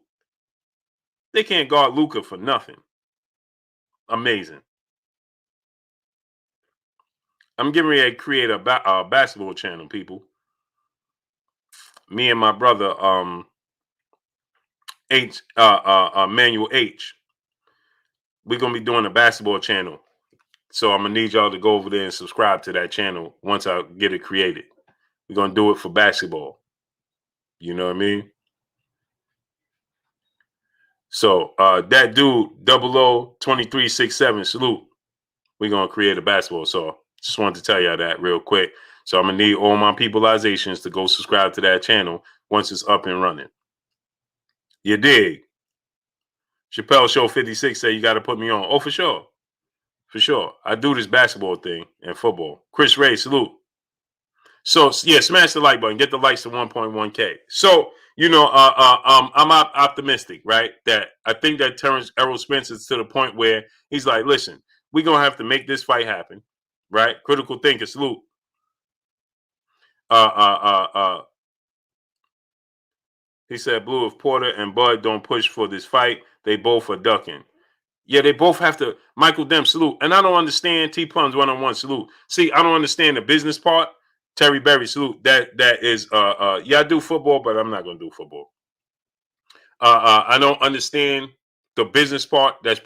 They can't guard Luka for nothing. Amazing. I'm getting ready to create a basketball channel, people. Me and my brother, Manuel H. We're gonna be doing a basketball channel. So I'm gonna need y'all to go over there and subscribe to that channel once I get it created. We're gonna do it for basketball. You know what I mean? So that dude, 002367, salute. We're gonna create a basketball. So just wanted to tell y'all that real quick. So I'm gonna need all my peopleizations to go subscribe to that channel once it's up and running. You dig? Chappelle Show 56 said you got to put me on. Oh, for sure. For sure. I do this basketball thing and football. Chris Ray, salute. So, yeah, smash the like button. Get the likes to 1.1K. So, you know, I'm optimistic, right? That I think that Errol Spence is to the point where he's like, listen, we're going to have to make this fight happen, right? Critical thinker, salute. He said, Blue, if Porter and Bud don't push for this fight, they both are ducking. Yeah, they both have to. Michael Dem, salute. And I don't understand T-Plums one-on-one, salute. See, I don't understand the business part. Terry Berry, salute. That is, yeah, I do football, but I'm not going to do football. I don't understand the business part that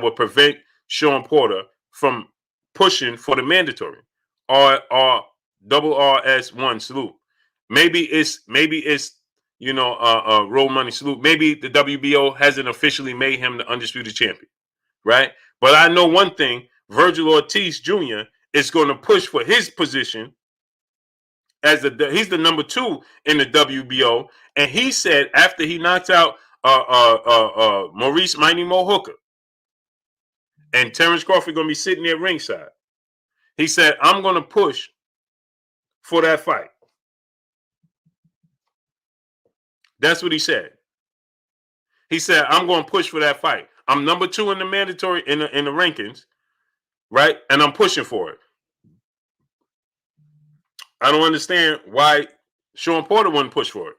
will prevent Sean Porter from pushing for the mandatory. RRS1, salute. Maybe it's you know, roll money, salute. Maybe the WBO hasn't officially made him the undisputed champion, right? But I know one thing: Virgil Ortiz Jr. is going to push for his position as he's the number 2 in the WBO, and he said after he knocked out Maurice Mighty Mo Hooker, and Terrence Crawford going to be sitting there ringside. He said, "I'm going to push for that fight." That's what he said. He said, "I'm going to push for that fight. I'm number 2 in the mandatory in the rankings, right? And I'm pushing for it." I don't understand why Sean Porter wouldn't push for it.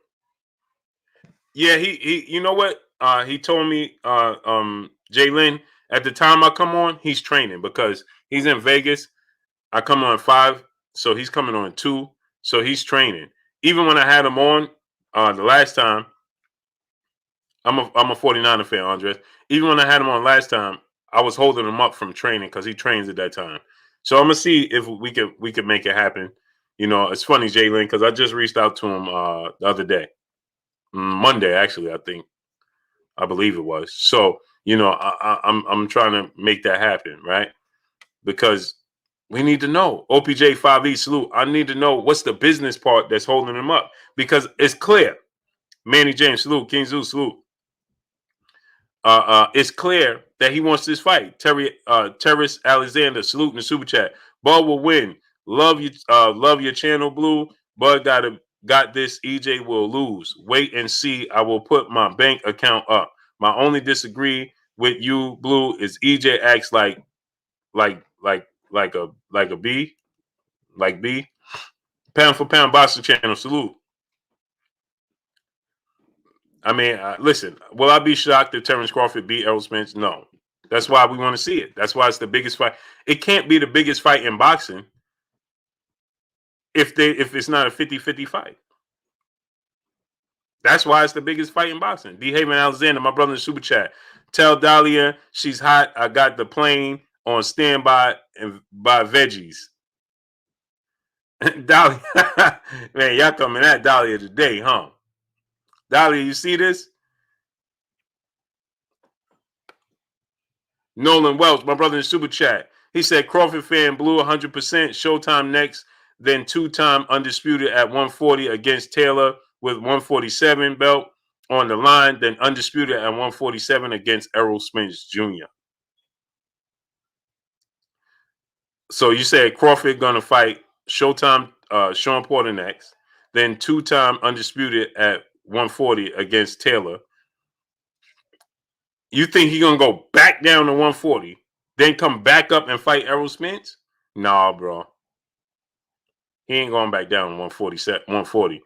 Yeah, he you know what? He told me, Jalen, at the time I come on, he's training because he's in Vegas. I come on 5, so he's coming on 2. So he's training. Even when I had him on the last time, I'm a 49er fan, Andres. Even when I had him on last time, I was holding him up from training because he trains at that time. So I'm gonna see if we could make it happen. It's funny, Jalen, because I just reached out to him the other day, Monday actually. I believe it was. So I'm trying to make that happen, right? Because we need to know. OPJ 5E salute. I need to know what's the business part that's holding him up because it's clear. Manny James salute. King Zeus salute. It's clear that he wants this fight. Terrence Alexander, salute in the super chat. Bud will win. Love your channel, Blue. Bud got this. EJ will lose. Wait and see. I will put my bank account up. My only disagree with you, Blue, is EJ acts like a B, like B. Pound for pound boxing channel, salute. I mean, listen, will I be shocked if Terrence Crawford beat Errol Spence? No. That's why we want to see it. That's why it's the biggest fight. It can't be the biggest fight in boxing if it's not a 50-50 fight. That's why it's the biggest fight in boxing. D. Haven Alexander, my brother in the super chat. Tell Dahlia she's hot. I got the plane on standby and buy veggies. Dahlia, man, y'all coming at Dahlia today, huh? Dahlia, you see this? Nolan Welch, my brother in super chat. He said Crawford fan Blue 100%. Showtime next, then two-time Undisputed at 140 against Taylor with 147 belt on the line, then Undisputed at 147 against Errol Spence Jr. So you said Crawford gonna fight Showtime, Sean Porter next, then two-time Undisputed at 140 against Taylor. You think he's gonna go back down to 140, then come back up and fight Errol Spence? Nah, bro. He ain't going back down to 140.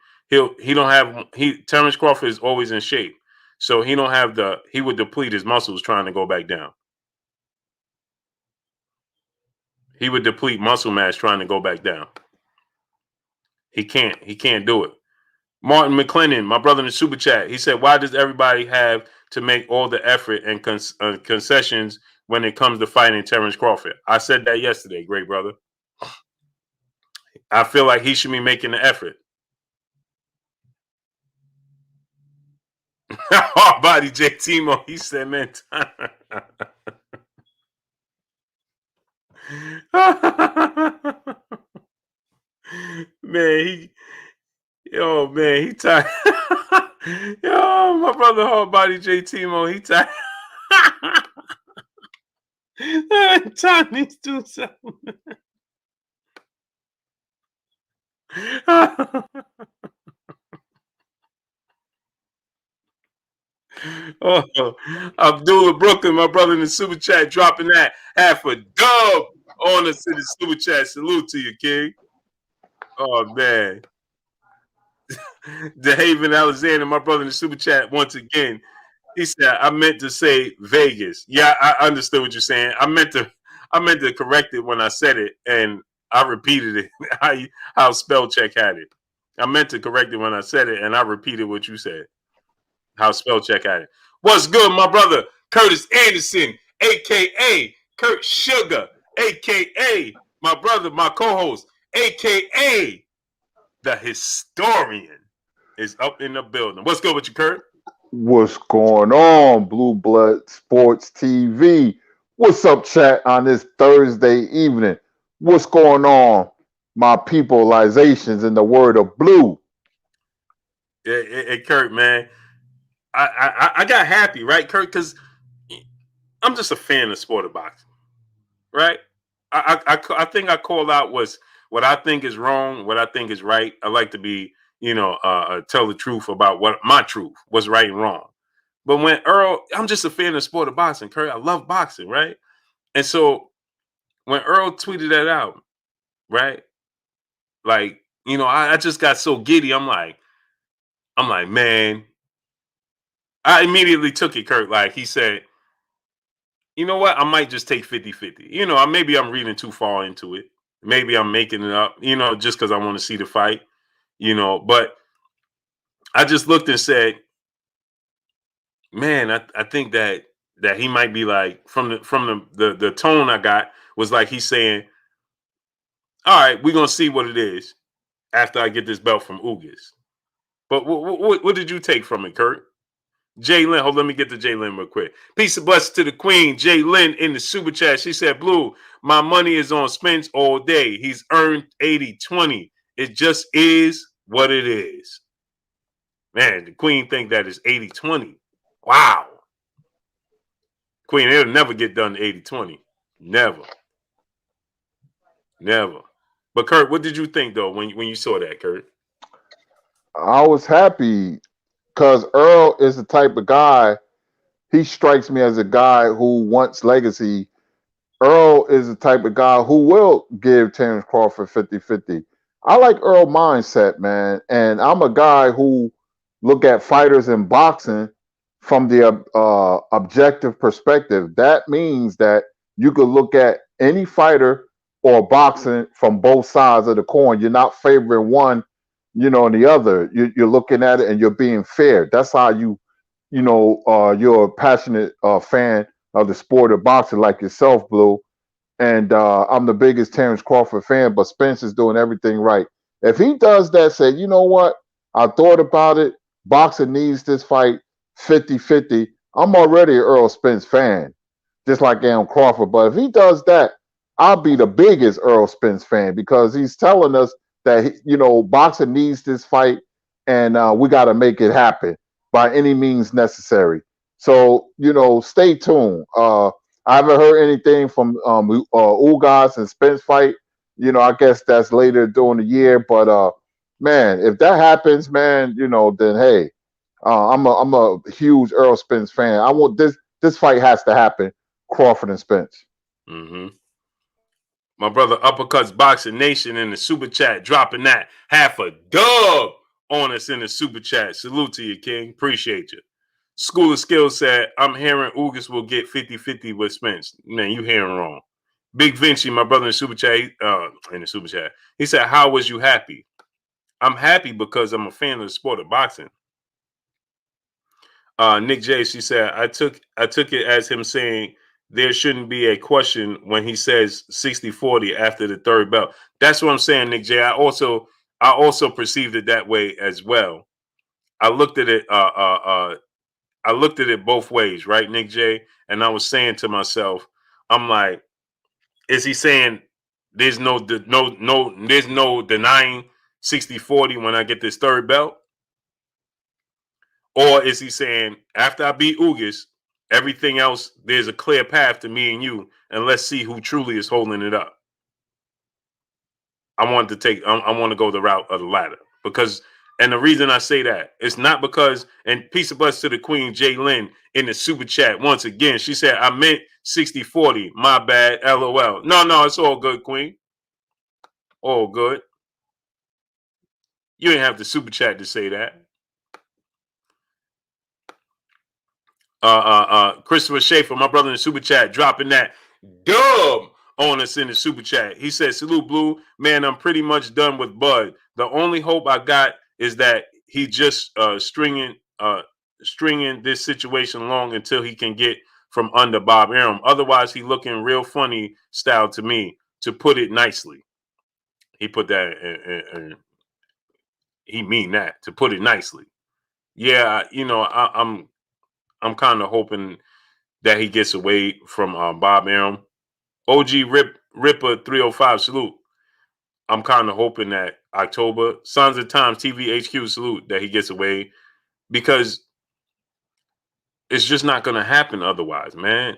Terrence Crawford is always in shape. So he would deplete his muscles trying to go back down. He would deplete muscle mass trying to go back down. He can't do it. Martin McClennan, my brother in the super chat, he said, why does everybody have to make all the effort and concessions when it comes to fighting Terrence Crawford? I said that yesterday, great brother. I feel like he should be making the effort. Hard body J Timo, he said, man. Man, he tired. Yo, my brother hard body J Timo, he tired. Chinese do something. Oh, Abdullah Brooklyn, my brother in the super chat, dropping that half a dub on us in the super chat. Salute to you, King. Oh man. DeHaven Alexander, my brother in the super chat, once again. He said, I meant to say Vegas. Yeah, I understood what you're saying. I meant to correct it when I said it, and I repeated it how spell check had it. I meant to correct it when I said it, and I repeated what you said. How spell check had it. What's good, my brother? Curtis Anderson, a.k.a. Kurt Sugar, a.k.a. my brother, my co-host, a.k.a. the historian is up in the building. What's good with you, Kurt? What's going on, Blue Blood Sports TV? What's up, chat, on this Thursday evening? What's going on, my peopleizations in the word of blue? Hey, Kurt, man. I got happy, right, Kurt? Because I'm just a fan of sport of boxing, right? I think I called out what I think is wrong, what I think is right. I like to be, tell the truth about what my truth, what's right and wrong. But when Errol, I'm just a fan of sport of boxing, Kurt. I love boxing, right? And so when Errol tweeted that out, right? Like, I just got so giddy. I'm like, man. I immediately took it, Kurt. Like he said, you know what? I might just take 50-50. Maybe I'm reading too far into it. Maybe I'm making it up, just because I want to see the fight. But I just looked and said, man, I think that he might be like from the tone I got was like he's saying, all right, we're gonna see what it is after I get this belt from Ugas. But what did you take from it, Kurt? Jay Lynn, hold, let me get to Jay Lynn real quick. Peace and blessings to the queen, Jay Lynn, in the super chat. She said, Blue, my money is on Spence all day. He's earned 80-20. It just is what it is. Man, the queen think that is 80-20. Wow. Queen, it'll never get done to 80-20. Never. But Kurt, what did you think though when you saw that, Kurt? I was happy because Errol is the type of guy. He strikes me as a guy who wants legacy. Errol is the type of guy who will give Terrence Crawford 50-50. I like Errol mindset, man. And I'm a guy who look at fighters in boxing from the objective perspective. That means that you could look at any fighter or boxing from both sides of the coin. You're not favoring one, and the other. You're looking at it and you're being fair. That's how you're a passionate fan of the sport of boxing like yourself, Blue. And I'm the biggest Terrence Crawford fan, but Spence is doing everything right. If he does that, say, you know what? I thought about it. Boxing needs this fight 50-50. I'm already an Errol Spence fan, just like I am Crawford. But if he does that, I'll be the biggest Errol Spence fan because he's telling us that, boxing needs this fight and we got to make it happen by any means necessary. So, stay tuned. I haven't heard anything from Ugas and Spence fight. I guess that's later during the year. But man, if that happens, man, then hey, I'm a huge Errol Spence fan. I want this fight has to happen. Crawford and Spence. Mm-hmm. My brother Uppercuts Boxing Nation in the super chat, dropping that half a dub on us in the super chat. Salute to you, King. Appreciate you. School of Skills said, I'm hearing Ugas will get 50-50 with Spence. Man, you hearing wrong. Big Vinci, my brother in the super chat, he said, how was you happy? I'm happy because I'm a fan of the sport of boxing. Nick J, she said, I took it as him saying there shouldn't be a question when he says 60-40 after the third belt. That's what I'm saying, Nick J. I also perceived it that way as well. I looked at it both ways, right, Nick J? And I was saying to myself, I'm like, is he saying there's no denying 60-40 when I get this third belt? Or is he saying after I beat Ugas, everything else, there's a clear path to me and you, and let's see who truly is holding it up? I want to go the route of the latter because, and the reason I say that it's not because, and peace and blessings to the Queen Jay Lynn in the super chat once again. She said I meant 60-40. My bad. LOL. No, it's all good, Queen. All good. You ain't have to super chat to say that. Christopher Schaefer, my brother in the super chat, dropping that dub on us in the super chat. He said, salute, Blue. Man, I'm pretty much done with Bud. The only hope I got is that he just stringing this situation along until he can get from under Bob Arum. Otherwise, he looking real funny style to me, to put it nicely. He put that, he mean that, to put it nicely. Yeah, I'm kind of hoping that he gets away from Bob Arum. OG Ripper 305 salute. I'm kind of hoping that October, Sons of Times TV HQ salute, that he gets away because it's just not going to happen otherwise, man.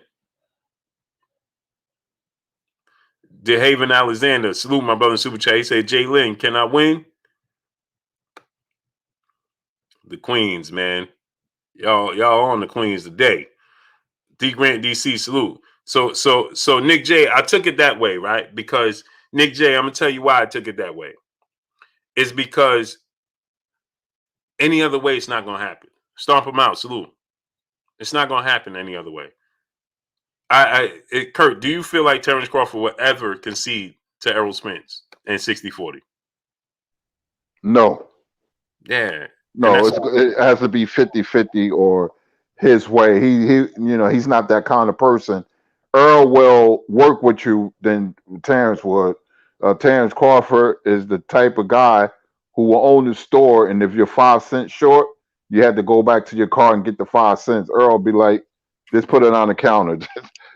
DeHaven Alexander salute, my brother in super chat. He said, Jay Lynn, can I win? The Queens, man. Y'all on the Queens today. D Grant DC salute. So Nick J, I took it that way, right? Because Nick J, I'm gonna tell you why I took it that way. It's because any other way, it's not gonna happen. Stomp him out, salute. It's not gonna happen any other way. Kurt, do you feel like Terrence Crawford will ever concede to Errol Spence in 60-40? No. Yeah, and No, that's it has to be 50-50 or his way. He's not that kind of person. Earl will work with you than Terrence would. Terrence Crawford is the type of guy who will own the store, and if you're 5 cents short, you had to go back to your car and get the 5 cents. Earl be like, just put it on the counter.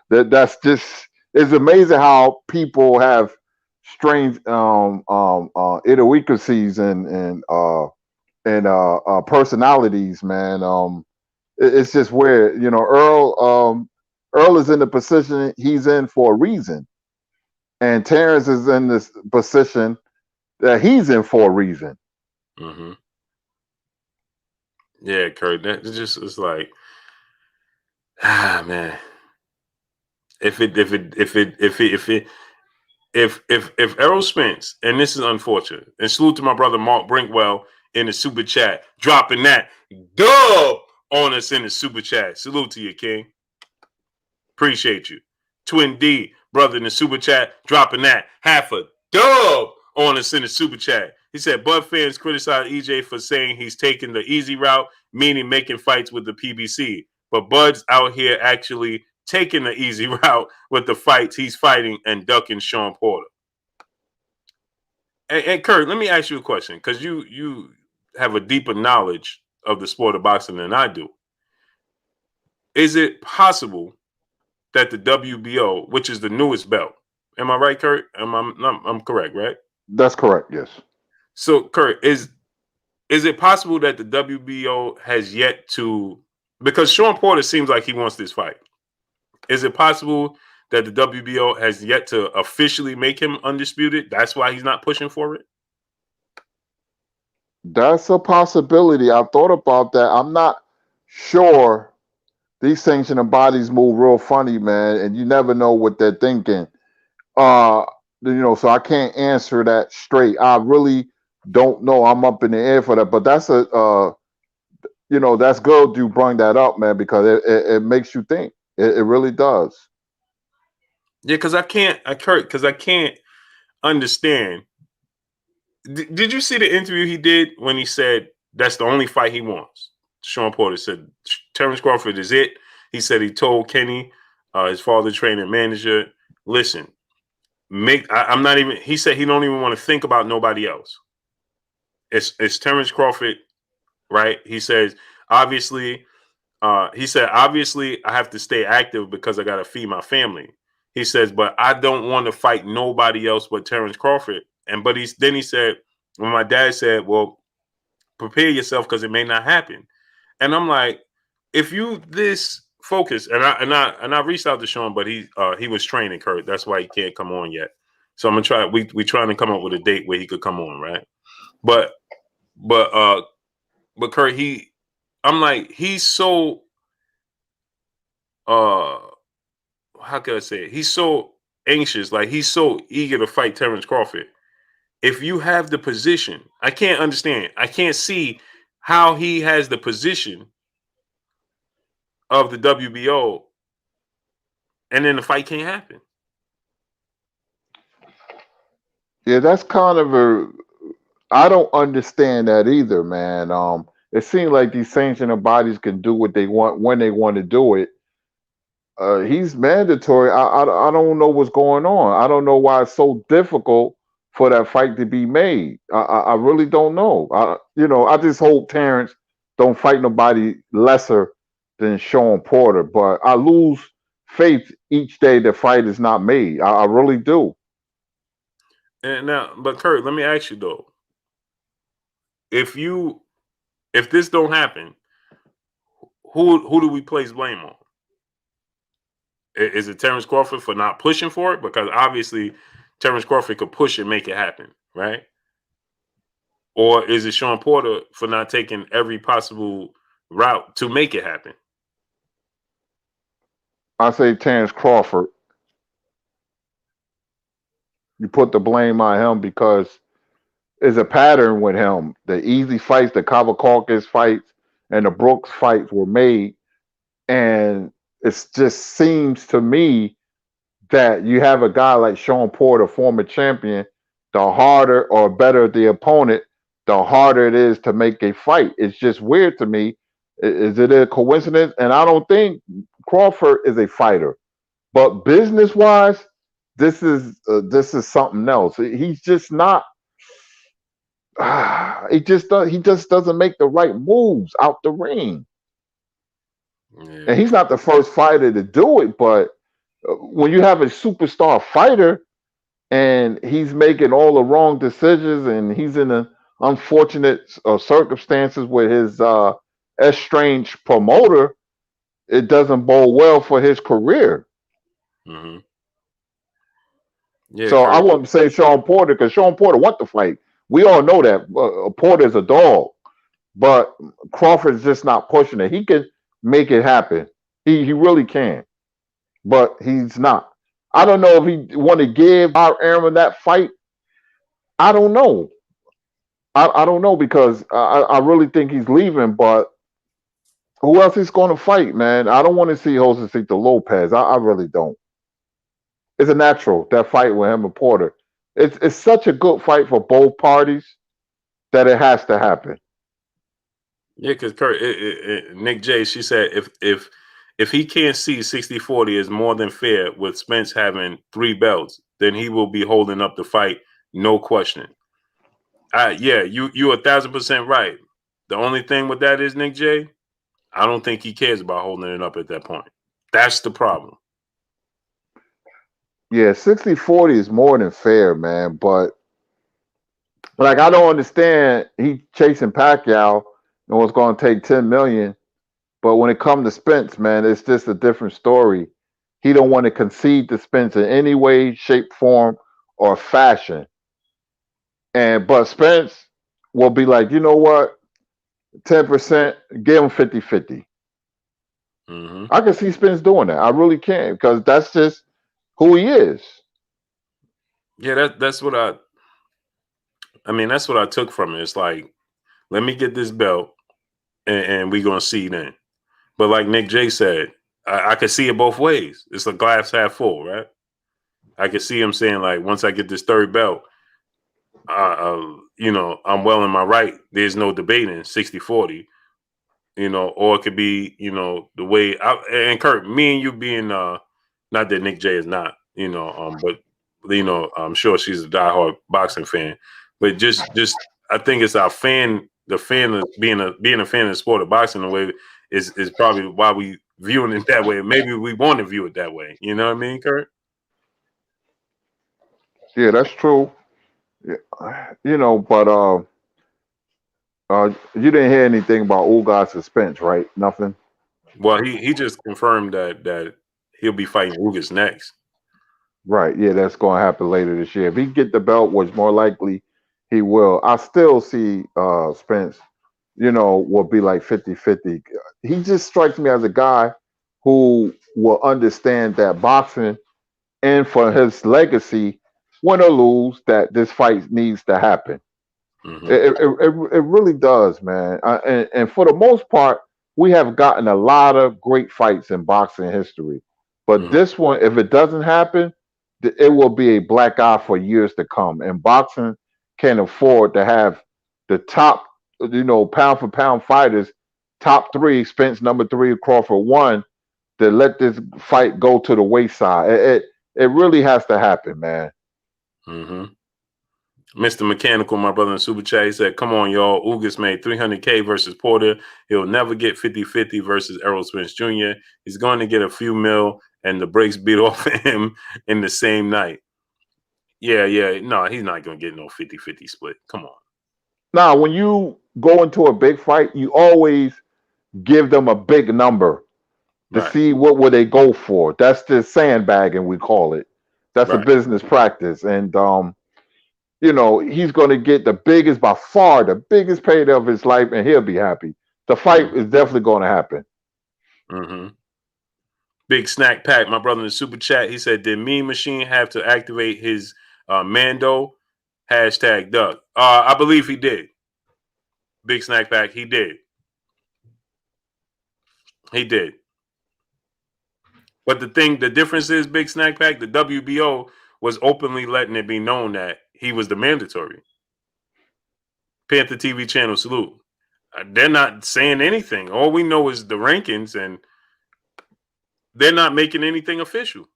That's just, it's amazing how people have strange idiosyncrasies and personalities, man. It's just weird. Earl is in the position he's in for a reason, and Terrence is in this position that he's in for a reason. mm-hmm. Yeah, Kurt. That it's like, man. If Errol Spence, and this is unfortunate, and salute to my brother Mark Brinkwell in the super chat, dropping that dub on us in the super chat. Salute to you, King. Appreciate you. Twin D, brother in the super chat, dropping that half a dub on us in the super chat. He said, Bud fans criticize EJ for saying he's taking the easy route, meaning making fights with the PBC. But Bud's out here actually taking the easy route with the fights he's fighting and ducking Sean Porter. And Kurt, let me ask you a question, because you have a deeper knowledge of the sport of boxing than I do. Is it possible that the WBO, which is the newest belt, am I right, Kurt? I'm correct, right? That's correct. Yes. So, Kurt, is it possible that the WBO has yet to, because Sean Porter seems like he wants this fight, is it possible that the WBO has yet to officially make him undisputed? That's why he's not pushing for it? That's a possibility. I thought about that. I'm not sure. These sanctioning bodies move real funny, man, and you never know what they're thinking. So I can't answer that straight. I really don't know. I'm up in the air for that, but that's that's good you bring that up, man, because it makes you think. It really does. Yeah, because I can't understand. Did you see the interview he did when he said that's the only fight he wants? Sean Porter said Terrence Crawford is it. He said he told Kenny, his father, trainer, manager, listen, I'm not even. He said he don't even want to think about nobody else. It's Terrence Crawford, right? He says obviously. Obviously I have to stay active because I got to feed my family. He says, but I don't want to fight nobody else but Terrence Crawford. But he said, when my dad said, well, prepare yourself because it may not happen. And I'm like, if you this focus, and I reached out to Sean, but he was training, Kurt. That's why he can't come on yet. So I'm gonna try. We trying to come up with a date where he could come on, right? But Kurt, I'm like, he's so how can I say it? He's so anxious, like he's so eager to fight Terrence Crawford. If you have the position, I can't understand. I can't see how he has the position of the WBO and then the fight can't happen. Yeah, that's kind of I don't understand that either, man. It seems like these sanctioning bodies can do what they want when they want to do it. He's mandatory. I don't know what's going on. I don't know why it's so difficult for that fight to be made. I really don't know. I just hope Terrence don't fight nobody lesser than Sean Porter. But I lose faith each day the fight is not made. I really do. And now, but Kurt, let me ask you though. If this don't happen, who do we place blame on? Is it Terrence Crawford for not pushing for it? Because obviously Terrence Crawford could push and make it happen, right? Or is it Sean Porter for not taking every possible route to make it happen? I say Terrence Crawford. You put the blame on him because it's a pattern with him. The easy fights, the Kavakakis fights, and the Brooks fights were made. And it just seems to me that you have a guy like Sean Porter, former champion, the harder or better the opponent, the harder it is to make a fight. It's just weird to me. Is it a coincidence? And I don't think Crawford is a fighter, but business wise, this is something else. He's just not. He just doesn't make the right moves out the ring. Yeah. And he's not the first fighter to do it, but when you have a superstar fighter and he's making all the wrong decisions and he's in an unfortunate circumstances with his estranged promoter, it doesn't bode well for his career. Mm-hmm. Yeah, So I Kurt. wouldn't say Sean Porter because Sean Porter want to fight. We all know that Porter's a dog, but Crawford's just not pushing it. He can make it happen. He really can, but he's not. I don't know if he want to give our Aaron that fight. I don't know. I don't know because I really think he's leaving, but who else is going to fight, man? I don't want to see Josecito Lopez. I really don't. It's a natural, that fight with him and Porter. It's such a good fight for both parties that it has to happen. Yeah, because Kurt, Nick J, she said if he can't see 60-40 is more than fair with Spence having 3 belts, then he will be holding up the fight, no question. Yeah, you 1,000% right. The only thing with that is, Nick J, I don't think he cares about holding it up at that point. That's the problem. Yeah, 60-40 is more than fair, man. But like, I don't understand. He chasing Pacquiao and was going to take 10 million. But when it comes to Spence, man, it's just a different story. He don't want to concede to Spence in any way, shape, form, or fashion. But Spence will be like, you know what? 10%, give him 50-50. Mm-hmm. I can see Spence doing that. I really can, because that's just who he is. Yeah, that's what that's what I took from it. It's like, let me get this belt and we're gonna see then. But like Nick J said, I could see it both ways. It's a glass half full, right? I could see him saying, like, once I get this 3rd belt, I'm well in my right. There's no debating 60-40, or it could be, the way and Kurt, me and you being not that Nick J is not, but I'm sure she's a diehard boxing fan. But just I think it's our the fan of being a fan of the sport of boxing in a way is probably why we viewing it that way. Maybe we want to view it that way. You know what I mean, Kurt? Yeah, that's true. But you didn't hear anything about Ugas and Spence, right? Nothing. Well, he just confirmed that he'll be fighting Ugas next. Right. Yeah, that's going to happen later this year. If he get the belt, which more likely he will, I still see Spence, will be like 50-50. He just strikes me as a guy who will understand that boxing and for his legacy, win or lose, that this fight needs to happen. Mm-hmm. It really does, man. And for the most part, we have gotten a lot of great fights in boxing history. But this one, if it doesn't happen, it will be a black eye for years to come. And boxing can't afford to have the top, pound for pound fighters, top 3, Spence number 3, Crawford 1, to let this fight go to the wayside. It really has to happen, man. Mm-hmm. Mr. Mechanical, my brother in Super Chat, he said, come on, y'all. Ugas made $300K versus Porter. He'll never get 50-50 versus Errol Spence Jr. He's going to get a few mil and the brakes beat off of him in the same night. Yeah. No, he's not going to get no 50-50 split. Come on. Now, when you go into a big fight, you always give them a big number to see what will they go for. That's the sandbagging, we call it. That's a business practice. And he's going to get by far the biggest payday of his life, and he'll be happy. The fight is definitely going to happen. Mm-hmm. Big Snack Pack, my brother in the Super Chat, he said, did Mean Machine have to activate his Mando? #Duck. I believe he did. Big Snack Pack, he did. He did. But the difference is, Big Snack Pack, the WBO was openly letting it be known that he was the mandatory. Panther TV channel, salute. They're not saying anything. All we know is the rankings, and they're not making anything official.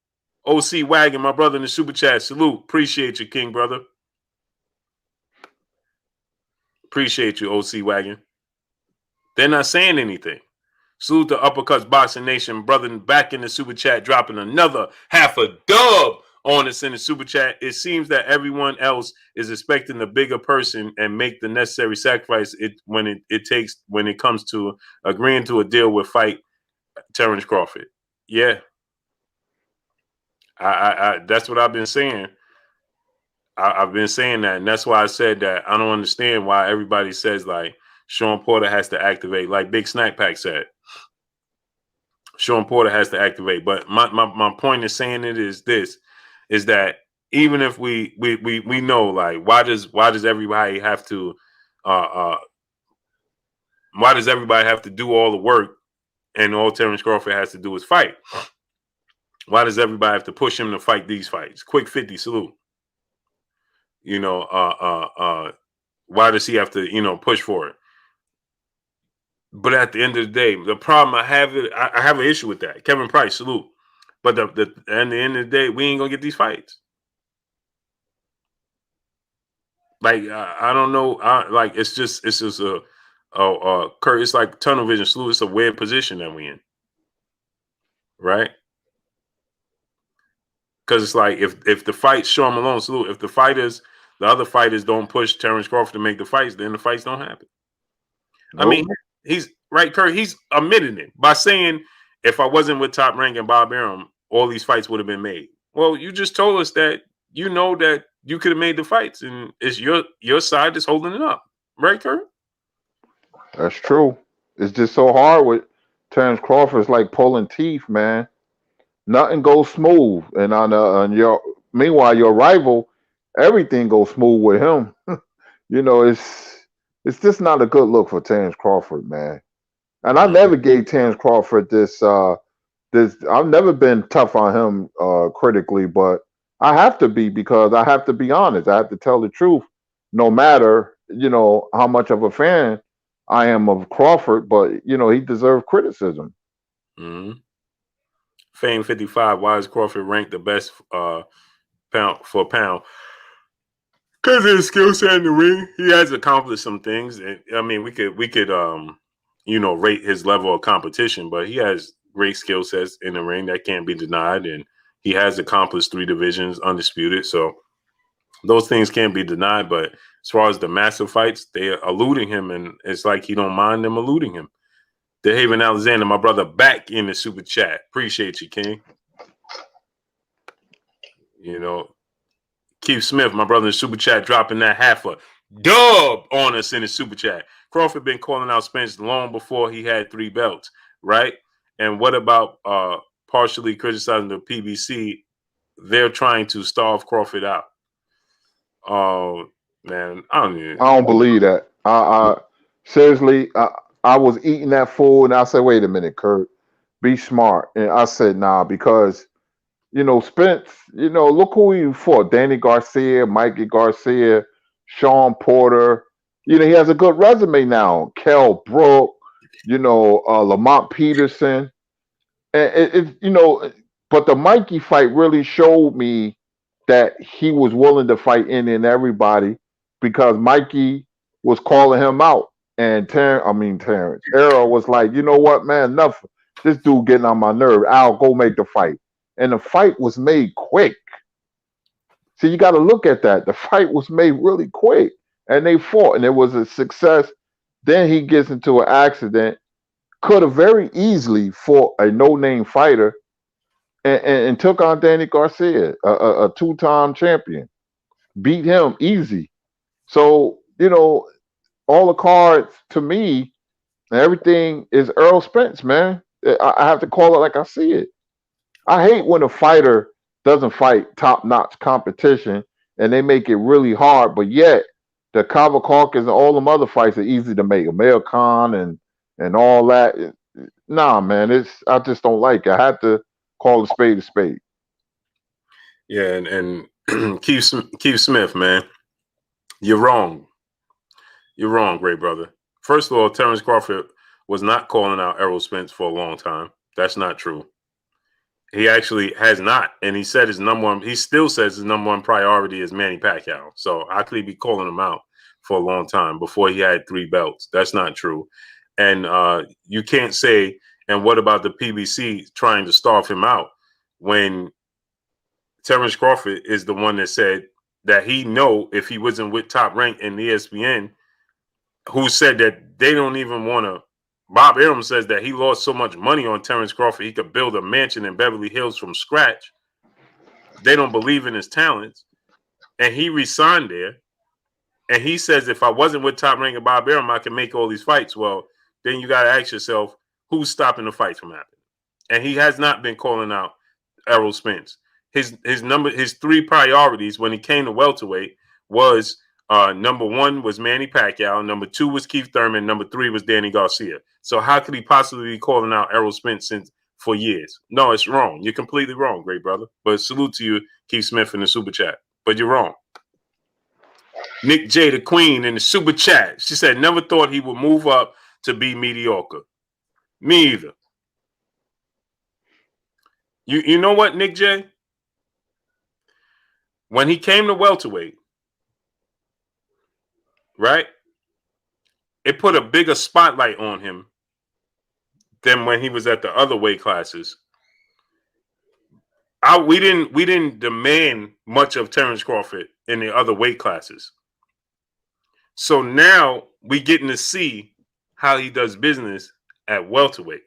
OC Wagon, my brother in the super chat, salute. Appreciate you, King brother. Appreciate you, OC Wagon. They're not saying anything. Salute to Uppercuts Boxing Nation, brother, back in the super chat, dropping another half a dub on us in the super chat. It seems that everyone else is expecting the bigger person and make the necessary sacrifice when it comes to agreeing to a deal with fight Terrence Crawford. Yeah, I that's what I've been saying. I've been saying that, and that's why I said that I don't understand why everybody says like Sean Porter has to activate, like Big Snack Pack said. Sean Porter has to activate. But my point in saying it is this: is that even if we know, like, why does everybody have to why does everybody have to do all the work and all Terrence Crawford has to do is fight? Why does everybody have to push him to fight these fights? Quick 50 salute. Why does he have to, push for it? But at the end of the day, the problem I have an issue with that. Kevin Price, salute. But at the end of the day, we ain't gonna get these fights. Like I don't know. It's just a Kurt. It's like tunnel vision, salute. It's a weird position that we in, right? Because it's like if the fights Sean Malone, salute. If the other fighters don't push Terrence Crawford to make the fights, then the fights don't happen. Nope. I mean, he's right, Kurt. He's admitting it by saying, if I wasn't with Top Rank and Bob Arum, all these fights would have been made. Well, you just told us that you know that you could have made the fights, and it's your side that's holding it up, right, Kurt? That's true. It's just so hard with Terrence Crawford. It's like pulling teeth, man. Nothing goes smooth, and meanwhile your rival, everything goes smooth with him. It's just not a good look for Terrence Crawford, man. And I never gave Terrence Crawford this. I've never been tough on him critically, but I have to be, because I have to be honest. I have to tell the truth, no matter how much of a fan I am of Crawford. But he deserved criticism. Mm-hmm. Fame 55. Why is Crawford ranked the best pound for pound? Because of his skill set in the ring, he has accomplished some things. And I mean, we could rate his level of competition, but he has great skill sets in the ring that can't be denied, and he has accomplished 3 divisions undisputed. So those things can't be denied. But as far as the massive fights, they are eluding him, and it's like he don't mind them eluding him. DeHaven Alexander, my brother, back in the super chat. Appreciate you, King. Keith Smith, my brother in the super chat, dropping that half a dub on us in the super chat. Crawford been calling out Spence long before he had 3 belts, right? And what about partially criticizing the PBC? They're trying to starve Crawford out. Oh man, I don't believe that. Seriously, I was eating that food, and I said, "Wait a minute, Kurt, be smart." And I said, "Nah," because Spence, look who he fought: Danny Garcia, Mikey Garcia, Sean Porter. He has a good resume now. Kell Brook, Lamont Peterson, and but the Mikey fight really showed me that he was willing to fight any and everybody, because Mikey was calling him out, and Terrence Errol was like, "You know what, man? Enough. This dude getting on my nerve. I'll go make the fight." And the fight was made quick. So you got to look at that. The fight was made really quick, and they fought, and it was a success. Then he gets into an accident. Could have very easily fought a no-name fighter and took on Danny Garcia, a 2-time champion. Beat him easy. So, all the cards to me, everything is Errol Spence, man. I have to call it like I see it. I hate when a fighter doesn't fight top-notch competition and they make it really hard, but yet the Kava Caucus and all them other fights are easy to make. Amir Khan and all that. Nah, man, I just don't like it. I have to call a spade a spade. Yeah, and Keith Smith, man, you're wrong. You're wrong, great brother. First of all, Terrence Crawford was not calling out Errol Spence for a long time. That's not true. He actually has not, and he said he still says his number one priority is Manny Pacquiao. So how could he be calling him out for a long time before he had 3 belts? That's not true. And you can't say, and what about the PBC trying to starve him out when Terrence Crawford is the one that said that he know if he wasn't with Top Rank and ESPN, who said that they don't even want to. Bob Arum says that he lost so much money on Terrence Crawford, he could build a mansion in Beverly Hills from scratch. They don't believe in his talents. And he resigned there. And he says, if I wasn't with Top Rank and Bob Arum, I could make all these fights. Well, then you got to ask yourself, who's stopping the fights from happening? And he has not been calling out Errol Spence. His 3 priorities when he came to welterweight was number 1 was Manny Pacquiao, number 2 was Keith Thurman, number 3 was Danny Garcia. So how could he possibly be calling out Errol Spence for years? No, it's wrong. You're completely wrong, great brother. But salute to you, Keith Smith, in the super chat. But you're wrong. Nick J, the queen, in the super chat. She said, never thought he would move up to be mediocre. Me either. You know what, Nick J? When he came to welterweight, right? It put a bigger spotlight on him than when he was at the other weight classes. We didn't demand much of Terrence Crawford in the other weight classes. So now we getting to see how he does business at welterweight.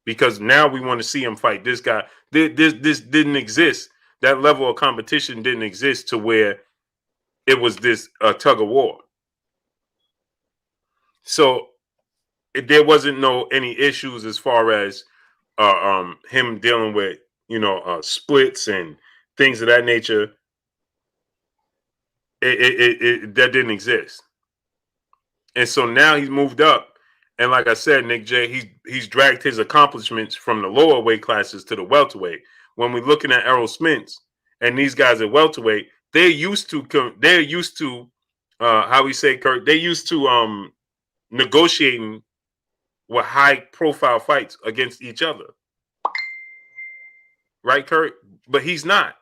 Because now we want to see him fight this guy. This didn't exist. That level of competition didn't exist to where it was this tug of war. So there wasn't any issues as far as him dealing with splits and things of that nature. That didn't exist. And so now he's moved up. And like I said, Nick J, he's dragged his accomplishments from the lower weight classes to the welterweight. When we're looking at Errol Spence and these guys at welterweight, they're used to how we say, Kurt, they're used to negotiating with high profile fights against each other. Right, Kurt? But he's not.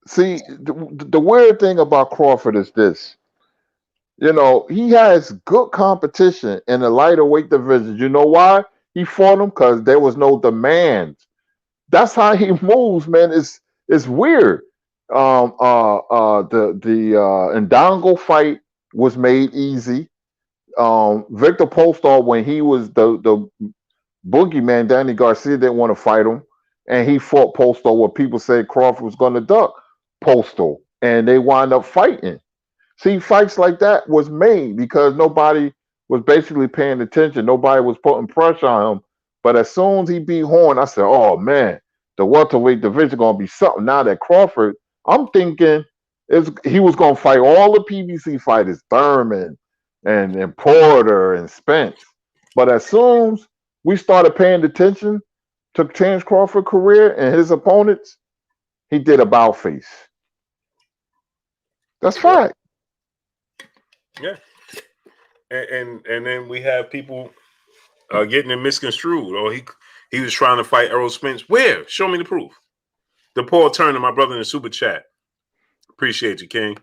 See, the weird thing about Crawford is this. He has good competition in the lighter weight division. You know why? He fought him because there was no demand. That's how he moves, man. It's weird. The Ndongo fight was made easy. Victor Postol, when he was the boogeyman, Danny Garcia didn't want to fight him, and he fought Postol where people said Crawford was going to duck Postol, and they wind up fighting. See, fights like that was made because nobody was basically paying attention. Nobody was putting pressure on him. But as soon as he beat Horn, I said, oh, man, the welterweight division going to be something. Now that Crawford, I'm thinking he was going to fight all the PBC fighters, Thurman and Porter and Spence. But as soon as we started paying attention to Terrence Crawford's career and his opponents, he did about face. That's fact. Yeah. And then we have people getting it misconstrued. Or he was trying to fight Errol Spence. Where? Show me the proof. The Paul Turner, my brother in the super chat. Appreciate you, King.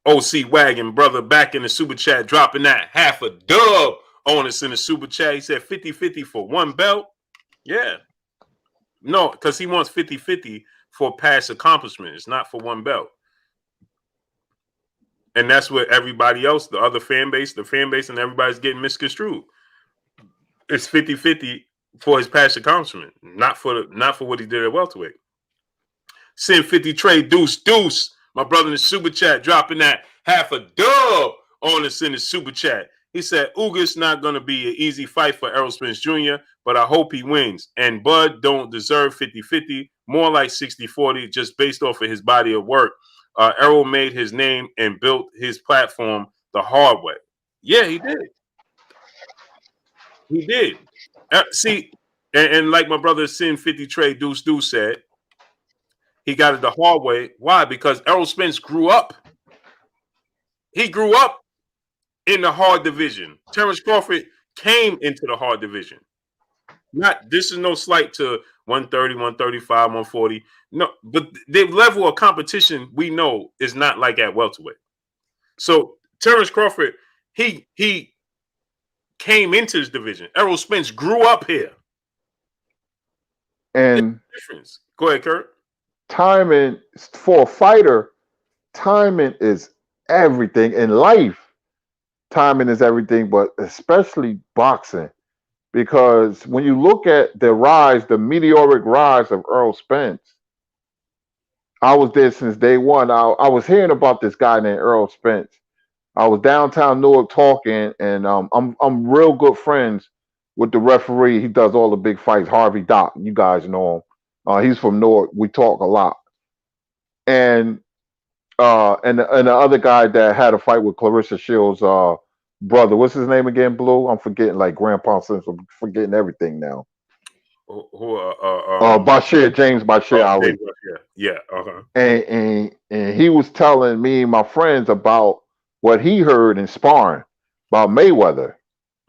OC Wagon, brother, back in the super chat, dropping that half a dub on us in the super chat. He said 50-50 for 1 belt. Yeah. No, because he wants 50-50 for past accomplishments, not for 1 belt. And that's what everybody else, the other fan base and everybody's getting misconstrued. It's 50-50 for his past accomplishment, not for what he did at welterweight. Sin 50 trade deuce. My brother in the super chat dropping that half a dub on us in the super chat. He said, Ugas not going to be an easy fight for Errol Spence Jr., but I hope he wins. And Bud don't deserve 50-50, more like 60-40, just based off of his body of work. Errol made his name and built his platform the hard way. Yeah, he did. He did. See, and like my brother Sin 50 Trade Deuce said, he got it the hard way. Why? Because Errol Spence grew up. He grew up in the hard division. Terrence Crawford came into the hard division. This is no slight to 130, 135, 140. No, but the level of competition we know is not like at welterweight. So Terrence Crawford, he came into this division. Errol Spence grew up here. And difference. Go ahead, Kurt. Timing for a fighter, timing is everything in life. Timing is everything, but especially boxing. Because when you look at the meteoric rise of Errol Spence, I was there since day one. I was hearing about this guy named Errol Spence. I was downtown Newark talking, and I'm real good friends with the referee. He does all the big fights, Harvey Dock. You guys know him. He's from Newark. We talk a lot. And the other guy that had a fight with Clarissa Shields' brother. What's his name again? Blue. I'm forgetting. Like Grandpa since I'm forgetting everything now. Bashir, James Bashir Ali. Yeah. Uh-huh. And he was telling me and my friends about what he heard in sparring about Mayweather.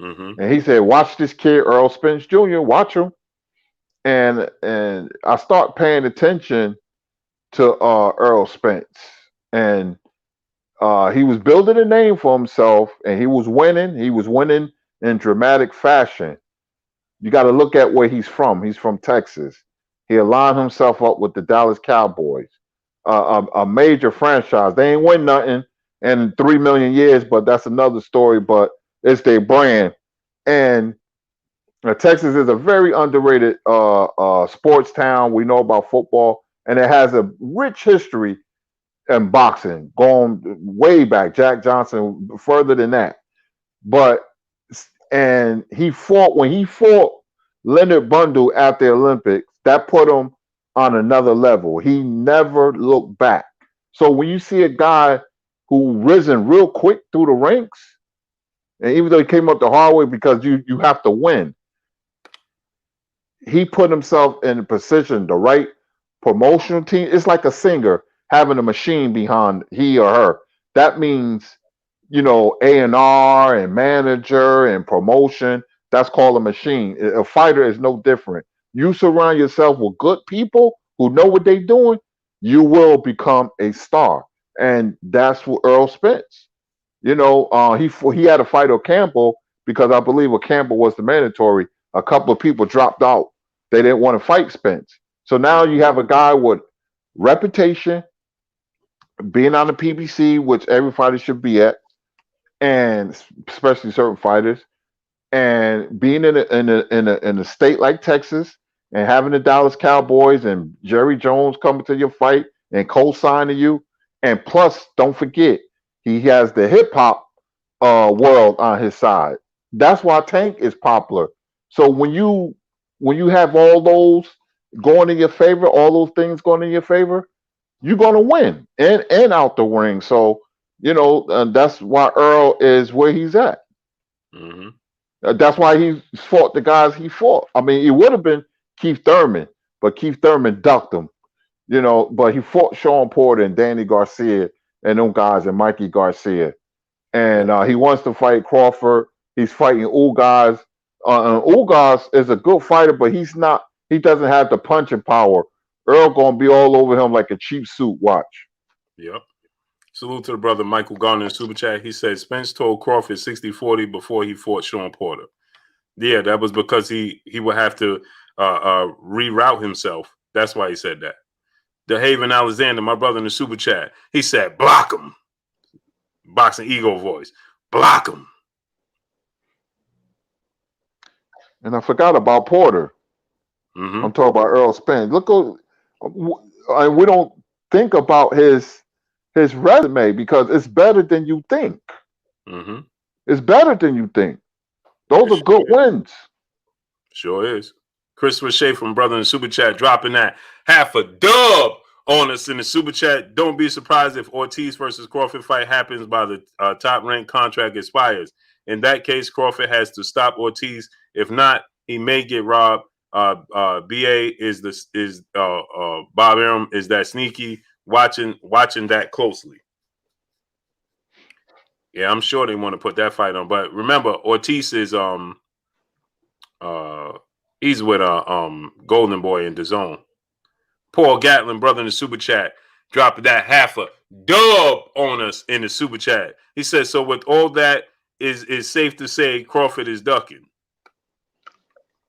Mm-hmm. And he said, watch this kid, Errol Spence Jr., watch him. And I start paying attention to Errol Spence. And he was building a name for himself, and he was winning. He was winning in dramatic fashion. You got to look at where he's from. He's from Texas. He aligned himself up with the Dallas Cowboys, a major franchise. They ain't win nothing in 3 million years, but that's another story. But it's their brand. And Texas is a very underrated sports town. We know about football, and it has a rich history in boxing, going way back. Jack Johnson, further than that. And when he fought Leonard Bundle at the Olympics, that put him on another level. He never looked back. So when you see a guy who risen real quick through the ranks, and even though he came up the hard way because you have to win, he put himself in a position, the right promotional team. It's like a singer having a machine behind he or her. That means, A&R and manager and promotion. That's called a machine. A fighter is no different. You surround yourself with good people who know what they're doing, you will become a star. And that's what Errol Spence. He had a fight with Campbell because I believe with Campbell was the mandatory. A couple of people dropped out. They didn't want to fight Spence. So now you have a guy with reputation, being on the PBC, which every fighter should be at, and especially certain fighters, and being in a state like Texas, and having the Dallas Cowboys and Jerry Jones coming to your fight and co-signing you, and plus, don't forget, he has the hip hop world on his side. That's why Tank is popular. So when you have all those going in your favor, all those things going in your favor, you're going to win and out the ring. So, that's why Earl is where he's at. Mm-hmm. That's why he fought the guys he fought. I mean, it would have been Keith Thurman, but Keith Thurman ducked him, but he fought Sean Porter and Danny Garcia and them guys and Mikey Garcia. And he wants to fight Crawford. He's fighting Ugas. Ugas is a good fighter, but he doesn't have the punching power. Earl gonna be all over him like a cheap suit. Watch. Yep. Salute to the brother Michael Garner in Super Chat. He said Spence told Crawford 60-40 before he fought Sean Porter. Yeah, that was because he would have to reroute himself. That's why he said that. DeHaven Alexander, my brother in the Super Chat, he said, block him. Boxing ego voice. Block him. And I forgot about Porter. Mm-hmm. I'm talking about Errol Spence. And we don't think about his resume because it's better than you think. Mm-hmm. It's better than you think. Those are good wins. Sure is. Christopher Shea from brother in the Super Chat dropping that half a dub on us in the Super Chat. Don't be surprised if Ortiz versus Crawford fight happens by the top ranked contract expires. In that case, Crawford has to stop Ortiz. If not, he may get robbed. BA Bob Arum is that sneaky, watching that closely. Yeah, I'm sure they want to put that fight on. But remember, Ortiz is he's with Golden Boy in the zone. Paul Gatlin, brother in the super chat, dropped that half a dub on us in the super chat. He says, so with all that, is safe to say Crawford is ducking.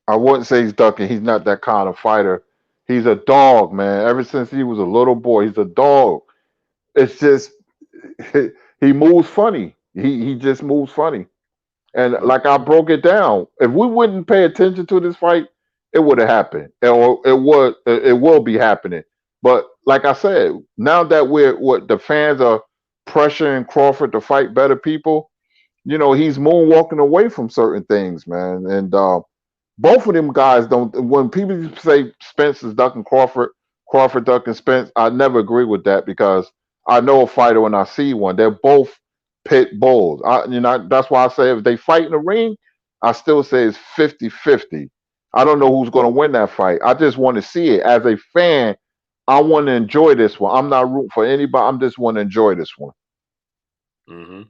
I wouldn't say he's ducking. He's not that kind of fighter. He's a dog, man. Ever since he was a little boy, he's a dog. It's just he moves funny. He just moves funny. And like I broke it down, if we wouldn't pay attention to this fight, it would have happened, or it will be happening. But like I said, now that what the fans are pressuring Crawford to fight better people, he's moonwalking away from certain things, man. And both of them guys don't. When people say Spence is ducking Crawford, Crawford ducking Spence, I never agree with that because I know a fighter when I see one. They're both pit bulls. That's why I say if they fight in the ring, I still say it's 50-50. I don't know who's going to win that fight. I just want to see it. As a fan, I want to enjoy this one. I'm not rooting for anybody. I'm just want to enjoy this one. Mm-hmm.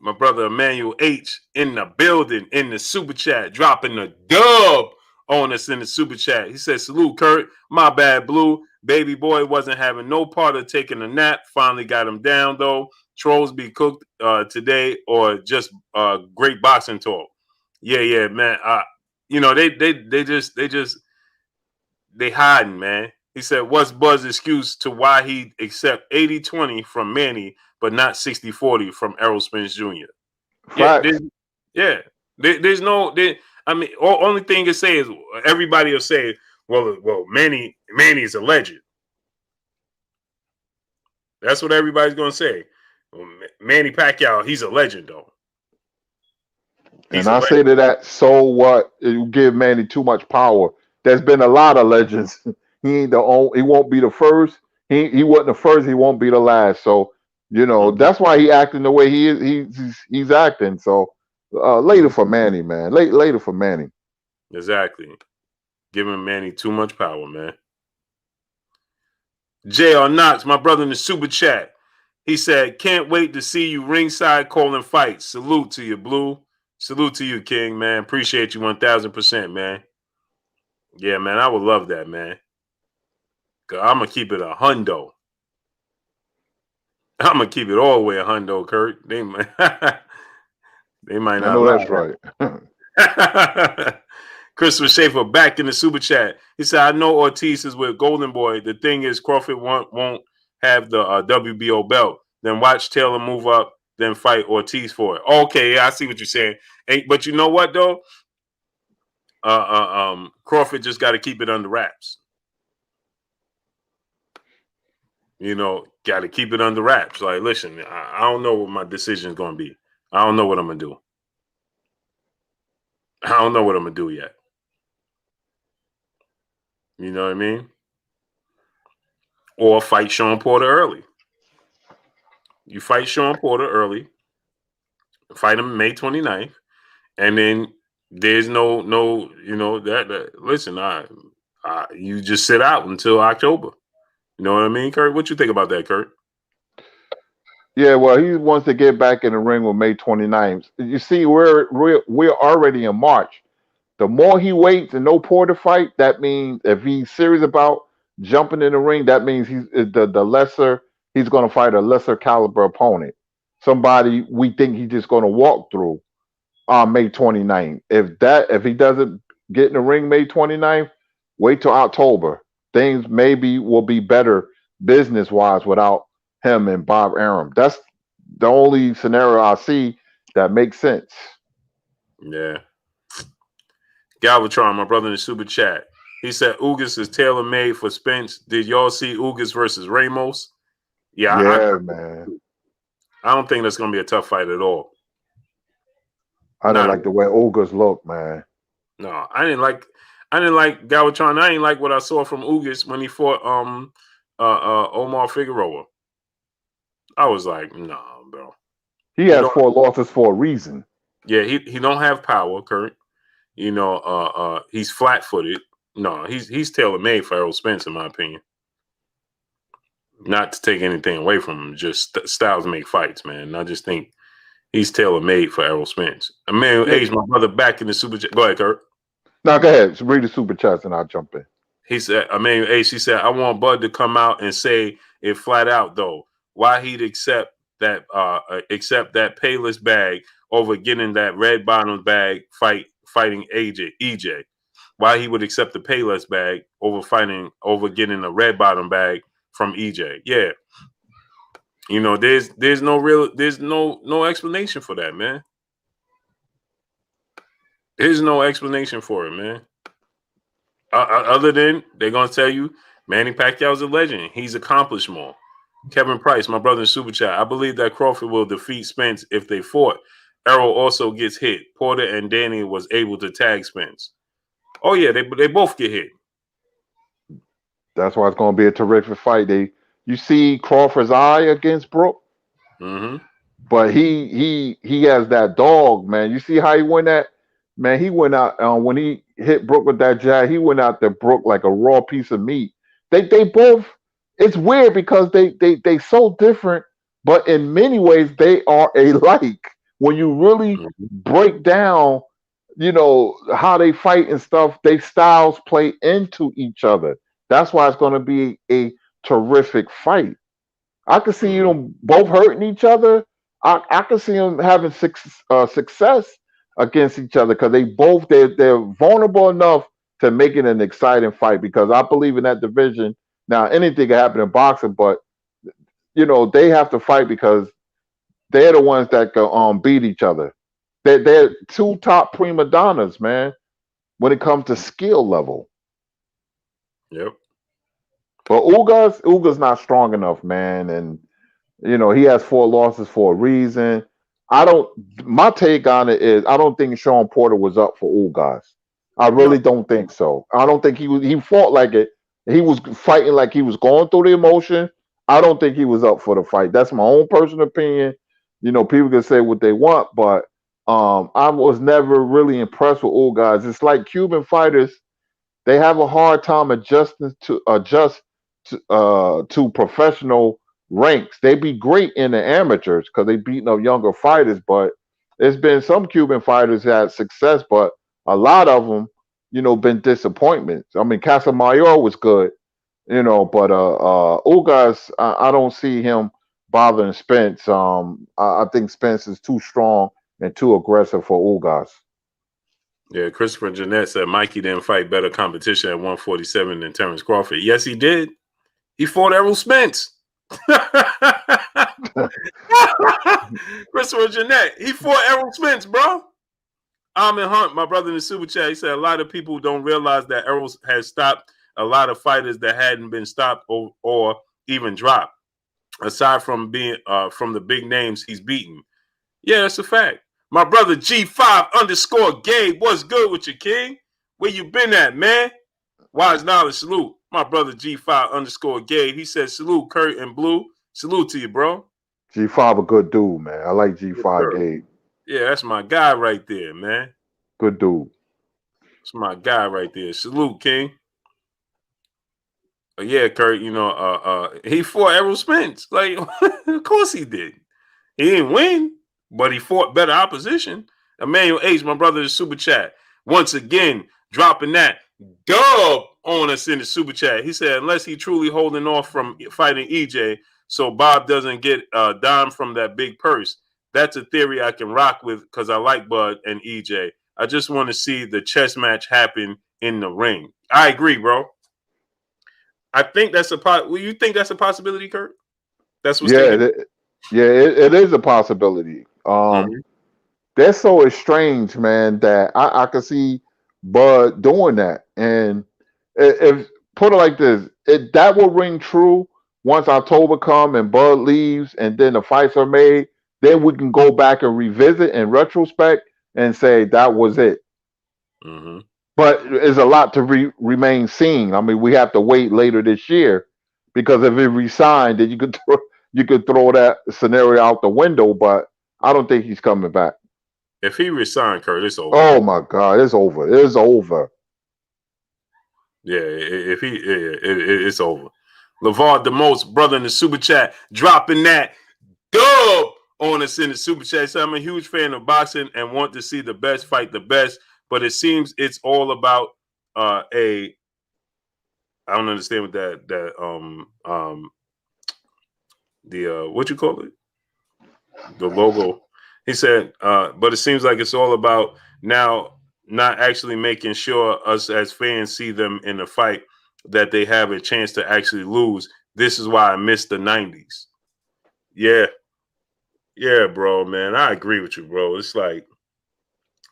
My brother Emmanuel H in the building in the super chat, dropping the dub on us in the super chat. He said, salute, Kurt. My bad, Blue. Baby boy wasn't having no part of taking a nap. Finally got him down, though. Trolls be cooked today or just great boxing talk. Yeah, man. They hiding, man. He said, what's Buzz's excuse to why he accept 80-20 from Manny, but not 60-40 from Errol Spence Jr.? Facts. There's no. Only thing to say is everybody will say, well, Manny is a legend. That's what everybody's gonna say. Well, Manny Pacquiao, he's a legend, though. And I say to that, so what? You give Manny too much power. There's been a lot of legends. He ain't the only. He won't be the first. He wasn't the first. He won't be the last. So that's why he acting the way he is. He's acting. So later for Manny, man. Later for Manny. Exactly. Giving Manny too much power, man. J.R. Knox, my brother in the super chat. He said, can't wait to see you ringside calling fights. Salute to you, Blue. Salute to you, King, man. Appreciate you 1,000%, man. Yeah, man, I would love that, man. Cause I'm going to keep it a hundo. I'm going to keep it all the way a hundo, Kurt. They might not. I know that's right. Christopher Schaefer back in the super chat. He said, I know Ortiz is with Golden Boy. The thing is, Crawford won't have the WBO belt. Then watch Taylor move up, then fight Ortiz for it. Okay, yeah, I see what you're saying. But you know what, though? Crawford just got to keep it under wraps. Got to keep it under wraps. Like, listen, I don't know what my decision is going to be. I don't know what I'm going to do. I don't know what I'm going to do yet. You know what I mean? Or fight Sean Porter early. You fight Sean Porter early. Fight him May 29th. And then there's no listen, you just sit out until October. You know what I mean, Kurt? What you think about that, Kurt? Yeah, well, he wants to get back in the ring with May 29th. You see, we're already in March. The more he waits and no Porter fight, that means if he's serious about jumping in the ring, that means he's going to fight a lesser caliber opponent. Somebody we think he's just going to walk through on May 29th. If he doesn't get in the ring May 29th, wait till October. Things maybe will be better business wise without him and Bob Arum. That's the only scenario I see that makes sense. Yeah. Galvatron, my brother in the super chat. He said Ugas is tailor made for Spence. Did y'all see Ugas versus Ramos? Yeah, man. I don't think that's gonna be a tough fight at all. I didn't like the way Ugas looked, man. No, I didn't like Galvatron. I didn't like what I saw from Ugas when he fought Omar Figueroa. I was like, no, bro. He has 4 losses for a reason. Yeah, he don't have power, Kurt. He's flat-footed. No, he's tailor-made for Errol Spence, in my opinion. Not to take anything away from him, just styles make fights, man. I just think He's tailor made for Errol Spence. Emmanuel H, my brother, back in the super chat. Go ahead, Kurt. No, go ahead. So read the super chats and I'll jump in. He said, Emmanuel H, he said, I want Bud to come out and say it flat out though. Why he'd accept that Payless bag over getting that red bottom bag fighting EJ. Why he would accept the Payless bag over getting a red bottom bag from EJ. Yeah. You know, there's no explanation for that, man. There's no explanation for it, man. Other than they're gonna tell you Manny Pacquiao's a legend. He's accomplished more. Kevin Price, my brother in Super Chat. I believe that Crawford will defeat Spence if they fought. Errol also gets hit. Porter and Danny was able to tag Spence. Oh yeah, they both get hit. That's why it's going to be a terrific fight. You see Crawford's eye against Brook, but he has that dog, man. You see how he went at, man. He went out when he hit Brook with that jab. He went out to Brook like a raw piece of meat. They both. It's weird because they so different, but in many ways they are alike. When you really break down, you know, how they fight and stuff, their styles play into each other. That's why it's going to be a terrific fight. I can see them both hurting each other. I can see them having success against each other because they're vulnerable enough to make it an exciting fight. Because I believe in that division. Now anything can happen in boxing, but you know they have to fight because they're the ones that can beat each other. They're two top prima donnas, man, when it comes to skill level. Yep. But Ugas not strong enough, man, and you know he has 4 losses for a reason. My take on it is I don't think Sean Porter was up for Ugas. I really don't think so. I don't think he fought like it. He was fighting like he was going through the emotion. I don't think he was up for the fight. That's my own personal opinion. You know, people can say what they want, but I was never really impressed with Ugas. It's like Cuban fighters. They have a hard time adjusting to professional ranks. They be great in the amateurs because they beating up younger fighters, but there's been some Cuban fighters that had success, but a lot of them, you know, been disappointments. I mean, Casamayor was good, you know, but Ugas, I don't see him bothering Spence. I think Spence is too strong and too aggressive for Ugas. Yeah, Christopher Jeanette said Mikey didn't fight better competition at 147 than Terrence Crawford. Yes, he did. He fought Errol Spence. Christopher Jeanette, he fought Errol Spence, bro. Ahmed Hunt, my brother in the Super Chat, he said a lot of people don't realize that Errol has stopped a lot of fighters that hadn't been stopped or even dropped. Aside from being from the big names he's beaten. Yeah, that's a fact. My brother G5_Gabe, what's good with you, King? Where you been at, man? Wise knowledge, salute. My brother G5_Gabe, he said salute, Kurt and Blue. Salute to you, bro. G5 a good dude, man. I like G5 Gabe. Yeah, that's my guy right there, man. Good dude. That's my guy right there. Salute, King. Yeah, Kurt, you know, he fought Errol Spence. Like, of course he did. He didn't win, but he fought better opposition. Emmanuel H, my brother, the Super Chat, once again dropping that dub on us in the Super Chat. He said, unless he truly holding off from fighting EJ, so Bob doesn't get a dime from that big purse. That's a theory I can rock with because I like Bud and EJ. I just want to see the chess match happen in the ring. I agree, bro. I think that's you think that's a possibility, Kurt? That's what's it is a possibility. They're so estranged, man, that I could see Bud doing that. And if put it like this, that will ring true once October come and Bud leaves, and then the fights are made. Then we can go back and revisit in retrospect and say that was it. But there's a lot to remain seen. I mean, we have to wait later this year because if it resigned, then you could throw that scenario out the window. But I don't think he's coming back. If he resigned, Kurt, it's over. Oh my God, it's over. It's over. Yeah, if he, it's over. LeVar the most brother in the Super Chat dropping that dub on us in the super chat. So I'm a huge fan of boxing and want to see the best fight the best, but it seems it's all about I don't understand what the what you call it? The logo. He said, but it seems like it's all about now not actually making sure us as fans see them in the fight that they have a chance to actually lose. This is why I miss the 90s. Yeah. Yeah, bro, man. I agree with you, bro. It's like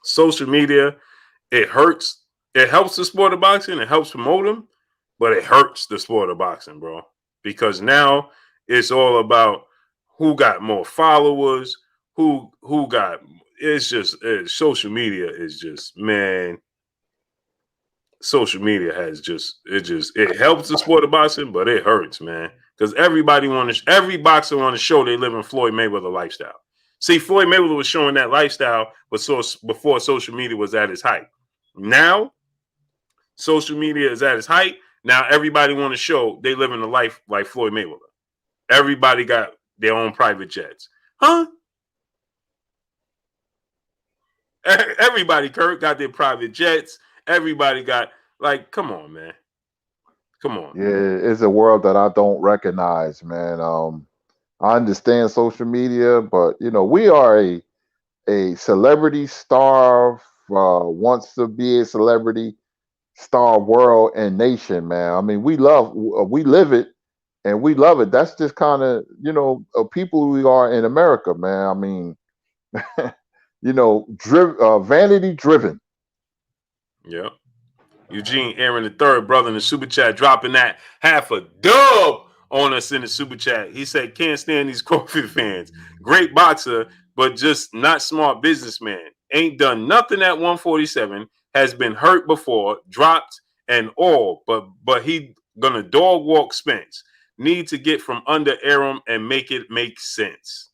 social media, it hurts. It helps the sport of boxing. It helps promote them, but it hurts the sport of boxing, bro. Because now it's all about who got more followers, who got. It's just social media is just, man. Social media has it helps the sport of boxing, but it hurts, man. Because every boxer on the show they live in Floyd Mayweather lifestyle. See, Floyd Mayweather was showing that lifestyle, but so before social media was at its height. Now, social media is at its height. Now everybody want to show they live in a life like Floyd Mayweather. Everybody got their own private jets, huh? Everybody, Kurt, got their private jets. Everybody got come on, man. Come on. Yeah, it's a world that I don't recognize, man. I understand social media, but we are a celebrity star, wants to be a celebrity star world and nation, man. I mean, we live it, and we love it. That's just kind of people we are in America, man. I mean, vanity driven. Yeah. Eugene Aaron the third brother in the super chat dropping that half a dub on us in the super chat. He said, can't stand these Crawford fans. Great boxer, but just not smart businessman. Ain't done nothing at 147. Has been hurt before, dropped and all, but he gonna dog walk Spence. Need to get from under Errol and make it make sense.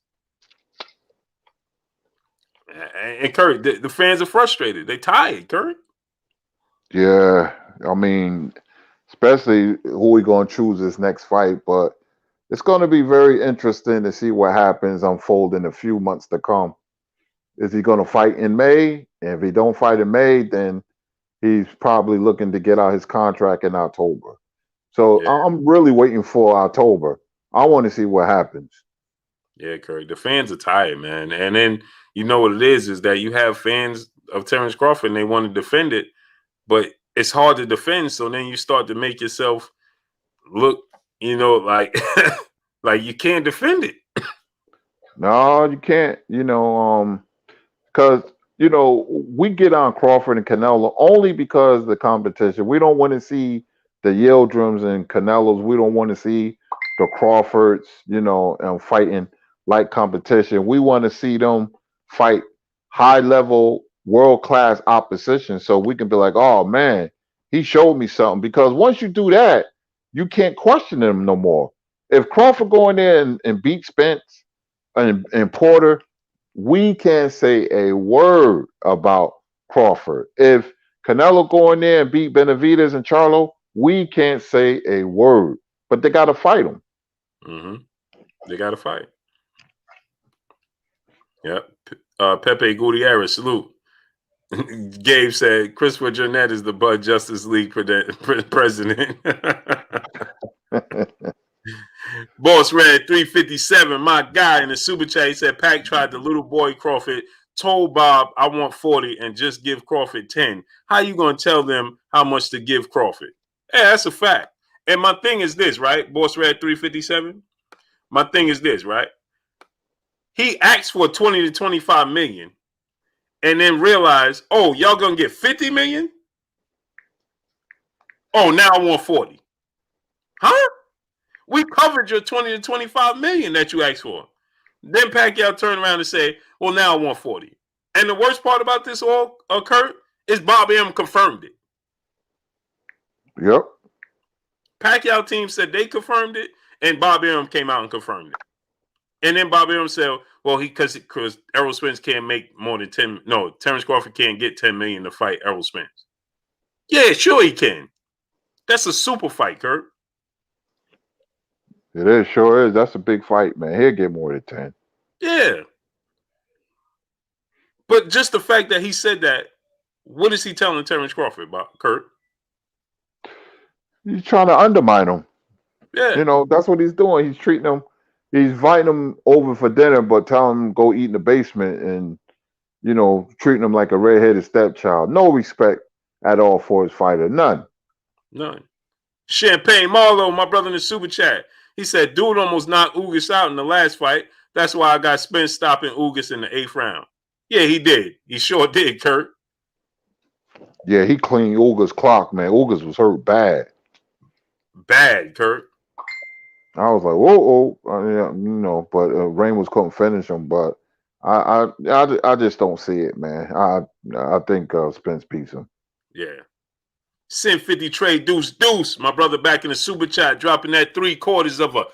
And Kurt, the fans are frustrated. They tired, Kurt. Yeah, I mean, especially who we going to choose this next fight, but it's going to be very interesting to see what happens unfold in a few months to come. Is he going to fight in May? And if he don't fight in May, then he's probably looking to get out his contract in October. So Yeah. I'm really waiting for October. I want to see what happens. Yeah, Kurt. The fans are tired, man. And then you know what it is that you have fans of Terrence Crawford and they want to defend it, but it's hard to defend. So then you start to make yourself look, like like you can't defend it. No, you can't. Because we get on Crawford and Canelo only because of the competition. We don't want to see the Yildirim's and Canelos. We don't want to see the Crawfords, fighting like competition. We want to see them fight high level, world class opposition, so we can be like, oh man, he showed me something. Because once you do that, you can't question him no more. If Crawford go in there and beat Spence and Porter, we can't say a word about Crawford. If Canelo go in there and beat Benavidez and Charlo, we can't say a word. But they got to fight him. Mm-hmm. They got to fight. Yep. Pepe Gutierrez, salute. Gabe said, Christopher Jurnett is the Bud Justice League president. Boss Red 357, my guy in the super chat, he said Pac tried the little boy Crawford, told Bob I want 40 and just give Crawford 10. How you gonna tell them how much to give Crawford? Yeah, that's a fact. And my thing is this, right? Boss Red 357. My thing is this, right? He asked for 20 to 25 million and then realized, oh, y'all gonna get 50 million? Oh, now I want 40. Huh? We covered your 20 to 25 million that you asked for. Then Pacquiao turned around and say, well, now I want 40. And the worst part about this all, Kurt, is Bob M confirmed it. Yep. Pacquiao team said they confirmed it, and Bob M came out and confirmed it. And then Bob M said, well, because Errol Spence can't make more than 10. No, Terrence Crawford can't get 10 million to fight Errol Spence. Yeah, sure he can. That's a super fight, Kurt. It is, sure is. That's a big fight, man. He'll get more than 10. Yeah. But just the fact that he said that, what is he telling Terrence Crawford about, Kurt? He's trying to undermine him. Yeah. You know, that's what he's doing. He's treating him, he's inviting him over for dinner, but telling him go eat in the basement and, you know, treating him like a redheaded stepchild. No respect at all for his fighter. None. None. Champagne Marlowe, my brother in the super chat. He said, dude almost knocked Ugas out in the last fight. That's why I got Spence stopping Ugas in the 8th round. Yeah, he did. He sure did, Kurt. Yeah, he cleaned Ugas' clock, man. Ugas was hurt bad. Bad, Kurt. I was like, whoa, you know, but Ramos couldn't finish him. But I just don't see it, man. I think Spence beats him. Yeah. Sin 50 trade deuce. My brother back in the super chat, dropping that 3/4 of a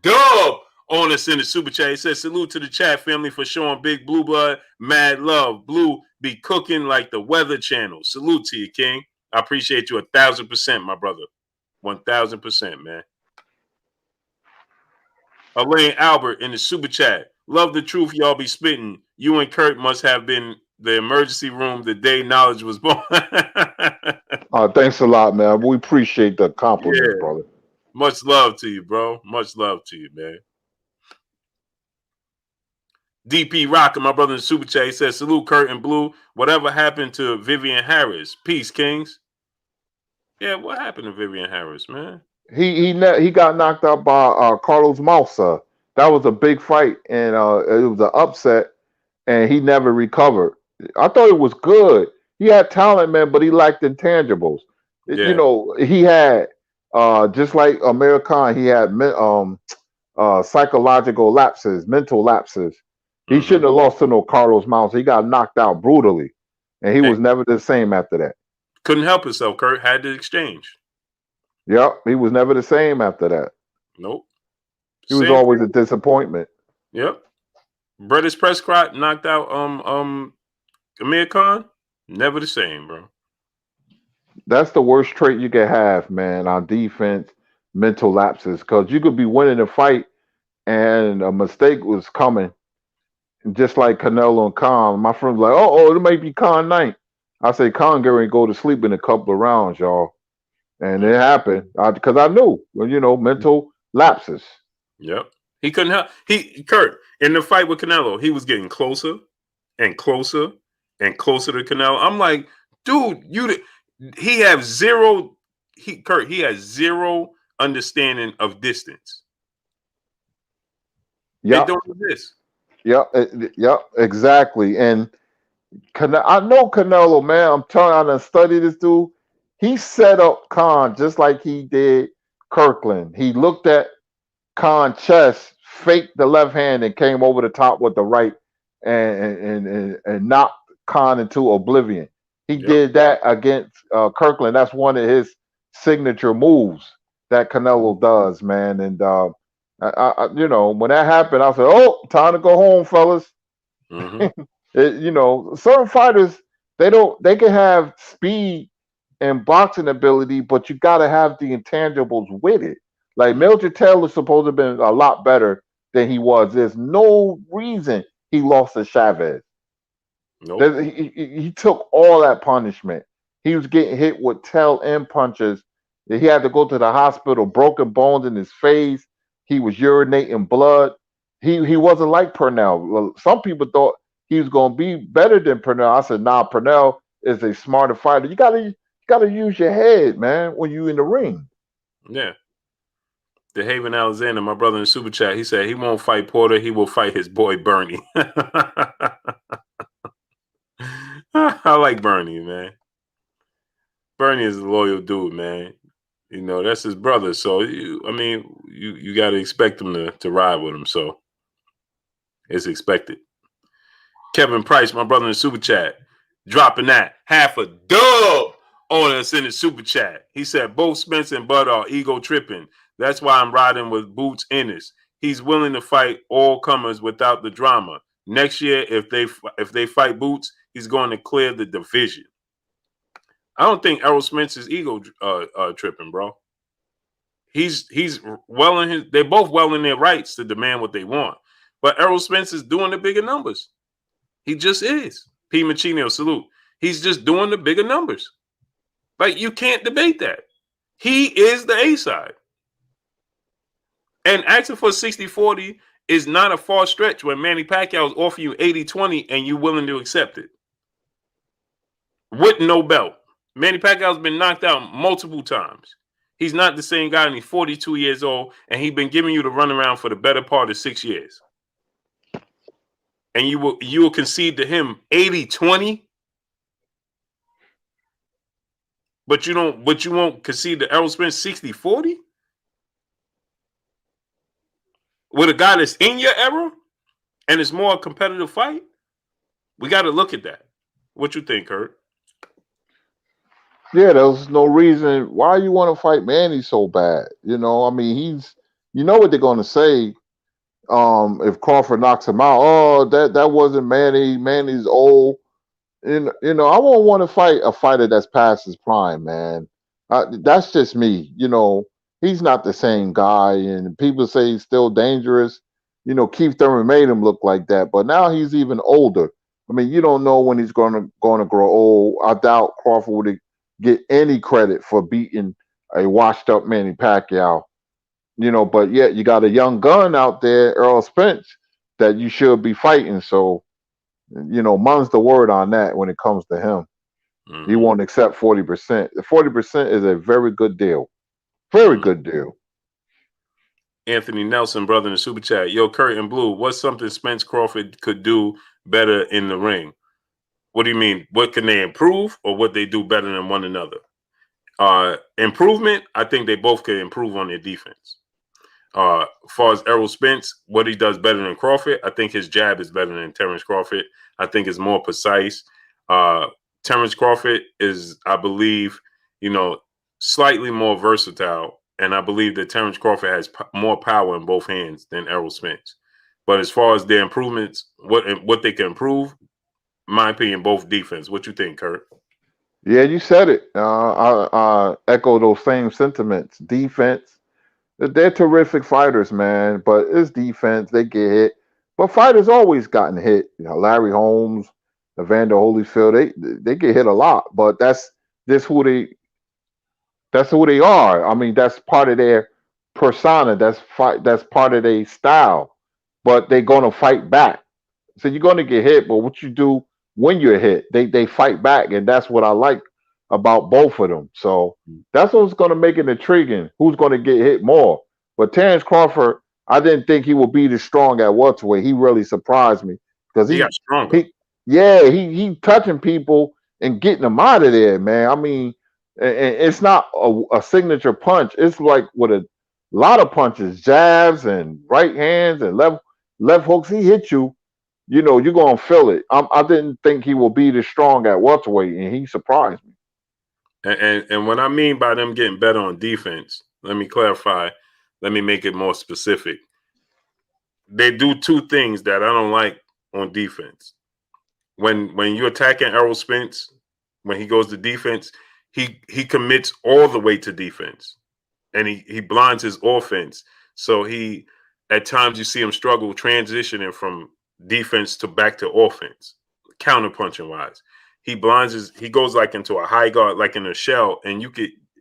dub on us in the super chat. He says, salute to the chat family for showing Big Blue Blood mad love. Blue be cooking like the Weather Channel. Salute to you, King. I appreciate you 1,000%, my brother. 1,000%, man. Elaine Albert in the super chat. Love the truth y'all be spitting. You and Kurt must have been the emergency room the day knowledge was born. Thanks a lot, man. We appreciate the compliments, brother. Much love to you, bro. Much love to you, man. DP Rocker, my brother in the super chat, he says, salute Kurt and Blue. Whatever happened to Vivian Harris? Peace, Kings. Yeah, what happened to Vivian Harris, man? He got knocked out by Carlos Mausa. That was a big fight, and it was an upset, and he never recovered. I thought it was good. He had talent, man, but he lacked intangibles. Yeah. You know, he had just like Amir Khan, he had psychological lapses, mental lapses. He shouldn't have lost to no Carlos Mausa. He got knocked out brutally, and he was never the same after that. Couldn't help himself, Kurt. Had to exchange. Yep, he was never the same after that. Nope. He was always a disappointment. Yep. British Prescott knocked out Amir Khan. Never the same, bro. That's the worst trait you can have, man, on defense, mental lapses. Because you could be winning a fight and a mistake was coming. Just like Canelo and Khan. My friend's like, oh, it might be Khan night. I say, Khan going to go to sleep in a couple of rounds, y'all. And it happened because I knew, you know, mental lapses. Yep. He couldn't help. Kurt, in the fight with Canelo, he was getting closer and closer and closer to Canelo. I'm like, dude, he has zero understanding of distance. Yeah. It don't exist. Yep, exactly. And I know Canelo, man. I'm trying to study this dude. He set up Khan just like he did Kirkland. He looked at Khan's chest, faked the left hand, and came over the top with the right, and knocked Khan into oblivion. He did that against Kirkland. That's one of his signature moves that Canelo does, man. And you know, when that happened, I said, "Oh, time to go home, fellas." Mm-hmm. You know, certain fighters they can have speed and boxing ability, but you got to have the intangibles with it. Like Mildred Taylor's supposed to have been a lot better than he was. There's no reason he lost to Chavez. Nope. He took all that punishment. He was getting hit with tail end punches. He had to go to the hospital, broken bones in his face. He was urinating blood. He wasn't like Purnell. Well, some people thought he was going to be better than Purnell. I said, nah, Purnell is a smarter fighter. You gotta use your head, man, when you in the ring. Yeah. DeHaven Alexander, my brother in the super chat, he said he won't fight Porter. He will fight his boy Bernie. I like Bernie, man. Bernie is a loyal dude, man. You know, that's his brother. So, you got to expect him to ride with him. So, it's expected. Kevin Price, my brother in the super chat, dropping that half a dub on us in the super chat. He said both Spence and Bud are ego tripping. That's why I'm riding with Boots Ennis. He's willing to fight all comers without the drama. Next year, if they fight Boots, he's going to clear the division. I don't think Errol Spence is ego tripping, bro. He's well in his. They're both well in their rights to demand what they want. But Errol Spence is doing the bigger numbers. He just is. P. Machino, salute. He's just doing the bigger numbers. Like, you can't debate that. He is the A side. And asking for 60-40 is not a far stretch when Manny Pacquiao is offering you 80-20 and you're willing to accept it. With no belt. Manny Pacquiao's been knocked out multiple times. He's not the same guy, and he's 42 years old, and he's been giving you the runaround for the better part of 6 years. And you will concede to him 80-20? But you won't concede to Errol Spence 60-40? With a guy that's in your era and it's more a competitive fight? We got to look at that. What you think, Kurt? Yeah, there's no reason why you want to fight Manny so bad. I mean, you know what they're going to say if Crawford knocks him out. Oh, that wasn't Manny. Manny's old. I won't want to fight a fighter that's past his prime, man. That's just me. He's not the same guy, and people say he's still dangerous. Keith Thurman made him look like that, but now he's even older. I mean, you don't know when he's going to grow old. I doubt Crawford would get any credit for beating a washed-up Manny Pacquiao. But yet you got a young gun out there, Errol Spence, that you should be fighting. So, Mun's the word on that when it comes to him. He won't accept 40%. The 40% is a very good deal. Very good deal. Anthony Nelson, brother in the super chat. Yo, Kurt and Blue, what's something Spence Crawford could do better in the ring? What do you mean? What can they improve, or what they do better than one another? Improvement, I think they both can improve on their defense. As far as Errol Spence, what he does better than Crawford, I think his jab is better than Terrence Crawford. I think it's more precise. Terrence Crawford is, I believe, slightly more versatile, and I believe that Terrence Crawford has more power in both hands than Errol Spence. But as far as their improvements, what they can improve, in my opinion, both defense. What you think, Kurt? Yeah, you said it. I echo those same sentiments. Defense. They're terrific fighters, man, but it's defense. They get hit. But fighters always gotten hit. Larry Holmes, Evander Holyfield, they get hit a lot. But that's who they are. I mean, that's part of their persona. That's part of their style. But they're gonna fight back. So you're gonna get hit, but what you do when you're hit, they fight back, and that's what I like about both of them. So that's what's going to make it intriguing. Who's going to get hit more? But Terrence Crawford, I didn't think he would be this strong at welterweight. He really surprised me because he got stronger. He touching people and getting them out of there, man. I mean, it's not a signature punch. It's like with a lot of punches, jabs and right hands and left hooks. He hit you. You're going to feel it. I didn't think he would be this strong at welterweight, and he surprised me. And what I mean by them getting better on defense, let me clarify. Let me make it more specific. They do two things that I don't like on defense. When you're attacking Errol Spence, when he goes to defense, he commits all the way to defense, and he blinds his offense. So at times you see him struggle transitioning from defense to back to offense, counterpunching wise. He goes like into a high guard, like in a shell, and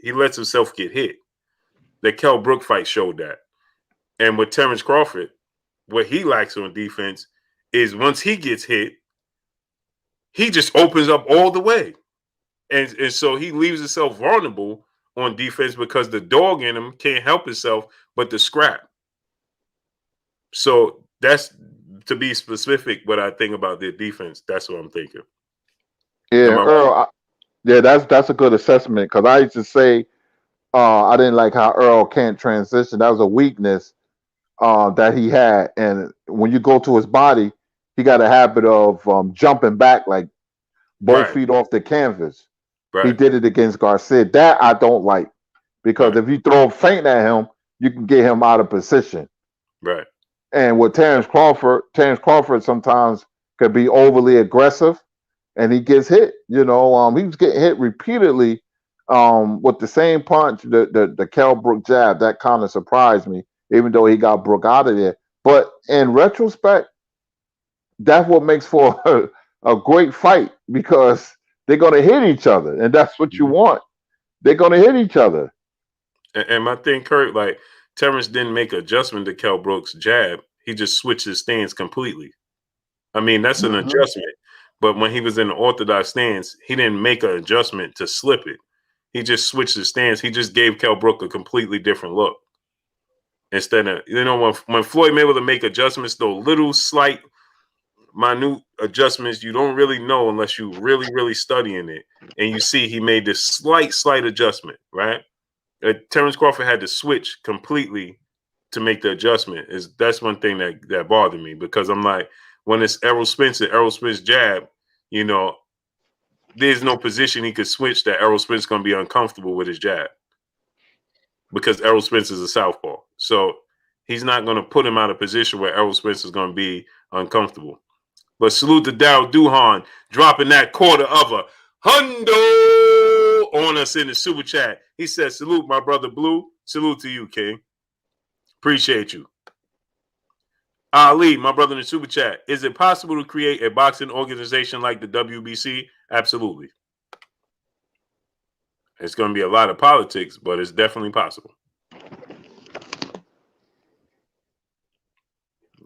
he lets himself get hit. The Kell Brook fight showed that. And with Terrence Crawford, what he lacks on defense is once he gets hit, he just opens up all the way. And so he leaves himself vulnerable on defense because the dog in him can't help himself but to scrap. So that's, to be specific, what I think about their defense. That's what I'm thinking. Yeah, Earl. That's a good assessment because I used to say I didn't like how Earl can't transition. That was a weakness that he had, and when you go to his body, he got a habit of jumping back like both feet off the canvas. Right. He did it against Garcia. That I don't like because if you throw a feint at him, you can get him out of position. Right. And with Terrence Crawford sometimes could be overly aggressive. And he gets hit, he was getting hit repeatedly with the same punch, the Kell Brook jab. That kind of surprised me, even though he got Brook out of there. But in retrospect, that's what makes for a great fight because they're gonna hit each other, and that's what you want. They're gonna hit each other. And my thing, Kurt, like Terrence didn't make an adjustment to Kell Brook's jab. He just switched his stance completely. I mean, that's an adjustment. But when he was in the orthodox stance, he didn't make an adjustment to slip it. He just switched his stance. He just gave Kell Brook a completely different look. Instead of, when Floyd Mayweather make adjustments, though little slight, minute adjustments, you don't really know unless you really, really studying it. And you see he made this slight adjustment, right? Terrence Crawford had to switch completely to make the adjustment. That's one thing that bothered me because I'm like, when it's Errol Spence jab, there's no position he could switch that Errol Spence going to be uncomfortable with his jab because Errol Spence is a southpaw. So he's not going to put him out of position where Errol Spence is going to be uncomfortable. But salute to Daryl Duhan dropping that quarter of a hundo on us in the super chat. He said, salute my brother Blue. Salute to you, King. Appreciate you. Ali, my brother in the super chat. Is it possible to create a boxing organization like the WBC? Absolutely. It's going to be a lot of politics, but it's definitely possible.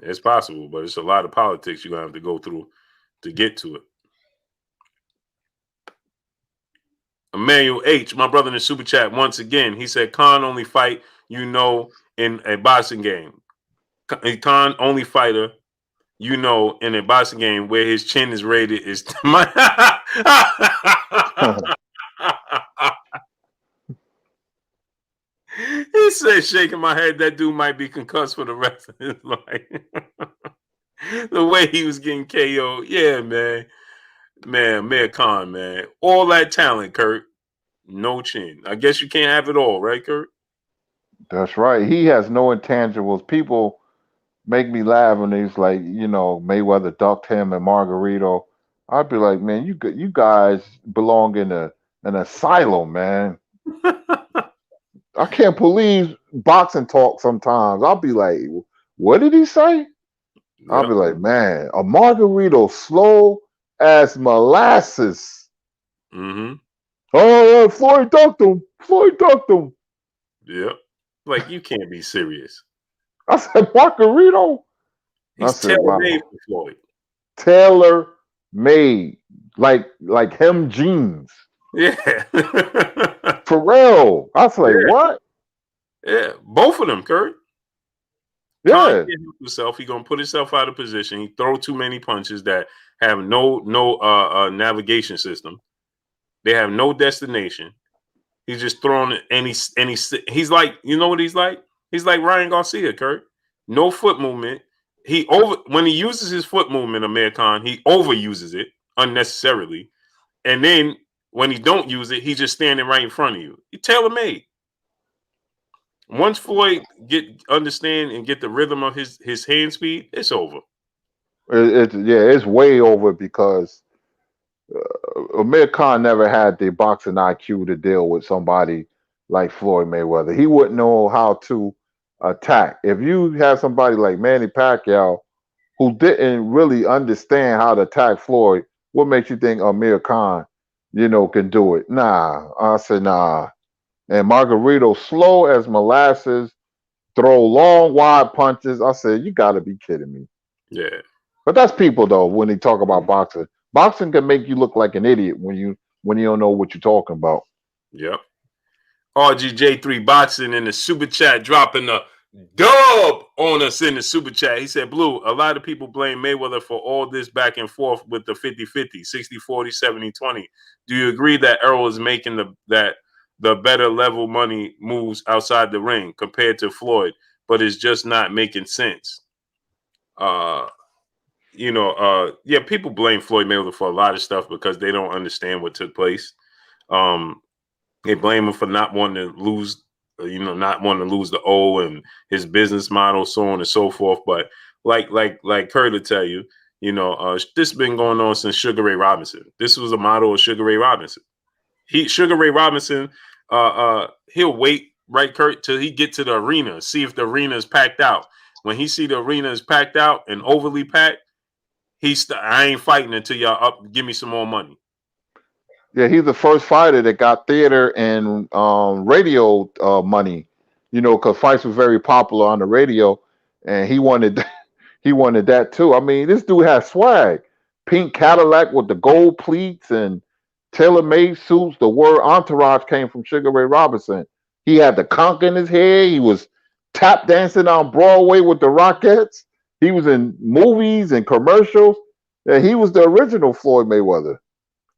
It's possible, but it's a lot of politics you're going to have to go through to get to it. Emmanuel H., my brother in the super chat, once again, he said, Khan only fight in a boxing game. Khan only fighter in a boxing game where his chin is rated is He said, shaking my head, that dude might be concussed for the rest of his life. The way he was getting KO. Yeah, man. Man, Mayor Khan, man. All that talent, Kurt. No chin. I guess you can't have it all, right, Kurt? That's right. He has no intangibles. People make me laugh when he's like, Mayweather ducked him and Margarito. I'd be like, man, you guys belong in an asylum, man. I can't believe boxing talk sometimes. I'll be like, what did he say? Yep. I'll be like, man, a Margarito slow as molasses. Mm-hmm. Oh, Floyd ducked him. Yep. Like, you can't be serious. I said, Margarito? He's tailor-made for Floyd. Tailor-made. Like hem jeans. Yeah. For real. I was like, what? Yeah. Both of them, Kurt. Yeah. Khan can't help himself. He's going to put himself out of position. He throw too many punches that have no navigation system. They have no destination. He's just throwing it, and he's like, you know what he's like? He's like Ryan Garcia, Kurt. No foot movement. When he uses his foot movement, Amir Khan, he overuses it unnecessarily. And then when he don't use it, he's just standing right in front of you. He's tailor-made. Once Floyd understand and get the rhythm of his hand speed, it's over. It's way over because Amir Khan never had the boxing IQ to deal with somebody like Floyd Mayweather. He wouldn't know how to attack. If you have somebody like Manny Pacquiao who didn't really understand how to attack Floyd, what makes you think Amir Khan, can do it? Nah. I said, nah. And Margarito, slow as molasses, throw long, wide punches. I said, you got to be kidding me. Yeah. But that's people, though, when they talk about boxing. Boxing can make you look like an idiot when you don't know what you're talking about. Yep. RGJ3 Boxing in the super chat dropping the dub on us in the super chat. He said, Blue, a lot of people blame Mayweather for all this back and forth with the 50-50, 60-40, 70-20. Do you agree that Errol is making the better level money moves outside the ring compared to Floyd, but it's just not making sense? People blame Floyd Mayweather for a lot of stuff because they don't understand what took place. They blame him for not wanting to lose, not wanting to lose the O and his business model, so on and so forth. But like Kurt will tell you, this has been going on since Sugar Ray Robinson. This was a model of Sugar Ray Robinson. Sugar Ray Robinson, he'll wait, right, Kurt, till he get to the arena, see if the arena is packed out. when he see the arena is packed out and overly packed, I ain't fighting until y'all give me some more money. Yeah, he's the first fighter that got theater and radio money. Because fights were very popular on the radio, and he wanted he wanted that too. I mean, this dude has swag. Pink Cadillac with the gold pleats and tailor-made suits. The word entourage came from Sugar Ray Robinson. He had the conch in his hair. He was tap dancing on Broadway with the Rockettes. He was in movies and commercials. Yeah, he was the original Floyd Mayweather.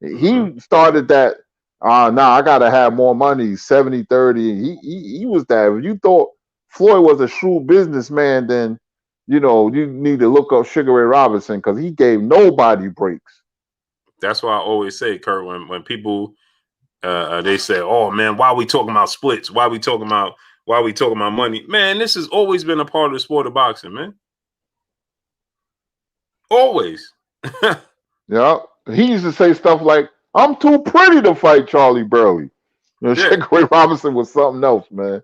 He started that. I gotta have more money. 70-30. He was that. If you thought Floyd was a shrewd businessman, then you need to look up Sugar Ray Robinson because he gave nobody breaks. That's why I always say, Kurt, when people they say, "Oh man, why are we talking about splits? Why are we talking about money?" Man, this has always been a part of the sport of boxing, man. Always. Yeah, he used to say stuff like, "I'm too pretty to fight Charlie Burley." Sugar Ray Robinson was something else, man.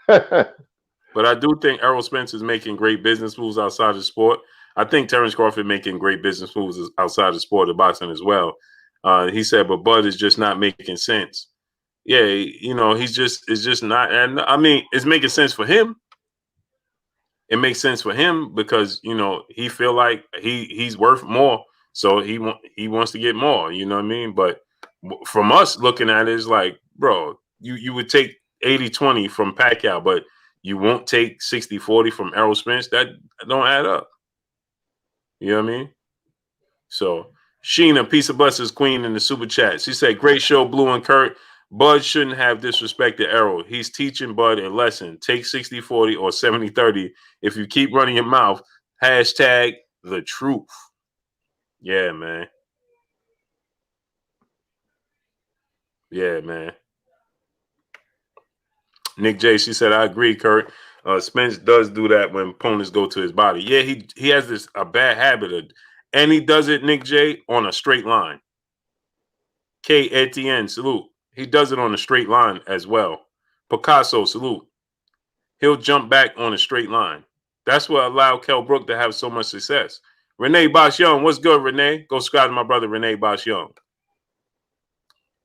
But I do think Errol Spence is making great business moves outside the sport. I think Terrence Crawford making great business moves outside the sport of boxing as well. He said, but Bud is just not making sense. Yeah, it's just not. And I mean, it's making sense for him. It makes sense for him because, he feel like he's worth more. So he wants to get more, you know what I mean? But from us looking at it, it's like, bro, you would take 80-20 from Pacquiao, but you won't take 60-40 from Errol Spence. That don't add up. You know what I mean? So Sheena, peace of blessings, queen in the super chat. She said, great show, Blue and Kurt. Bud shouldn't have disrespected Errol. He's teaching Bud a lesson. Take 60-40 or 70-30. If you keep running your mouth, hashtag the truth. Yeah, man. Yeah, man. Nick J, she said, I agree, Kurt. Spence does do that when opponents go to his body. Yeah, he has a bad habit and he does it, Nick J, on a straight line. K. Etienne, salute. He does it on a straight line as well. Picasso, salute. He'll jump back on a straight line. That's what allowed Kell Brook to have so much success. Renee Bosch Young, what's good, Renee? Go subscribe to my brother Renee Bosch Young.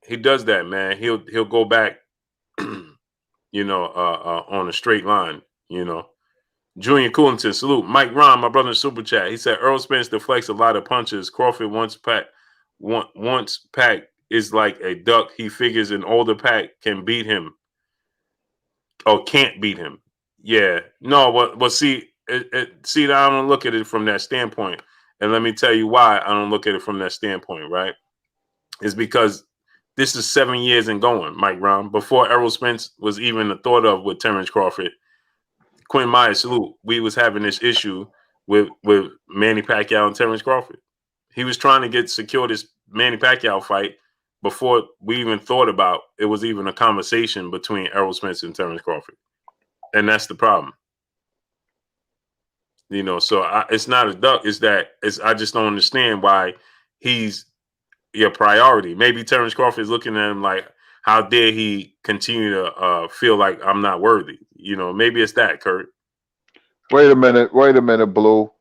He does that, man. He'll go back, on a straight line, Junior Coolington, salute. Mike Ron, my brother in Super Chat. He said Errol Spence deflects a lot of punches. Crawford once packed is like a duck. He figures an older pack can beat him or can't beat him. Yeah. No, but see, I don't look at it from that standpoint. And let me tell you why I don't look at it from that standpoint, right? It's because this is 7 years and going, Mike Ron. Before Errol Spence was even a thought of with Terrence Crawford, Quinn Myers, salute. We was having this issue with Manny Pacquiao and Terrence Crawford. He was trying to secure this Manny Pacquiao fight before we even thought about it was even a conversation between Errol Spence and Terrence Crawford. And that's the problem. So it's not a duck. I just don't understand why he's your priority. Maybe Terrence Crawford is looking at him like, how dare he continue to feel like I'm not worthy? Maybe it's that, Kurt. Wait a minute, Blue.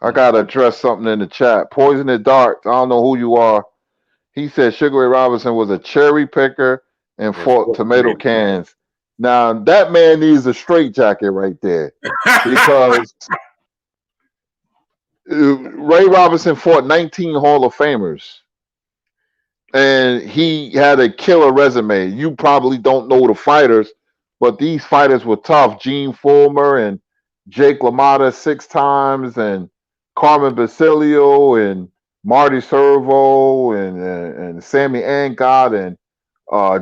I gotta address something in the chat. Poisonous Dark. I don't know who you are. He said Sugar Ray Robinson was a cherry picker and fought tomato cans. Now that man needs a straitjacket right there because Ray Robinson fought 19 Hall of Famers. And he had a killer resume. You probably don't know the fighters, but these fighters were tough. Gene Fullmer and Jake LaMotta 6 times, and Carmen Basilio and Marty Servo and Sammy Ancott and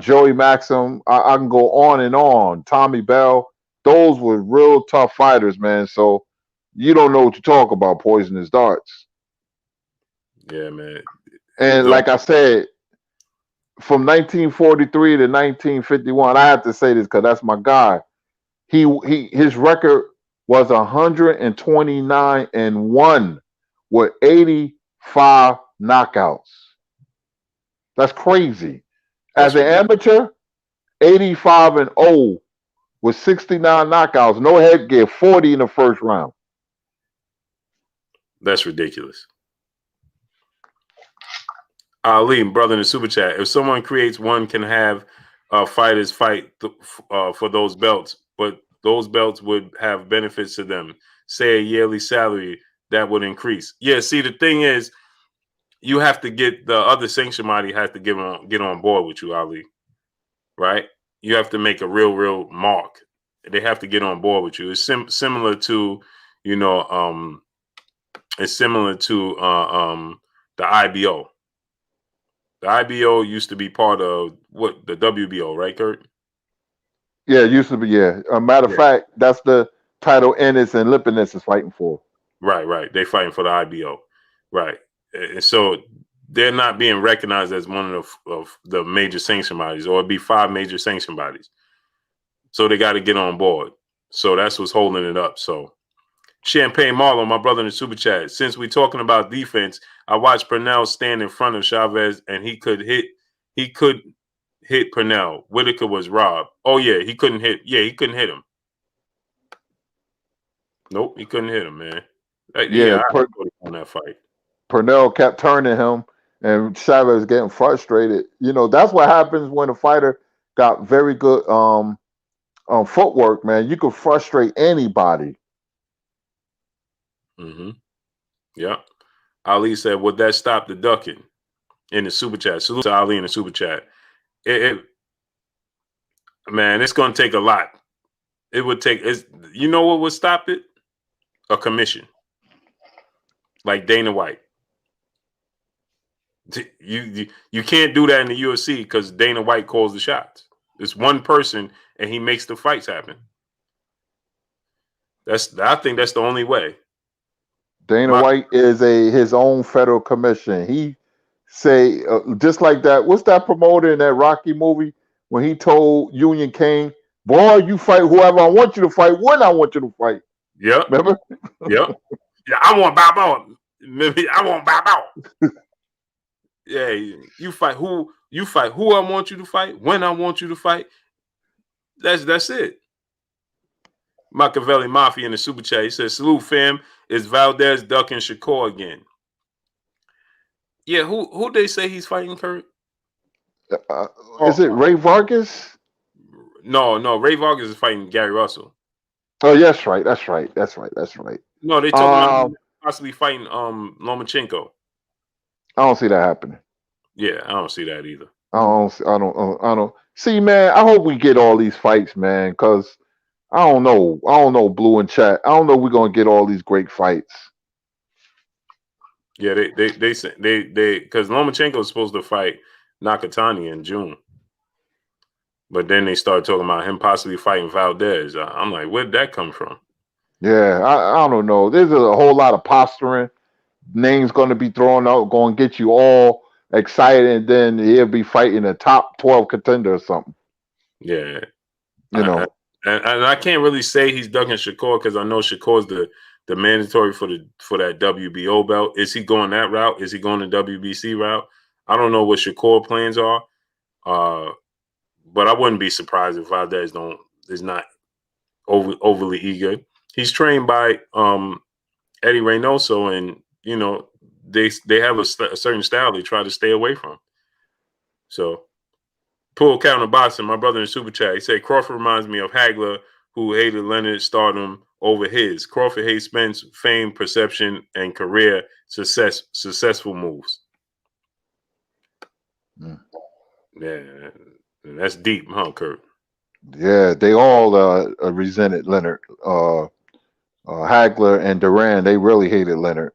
Joey Maxim. I can go on and on. Tommy Bell. Those were real tough fighters, man. So you don't know what you talk about, Poisonous Darts. Yeah, man. And like I said, from 1943 to 1951, I have to say this because that's my guy. His record was 129-1 with 85 knockouts. That's crazy. As an amateur, 85-0 with 69 knockouts, no headgear, 40 in the first round. That's ridiculous. Ali, brother in the super chat. If someone creates one, can have fighters fight for those belts, but those belts would have benefits to them. Say a yearly salary that would increase. Yeah. See, the thing is, you have to get the other sanction body has to get on board with you, Ali. Right? You have to make a real mark. They have to get on board with you. It's similar to, it's similar to the IBO. The IBO used to be part of the WBO, right, Kurt? Yeah, it used to be. Yeah. A matter of fact, that's the title Ennis and Lipinus is fighting for. Right. They fighting for the IBO, right? And so they're not being recognized as one of the major sanction bodies, or it'd be 5 major sanction bodies. So they got to get on board. So that's what's holding it up. So Champagne Marlowe, my brother in the super chat. Since we're talking about defense, I watched Pernell stand in front of Chavez, and he could hit Pernell. Whitaker was robbed. Oh yeah, he couldn't hit. Yeah, he couldn't hit him. Nope, he couldn't hit him, man. I on that fight. Pernell kept turning him, and Chavez getting frustrated. That's what happens when a fighter got very good footwork, man. You can frustrate anybody. Mm-hmm. Yeah. Ali said, would that stop the ducking? In the super chat. Salute to Ali in the super chat. Man, it's going to take a lot. It would take, you know what would stop it? A commission. Like Dana White. You can't do that in the UFC because Dana White calls the shots. It's one person and he makes the fights happen. I think that's the only way. Dana White is his own federal commission. He say just like that. What's that promoter in that Rocky movie when he told Union King, "Boy, you fight whoever I want you to fight when I want you to fight." Yep. Remember? Yep. Yeah, I want Bob on. Maybe I want Bob out. Yeah, you fight who I want you to fight when I want you to fight. That's it. Machiavelli Mafia in the super chat. He says, "Salute, fam. Is Valdez ducking Shakur again?" Yeah, who they say he's fighting, Kurt? Is it Ray Vargas? No. Ray Vargas is fighting Gary Russell. Oh, that's right. No, they talking about possibly fighting Lomachenko. I don't see that happening. Yeah, I don't see that either. I don't see, man. I hope we get all these fights, man, because I don't know, Blue and Chat. I don't know if we're gonna get all these great fights. Yeah, they say they because Lomachenko is supposed to fight Nakatani in June, but then they started talking about him possibly fighting Valdez. I'm like, where'd that come from? Yeah, I don't know. There's a whole lot of posturing. Names going to be thrown out, going to get you all excited, and then he'll be fighting a top 12 contender or something. Yeah, and I can't really say he's ducking Shakur because I know Shakur's the mandatory for that WBO belt. Is he going that route? Is he going the WBC route? I don't know what Shakur plans are, but I wouldn't be surprised if Valdez is not overly eager. He's trained by Eddie Reynoso, and they have a certain style they try to stay away from. So, pull counter boxing. My brother in super chat, he said Crawford reminds me of Hagler, who hated Leonard's stardom over his. Crawford hates Spence, fame, perception, and career successful moves. Yeah, that's deep, huh, Kurt? Yeah, they all resented Leonard. Hagler and Duran, they really hated Leonard.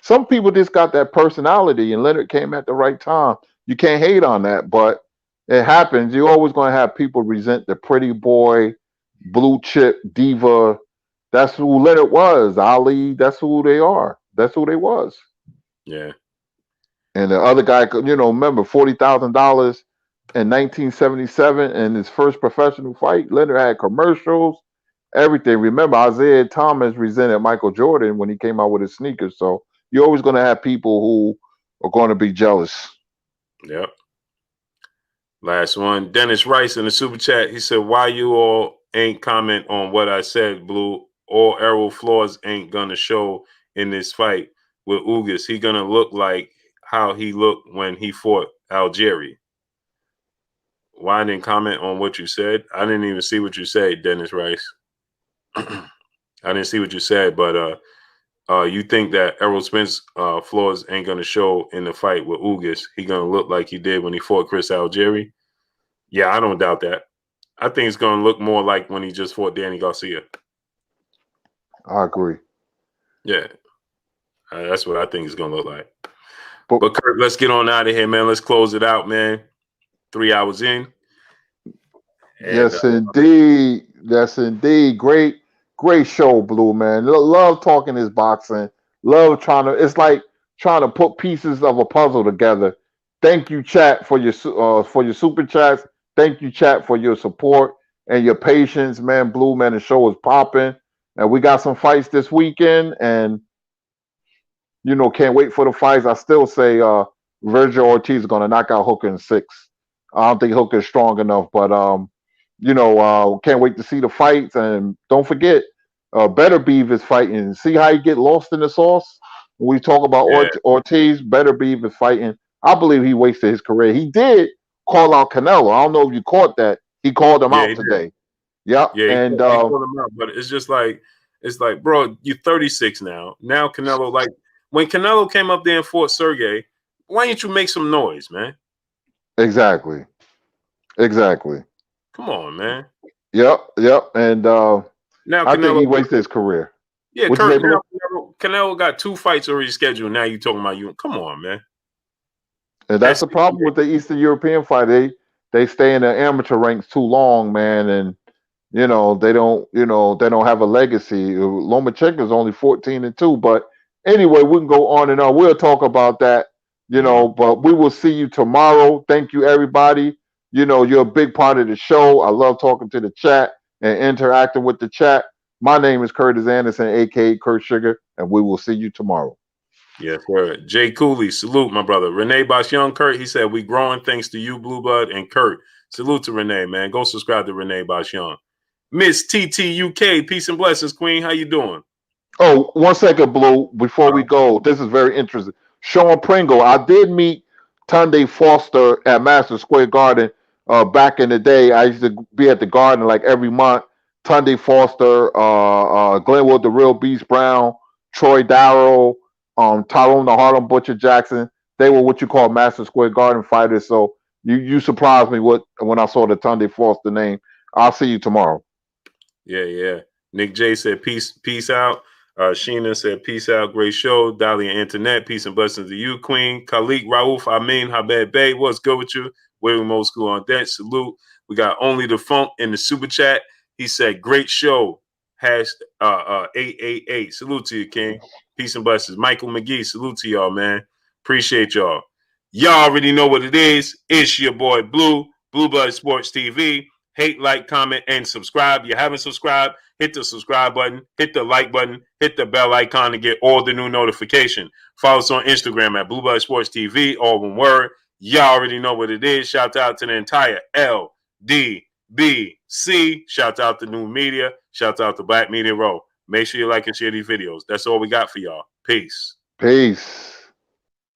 Some people just got that personality, and Leonard came at the right time. You can't hate on that, but it happens. You're always going to have people resent the pretty boy, blue chip diva. That's who Leonard was. Ali, that's who they are. That's who they was. Yeah. And the other guy, remember $40,000 in 1977 in his first professional fight. Leonard had commercials, everything. Remember, Isaiah Thomas resented Michael Jordan when he came out with his sneakers. So you're always going to have people who are going to be jealous. Yep. Last one, Dennis Rice in the super chat. He said, "Why you all ain't comment on what I said, Blue. All Errol flaws ain't gonna show in this fight with Ugas. He gonna look like how he looked when he fought Algieri. Why I didn't comment on what you said? I didn't even see what you said, Dennis Rice. I didn't see what you said, but you think that Errol Spence flaws ain't gonna show in the fight with Ugas? He gonna look like he did when he fought Chris Algieri? Yeah, I don't doubt that. I think it's gonna look more like when he just fought Danny Garcia. I agree. Yeah, that's what I think it's gonna look like. But Kurt, let's get on out of here, man. Let's close it out, man. 3 hours in. And, yes, indeed. Yes, indeed. Great show, Blue, man. Love talking this boxing. Love it's like trying to put pieces of a puzzle together. Thank you, chat, for your super chats. Thank you, chat, for your support and your patience, man. Blue, man, the show is popping. And we got some fights this weekend, and can't wait for the fights. I still say Virgil Ortiz is gonna knock out Hooker in 6. I don't think Hooker is strong enough, but can't wait to see the fights. And don't forget, Better Beef is fighting. See how you get lost in the sauce? When we talk about Ortiz, Better Beef is fighting. I believe he wasted his career. He did call out Canelo. I don't know if you caught that. He called him out today. Yep. Yeah, and he called him out. But it's just like, bro, you're 36 now. Now Canelo, like when Canelo came up there and fought Sergey, why didn't you make some noise, man? Exactly. Come on, man. Yep. And now I think he wasted his career. Yeah, Kurt, now Canelo got 2 fights already scheduled. Now you talking about you? Come on, man. And that's the problem with the Eastern European fight. They stay in the amateur ranks too long, man, and they don't have a legacy. Lomachenko's only 14-2, but anyway, we can go on and on. We'll talk about that, but we will see you tomorrow. Thank you, everybody. You're a big part of the show. I love talking to the chat and interacting with the chat. My name is Curtis Anderson, aka Kurt Sugar, and we will see you tomorrow. Yes, sir. Jay Cooley, salute, my brother. Renee Bashion, Kurt, he said, we growing thanks to you, Bluebud, and Kurt. Salute to Renee, man. Go subscribe to Renee Bashion. Miss TTUK, peace and blessings, Queen. How you doing? Oh, 1 second, Blue. Before we go, this is very interesting. Sean Pringle, I did meet Tunde Foster at Madison Square Garden back in the day. I used to be at the Garden like every month. Tunde Foster, Glenwood, the Real Beast Brown, Troy Darrow, Tyrone the Harlem Butcher Jackson. They were what you call Madison Square Garden fighters. So you surprised me when I saw the Tunde Foster name. I'll see you tomorrow. Yeah. Nick J said, peace out. Sheena said, peace out. Great show. Dahlia Antoinette, peace and blessings to you, Queen. Khalik Raouf, Amin, Habib Bey, what's good with you? William Old School on deck. Salute. We got Only the Funk in the super chat. He said, great show. Hash 888. Salute to you, King. Peace and blessings. Michael McGee, salute to y'all, man. Appreciate y'all. Y'all already know what it is. It's your boy Blue, Blueblood Sports TV. Hate, like, comment, and subscribe. You haven't subscribed, hit the subscribe button, hit the like button, hit the bell icon to get all the new notification. Follow us on Instagram at Blueblood Sports TV, all one word. Y'all already know what it is. Shout out to the entire LDBC. Shout out to New Media. Shout out to Black Media Row. Make sure you like and share these videos. That's all we got for y'all. Peace.